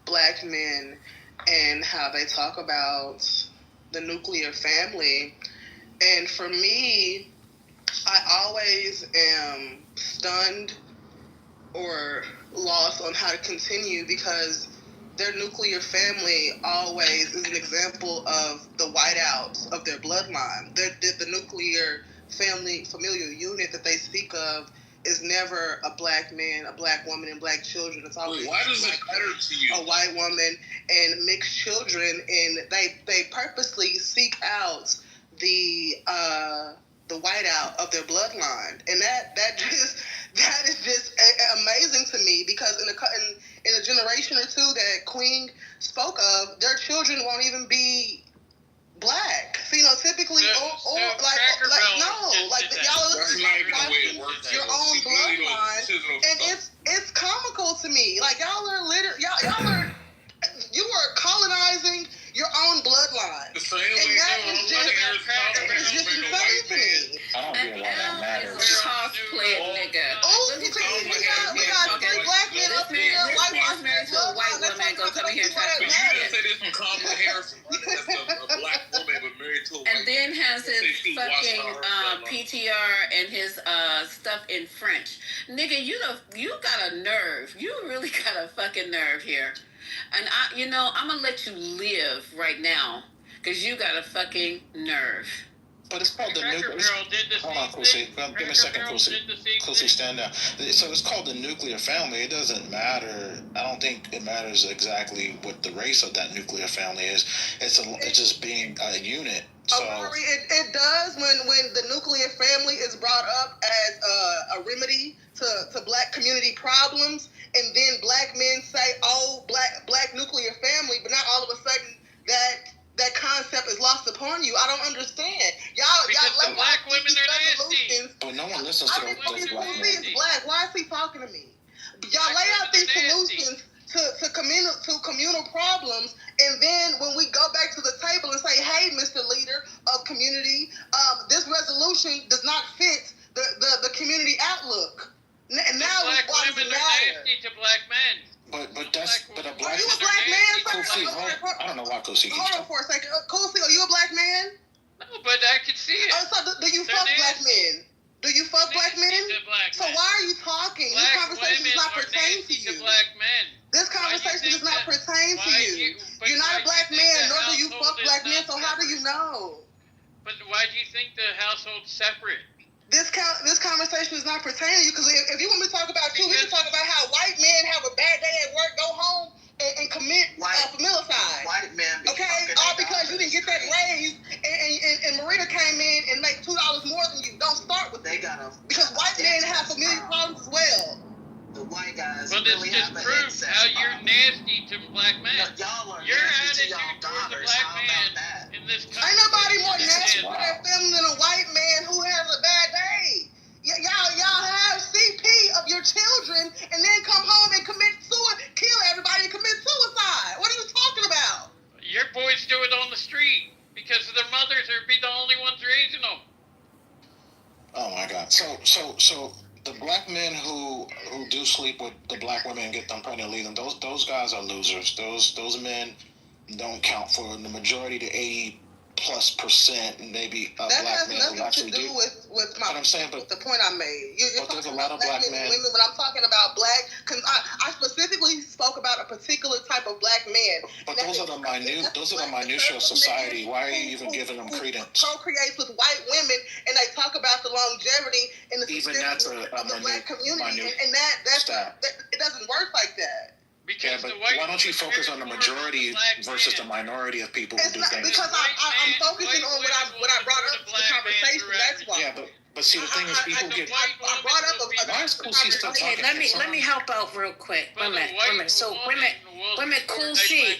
black men, and how they talk about the nuclear family. And for me, I always am stunned or lost on how to continue, because their nuclear family always is an example of the whiteouts of their bloodline. The nuclear family, familial unit that they speak of is never a black man, a black woman, and black children. It's always why does it matter to you? A white woman and mixed children, and they purposely seek out the whiteout of their bloodline, and that is just amazing to me, because in a generation or two that Queen spoke of, their children won't even be black. So, typically, y'all are your own bloodline, and it's comical to me. Like you are colonizing your own bloodline, and that is just insane to me. I don't get why that matters. Cosplay nigga. We got 3 black men up here. This man's married to a white woman. Go come in here and try to But you didn't say this from Kamala Harris, that's a black woman but married to a white and then has his She fucking washed her PTR and his stuff in French. Nigga, you got a nerve. You really got a fucking nerve here. And I'm gonna let you live right now, because you got a fucking nerve. But it's called the nuclear. Hold on, Kusi. Give me a second, Kusi. Kusi, stand down. So it's called the nuclear family. It doesn't matter. I don't think it matters exactly what the race of that nuclear family is. It's just being a unit. So it does when the nuclear family is brought up as a remedy to black community problems, and then black men say, "Oh, black nuclear family," but not all of a sudden that concept is lost upon you. I don't understand. Y'all the black women are nasty. But no one listens to those black men. He's black. Why is he talking to me? Y'all lay out these solutions to communal problems, and then when we go back to the table and say, "Hey, Mr. Leader of Community, this resolution does not fit the community outlook." And now black women are nasty to black men. But a black Are you a black man? So Kofi, I don't know why Kofi. Hold on for a second. Kofi, are you a black man? No, but I can see it. So do you fuck black men? Do you fuck black men? So why are you talking? This conversation does not pertain to you. Black men. This conversation does not pertain to you. You're not a black man, nor do you fuck black men, so how do you know? But why do you think the household's separate? This conversation is not pertaining to you, because if you want me to talk about you, we can talk about how white men have a bad day at work, go home, and commit familicide. White men be okay? All because you didn't get that raise, and Marita came in and make $2 more than you. Don't start with that. Because white men have familiar problems as well. The white guys well, really this have an proves how you're nasty to black men. Y'all are your nasty attitude to y'all towards daughters. a black How man about that? in this country. Ain't nobody more nasty for their family than a white man who has a bad day. Y'all have CP of your children and then come home and commit suicide, kill everybody and commit suicide. What are you talking about? Your boys do it on the street because their mothers are the only ones raising them. Oh my God! So the black men who do sleep with the black women and get them pregnant, leave them. Those guys are losers. Those men don't count for the majority, the 80+%, maybe black men who actually do. With my, I'm saying, but the point I made. You're there's a lot of black men. Women, when I'm talking about black, because I specifically spoke about a particular type of black man. But those are the minutiae of society. Why are you even giving them credence? Procreates with white women, and they talk about the longevity in the black community, and that it doesn't work like that. Yeah, but why don't you focus on the majority versus the minority of people who do things? Because I'm focusing on what I brought up in the conversation. That's why. Yeah, but see, the thing is, people get. I brought up Why is Kosi still talking? Let me help out real quick. Wait a minute. So Kosi,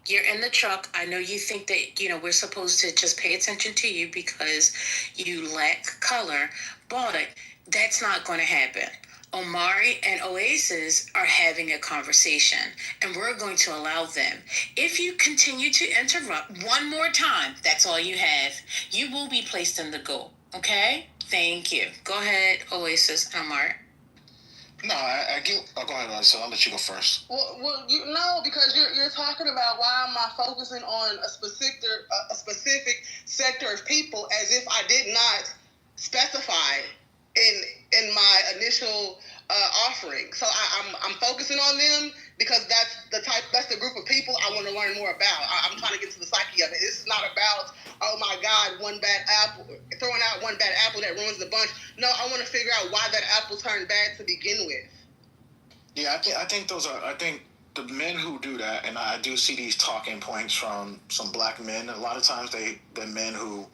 you're in the truck. I know you think that we're supposed to just pay attention to you because you lack color, but that's not going to happen. Omari and Oasis are having a conversation, and we're going to allow them. If you continue to interrupt one more time, that's all you have. You will be placed in the go. Okay? Thank you. Go ahead, Oasis and Omari. No, I get. Oh, go ahead, Oasis. I'll let you go first. Well, because you're talking about why am I focusing on a specific sector of people as if I did not specify in my initial offering. So I'm focusing on them because that's the group of people I want to learn more about. I'm trying to get to the psyche of it. This is not about, oh my God, throwing out one bad apple that ruins the bunch. No, I want to figure out why that apple turned bad to begin with. Yeah, I think the men who do that, and I do see these talking points from some black men. A lot of times the men who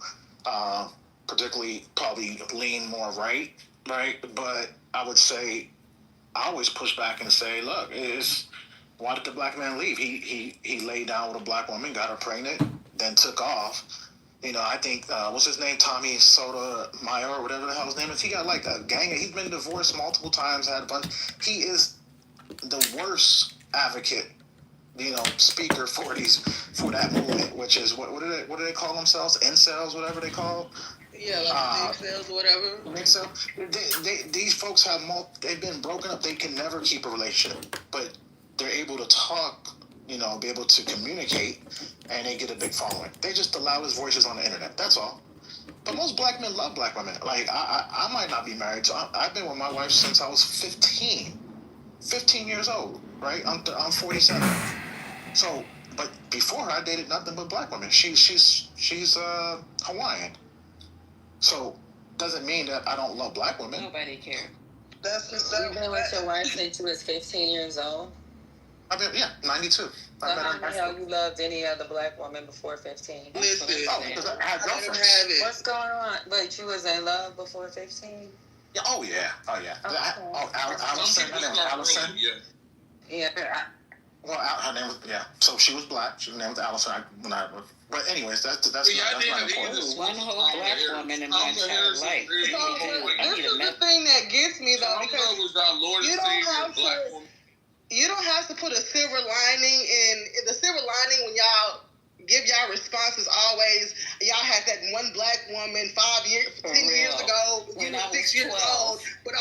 particularly probably lean more right? But I would say, I always push back and say, look, why did the black man leave? He laid down with a black woman, got her pregnant, then took off. I think, what's his name? Tommy Sotomayor, or whatever the hell his name is. He got like a gang. He's been divorced multiple times, had a bunch. He is the worst advocate, speaker for that movement, which is, what do they call themselves? Incels, whatever they call. Yeah, like incels or whatever. These folks they've been broken up. They can never keep a relationship, but they're able to talk, be able to communicate, and they get a big following. They just the loudest voices on the internet. That's all. But most black men love black women. Like, I might not be married, so I've been with my wife since I was 15 years old, right? I'm 47. So, but before her, I dated nothing but black women. She's Hawaiian. So, doesn't mean that I don't love black women. Nobody cares. You've been with your wife since you was 15 years old? 92. So how the hell you loved any other black woman before 15? Listen, because I had girlfriends. What's going on? But you was in love before 15? Yeah. Oh yeah. Allison. Yeah. Well, her name was So she was black. Her name was Allison. But anyways, that's not important. One whole black woman in my entire life. This is the thing that gets me though, because you don't have to put a silver lining in. The silver lining when y'all give y'all responses always, y'all had that one black woman 10 years ago, you were 6 years old, but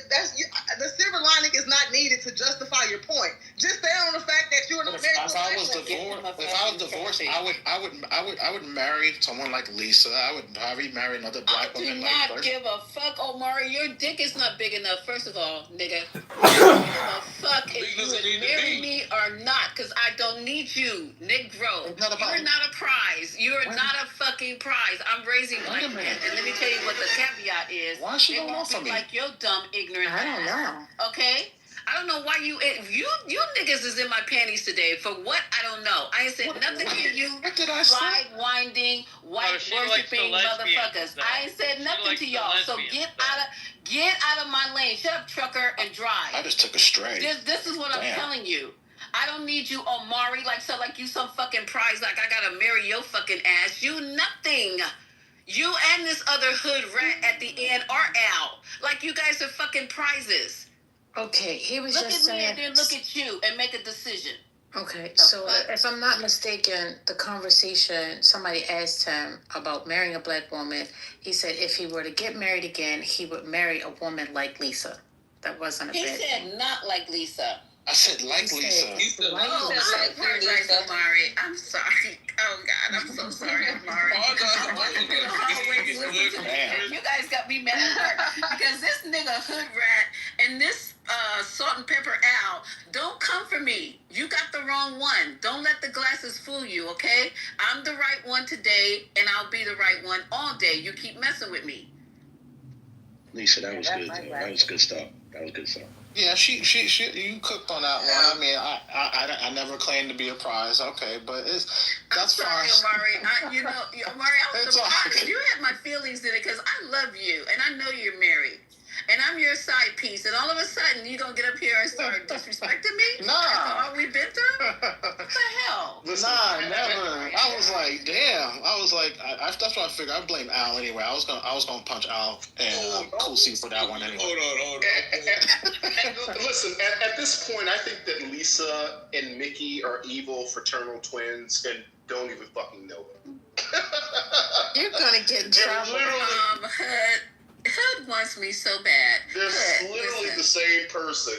that's the silver lining is not needed to justify your point. Just stay on the fact that you're not married. If I was divorced, I would marry someone like Lisa. I would probably marry another black woman. I do not give a fuck, Omari. Your dick is not big enough. First of all, nigga, I don't give a fuck if you would marry me or not, because I don't need you, Negro. You're not a prize. You're not a fucking prize. I'm raising black men, and let me tell you what the caveat is. Why is she going off on me? Like your dumb, ignorant. I don't know. Okay. I don't know why you niggas is in my panties today. For what? I don't know. I ain't said nothing to you. What did I say? Flag winding, white worshiping motherfuckers. I ain't said nothing to y'all. So get out of my lane. Shut up, trucker, and drive. I just took a stray. This is what I'm telling you. I don't need you, Omari, like you some fucking prize. Like I gotta marry your fucking ass. You nothing. You and this other hood rat at the end are out. Like you guys are fucking prizes. Okay, he was look just saying. Look at me and then look at you and make a decision. Okay, so if I'm not mistaken, the conversation, somebody asked him about marrying a black woman. He said if he were to get married again, he would marry a woman like Lisa. That wasn't a bad thing. He said not like Lisa. I said like Lisa. I apologize, Omari. I'm sorry. Oh, God, I'm so sorry, Omari. You guys got me mad at her because this nigga hood rat and this salt and pepper Al don't come for me. You got the wrong one. Don't let the glasses fool you, okay? I'm the right one today, and I'll be the right one all day. You keep messing with me. Lisa, that was good. That was good stuff. That was good stuff. Yeah, she you cooked on that one. I mean, I never claimed to be a prize. Okay, but that's fine. I'm sorry, Omari. Omari, I was surprised. You had my feelings in it because I love you and I know you're married. And I'm your side piece, and all of a sudden you gonna get up here and start disrespecting me? Nah. After all we've been through? What the hell? Nah, never. I was like, damn. I was like, that's what I figured. I blame Al anyway. I was gonna punch Al and Cool C for that one anyway. Hold on. Listen, at this point, I think that Lisa and Mickey are evil fraternal twins and don't even fucking know it. You're gonna get in trouble. Hood wants me so bad. They're literally the same person.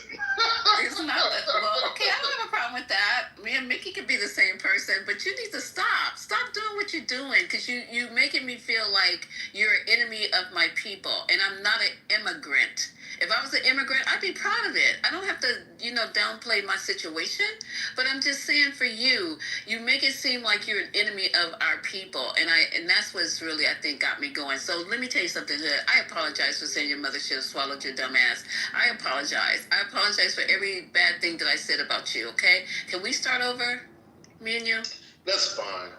It's not okay, I don't have a problem with that. Me and Mickey could be the same person, but you need to stop. Stop doing what you're doing, because you making me feel like you're an enemy of my people, and I'm not an immigrant. If I was an immigrant, I'd be proud of it. I don't have to, downplay my situation, but I'm just saying for you make it seem like you're an enemy of our people, and that's what's really, I think, got me going. So let me tell you something, Hood. I apologize for saying your mother should have swallowed your dumb ass. I apologize. I apologize for every bad thing that I said about you, okay? Can we start over, me and you? That's fine.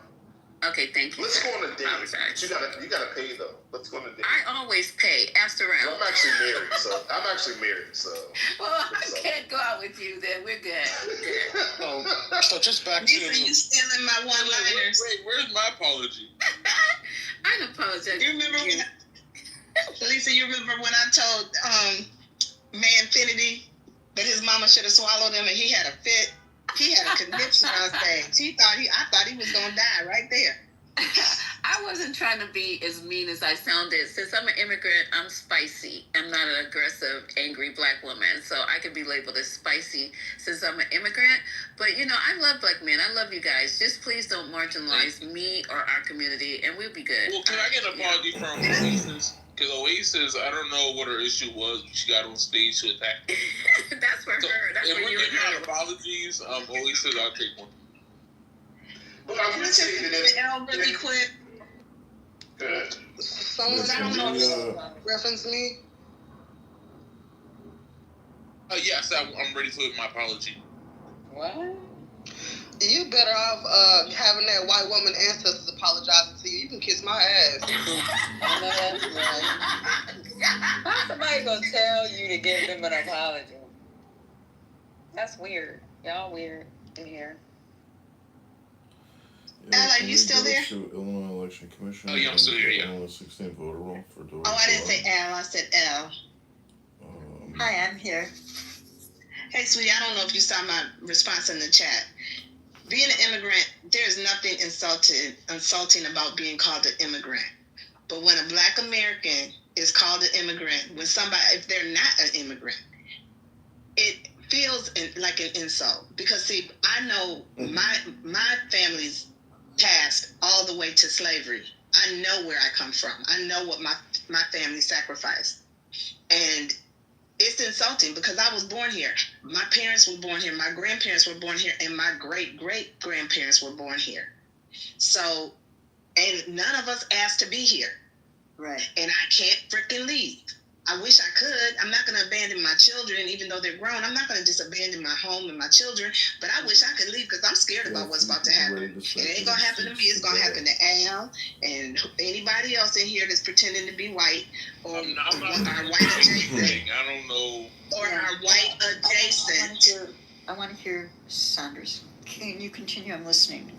Okay, thank you. Let's go on a date. You gotta pay though. Let's go on a date. I always pay. Ask around. Well, I'm actually married, so. Well, I can't go out with you then. We're good. So just back to Lisa, you stealing my one-liners. Wait, where's my apology? I don't apologize. You remember Lisa, you remember when I told Manfinity that his mama should have swallowed him and he had a fit? He had a conniption on stage. I thought he was gonna die right there. I wasn't trying to be as mean as I sounded. Since I'm an immigrant, I'm spicy. I'm not an aggressive, angry black woman, so I could be labeled as spicy since I'm an immigrant. But I love black men. I love you guys. Just please don't marginalize me or our community, and we'll be good. Well, can I get an apology from Oasis? Because Oasis, I don't know what her issue was. She got on stage to attack me. That's for her. That's if for we're you. giving her apologies, Oasis, I'll take one. But I would say that L really quick. Good. Someone I don't know reference me. Yes, I'm ready for my apology. What? You better off having that white woman ancestors apologizing to you. You can kiss my ass. I know that's right. How's somebody gonna tell you to give them an apology? That's weird. Y'all weird in here. Ella, you still there? Illinois Election Commission. Oh, yeah, I'm still here, yeah. Illinois 16 voter roll for Doris. Oh, I didn't say Al. I said L. Hi, I'm here. Hey, sweetie, I don't know if you saw my response in the chat. Being an immigrant, there's nothing insulting about being called an immigrant. But when a black American is called an immigrant, if they're not an immigrant, it feels like an insult because see, I know my family's past all the way to slavery. I know where I come from. I know what my family sacrificed, and it's insulting because I was born here. My parents were born here. My grandparents were born here, and my great-great-grandparents were born here. So, and none of us asked to be here. Right. And I can't freaking leave. I wish I could. I'm not going to abandon my children, even though they're grown. I'm not going to just abandon my home and my children. But I wish I could leave because I'm scared about what's about to happen. It ain't going to happen to me. It's going to happen to Al and anybody else in here that's pretending to be white or I'm not our white adjacent. I don't know. Or our white adjacent. I want to hear Saunders. Can you continue? I'm listening.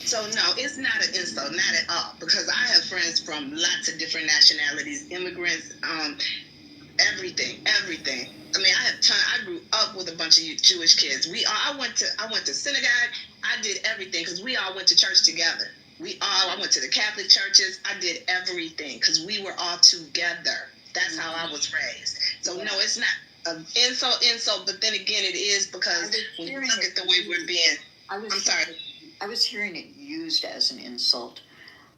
So no, it's not an insult, not at all. Because I have friends from lots of different nationalities, immigrants, everything. I mean, I grew up with a bunch of Jewish kids. I went to synagogue. I did everything because we all went to church together. I went to the Catholic churches. I did everything because we were all together. That's how I was raised. So no, it's not an insult. But then again, it is because when you look at the way we're being. I'm sorry. I was hearing it used as an insult.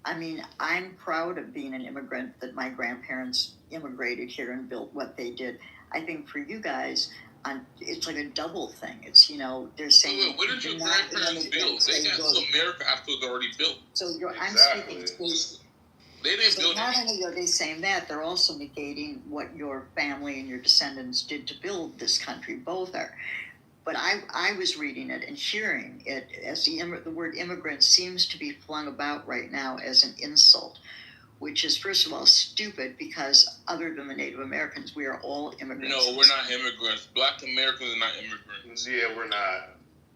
I mean, I'm proud of being an immigrant, that my grandparents immigrated here and built what they did. I think for you guys, it's like a double thing. It's, they're saying... What did your grandparents build? They got to America after they're already built. So I'm speaking... They didn't build not only are they saying that, they're also negating what your family and your descendants did to build this country. Both are. But I was reading it and hearing it as the word immigrant seems to be flung about right now as an insult, which is, first of all, stupid because other than the Native Americans, we are all immigrants. No, we're not immigrants. Black Americans are not immigrants. Yeah, we're not.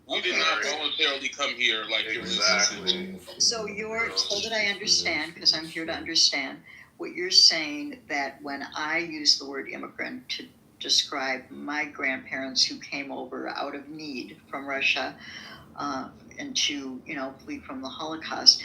We did not voluntarily come here like exactly. So that I understand, because I'm here to understand, what you're saying that when I use the word immigrant to describe my grandparents who came over out of need from Russia and to, flee from the Holocaust,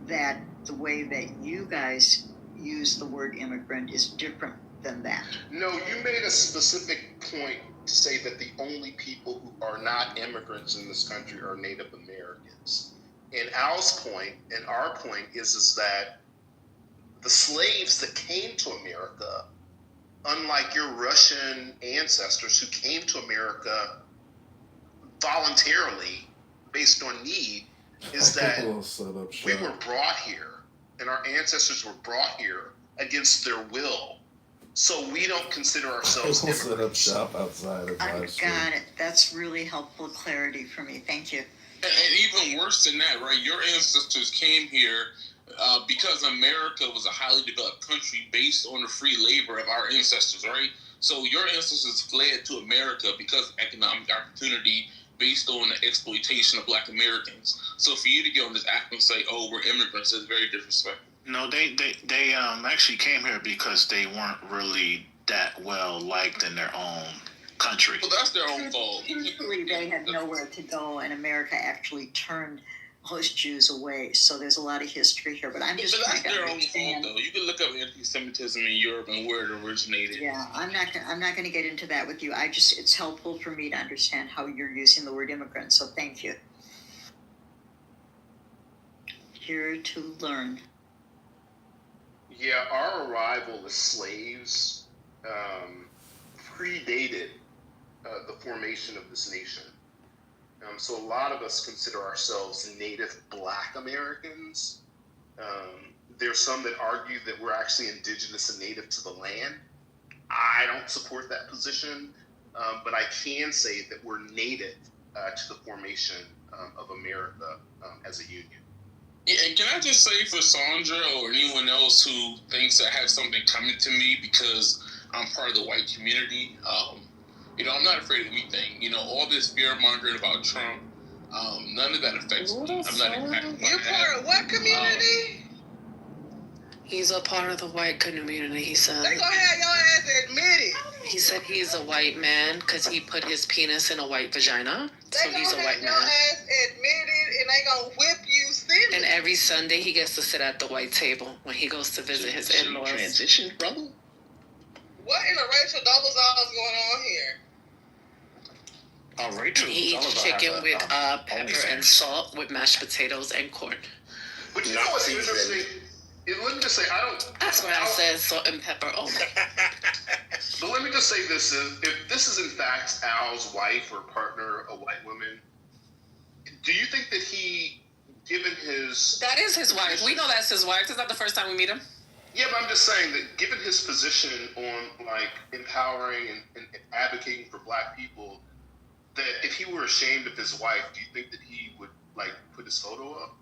that the way that you guys use the word immigrant is different than that. No, you made a specific point to say that the only people who are not immigrants in this country are Native Americans. And Al's point and our point is that the slaves that came to America, unlike your Russian ancestors who came to America voluntarily based on need, is that we were brought here and our ancestors were brought here against their will. So we don't consider ourselves immigrants. Set up shop outside of I got it. That's really helpful clarity for me. Thank you. And even worse than that, right? Your ancestors came here because America was a highly developed country based on the free labor of our ancestors, right? So your ancestors fled to America because of economic opportunity based on the exploitation of Black Americans. So for you to get on this act and say, "Oh, we're immigrants," is very disrespectful. No, they actually came here because they weren't really that well liked in their own country. Well, that's their own fault. Usually they had nowhere to go, and America actually turned most Jews away. So there's a lot of history here, but I'm just trying to understand. Though you can look up anti-Semitism in Europe and where it originated. Yeah, I'm not going to get into that with you. It's helpful for me to understand how you're using the word immigrant. So thank you. Here to learn. Yeah, our arrival as slaves predated the formation of this nation. So a lot of us consider ourselves native Black Americans. There's some that argue that we're actually indigenous and native to the land. I don't support that position, but I can say that we're native to the formation of America as a union. Yeah, and can I just say for Sandra or anyone else who thinks I have something coming to me because I'm part of the white community, I'm not afraid of anything. All this fear-mongering about Trump, none of that affects me. I'm not impacted by that. You're part of what community? He's a part of the white community, he said. They gonna have your ass admit it. He said he's a white man because he put his penis in a white vagina. So he's a white man. They gonna have your ass admit it, and they gonna whip you silly. And every Sunday he gets to sit at the white table when he goes to visit his in-laws. Transition, brother? What in the racial double sauce going on here? Rachel. He eats chicken with pepper and salt with mashed potatoes and corn. But you know what's interesting? Let me just say, That's why I said salt and pepper only. But let me just say this: if this is in fact Al's wife or partner, a white woman, do you think that he, given his... That is his wife. We know that's his wife. It's not the first time we meet him. Yeah, but I'm just saying that given his position on, like, empowering and advocating for black people, that if he were ashamed of his wife, do you think that he would, like, put his photo up?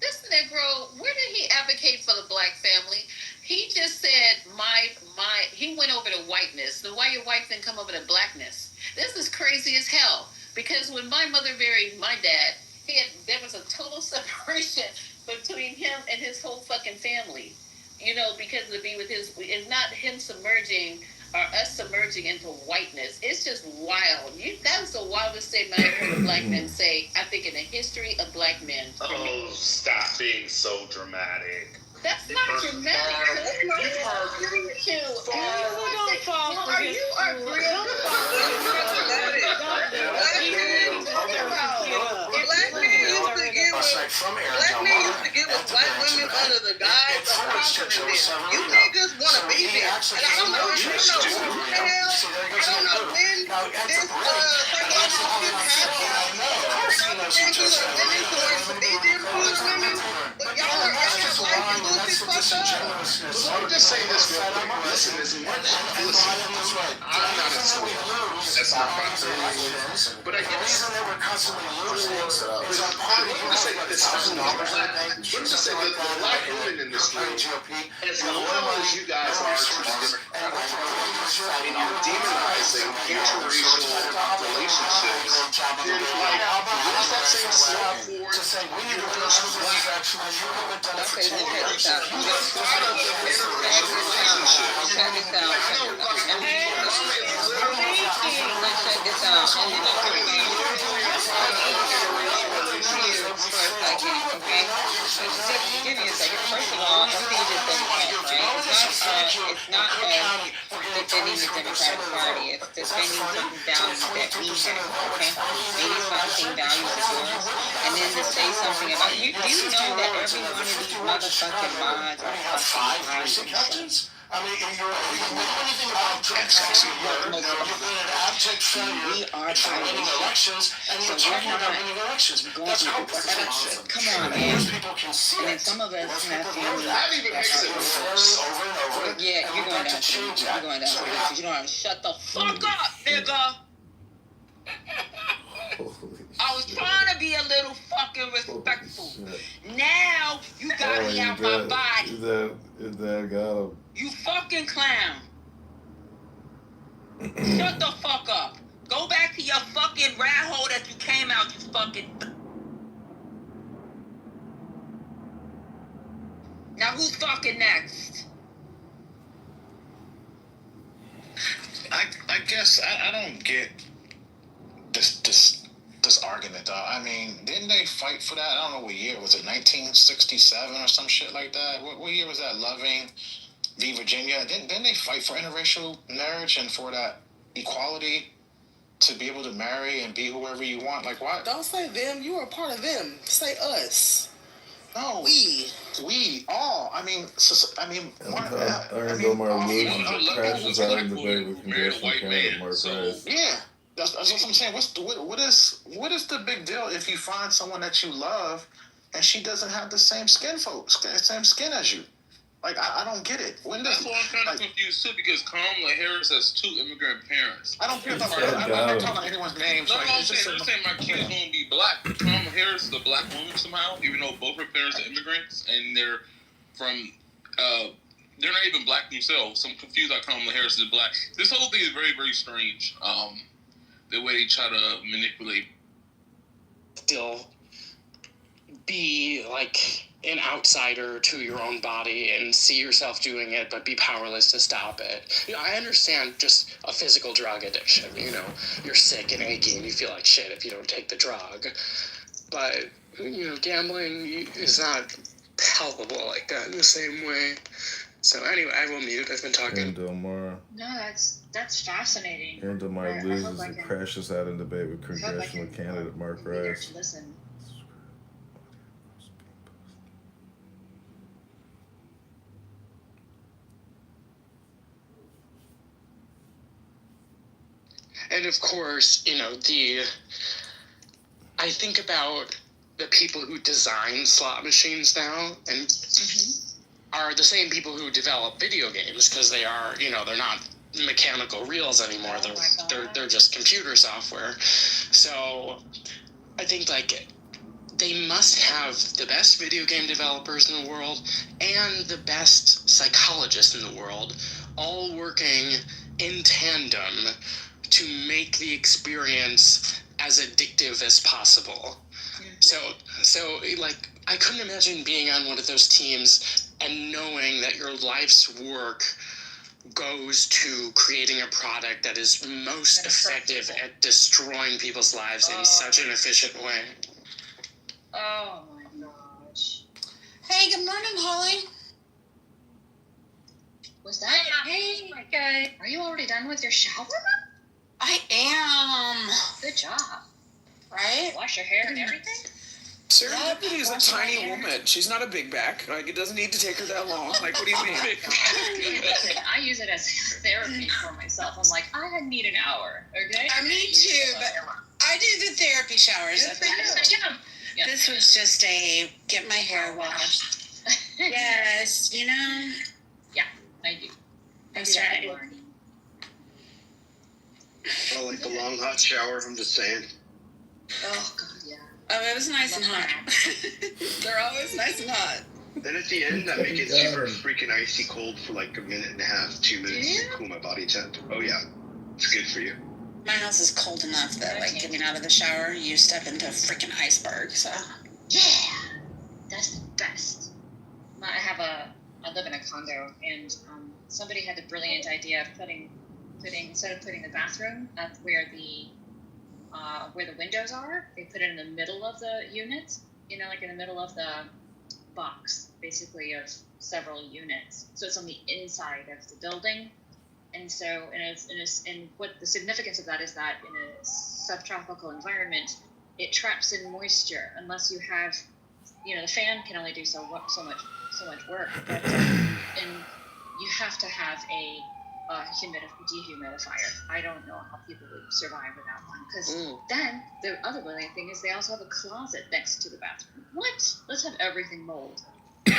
This Negro, where did he advocate for the black family? He just said he went over to whiteness. Then why your wife didn't come over to blackness? This is crazy as hell. Because when my mother married my dad, there was a total separation between him and his whole fucking family. You know, because to be with it's not him submerging or us submerging into whiteness. It's just wild. That was the wildest statement I ever heard a black man say, I think, in the history of black men. Oh, stop being so dramatic. That's not dramatic. You've heard Black men used to get with white women under the guise of conquering them. You niggas want to be there. And I don't know who the hell, I don't know when this psychological shit happened. Thank you, women towards to be there for the women. But y'all are acting like you lose it fucked up. Let me just say this real quick. Listen, I'm not a swing. That's not my thing. But I guess let me say this. Let me just say that the black women in this room, as loyal as you guys are to the Democrats, and you're demonizing interracial relationships, then like, what is that saying slap for to say we need to do black? Okay, then check this out. Check this out. Let's check this out. For a second, okay? Just give me a second. First of all, everything you just said is right. It's not defending the Democratic Party. It's defending certain values that we have, okay? Maybe fucking values of yours. And then to say something about you. Do you know that every one of these motherfucking mods are fucking liars? I mean, you're anything about transactions. You're an abject failure. We are winning elections, and you're talking about winning elections. That's how come on, man. And then some of us have family. That even makes it worse. Over and over. Yeah, you're going down. You're going down. Because you don't have to shut the fuck up, nigga. I was trying to be a little fucking respectful. Now you got me out my body. Is that got him? You fucking clown. Shut the fuck up. Go back to your fucking rat hole that you came out, you fucking... Now who's fucking next? I guess I don't get this argument though. I mean, didn't they fight for that? I don't know what year was it, 1967 or some shit like that? What year was that? Loving v. Virginia. Didn't they fight for interracial marriage and for that equality to be able to marry and be whoever you want? Like, why? Don't say them. You are part of them. Say us. No, we all. I mean, crashes out in debate with congressional candidate Mark Rice. Yeah. That's what I'm saying. What is the big deal if you find someone that you love and she doesn't have the same skin as you? Like, I don't get it. That's why I'm kind of confused too, because Kamala Harris has 2 immigrant parents. I don't care about I'm not talking about anyone's names. No, I'm saying my kids won't be black. Kamala Harris is a black woman somehow, even though both her parents are immigrants and they're from. They're not even black themselves. So I'm confused how Kamala Harris is black. This whole thing is very, very strange. The way they try to manipulate. Still be like an outsider to your own body and see yourself doing it, but be powerless to stop it. You know, I understand just a physical drug addiction. You know, you're sick and achy and you feel like shit if you don't take the drug. But, you know, gambling is not palpable like that in the same way. So anyway, I will mute. I've been talking. And Delmar. No, that's fascinating. And Delmar loses and crashes out in debate with congressional candidate Mark Rice. Listen. And of course, I think about the people who design slot machines now and are the same people who develop video games, because they are, they're not mechanical reels anymore. They're just computer software. So I think they must have the best video game developers in the world and the best psychologists in the world, all working in tandem to make the experience as addictive as possible. So I couldn't imagine being on one of those teams and knowing that your life's work goes to creating a product that is most effective at destroying people's lives in such an efficient way. Oh my gosh. Hey, good morning, Holly. Was that? Hey, okay. Are you already done with your shower? I am. Good job. Right? Wash your hair and everything? Serendipity is a tiny woman. She's not a big back. It doesn't need to take her that long. What do you mean? I use it as therapy for myself. I'm like, I need an hour, okay? Me too, but I do the therapy showers. Yeah. This was just a get my hair washed. Yes, Yeah, I do. That's right. Oh, like the long hot shower, I'm just saying. Oh, God, yeah. Oh, it was nice and hot. They're always nice and hot. Then at the end, I make it super freaking icy cold for like a minute and a half, 2 minutes to cool my body temp. Oh, yeah. It's good for you. My house is cold enough that, getting out of the shower, you step into a freaking iceberg, so. Yeah! That's the best. I live in a condo, and somebody had the brilliant idea of instead of putting the bathroom at where the windows are, they put it in the middle of the unit, like in the middle of the box, basically, of several units. So it's on the inside of the building. And so, and what the significance of that is that in a subtropical environment, it traps in moisture unless you have, the fan can only do so much work, but and you have to have a dehumidifier. I don't know how people would survive without one, because then the other brilliant thing is they also have a closet next to the bathroom. What? Let's have everything mold.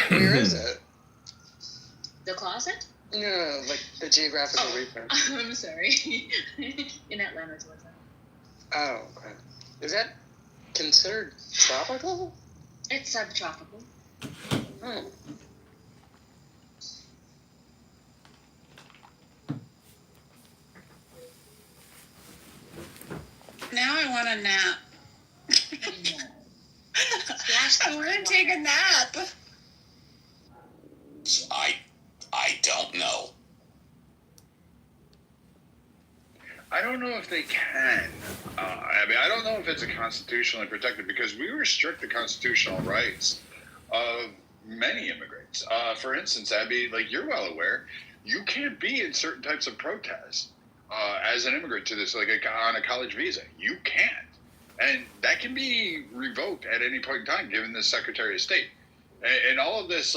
Where is it? The closet? No, like the geographical region. I'm sorry. In Atlanta, Georgia. Oh, okay. Is that considered tropical? It's subtropical. Oh. Now I want a nap. I want to take a nap. I don't know. I don't know if they can. I don't know if it's constitutionally protected, because we restrict the constitutional rights of many immigrants. For instance, Abby, you're well aware, you can't be in certain types of protests as an immigrant to this, on a college visa. You can't. And that can be revoked at any point in time, given the Secretary of State. And all of this,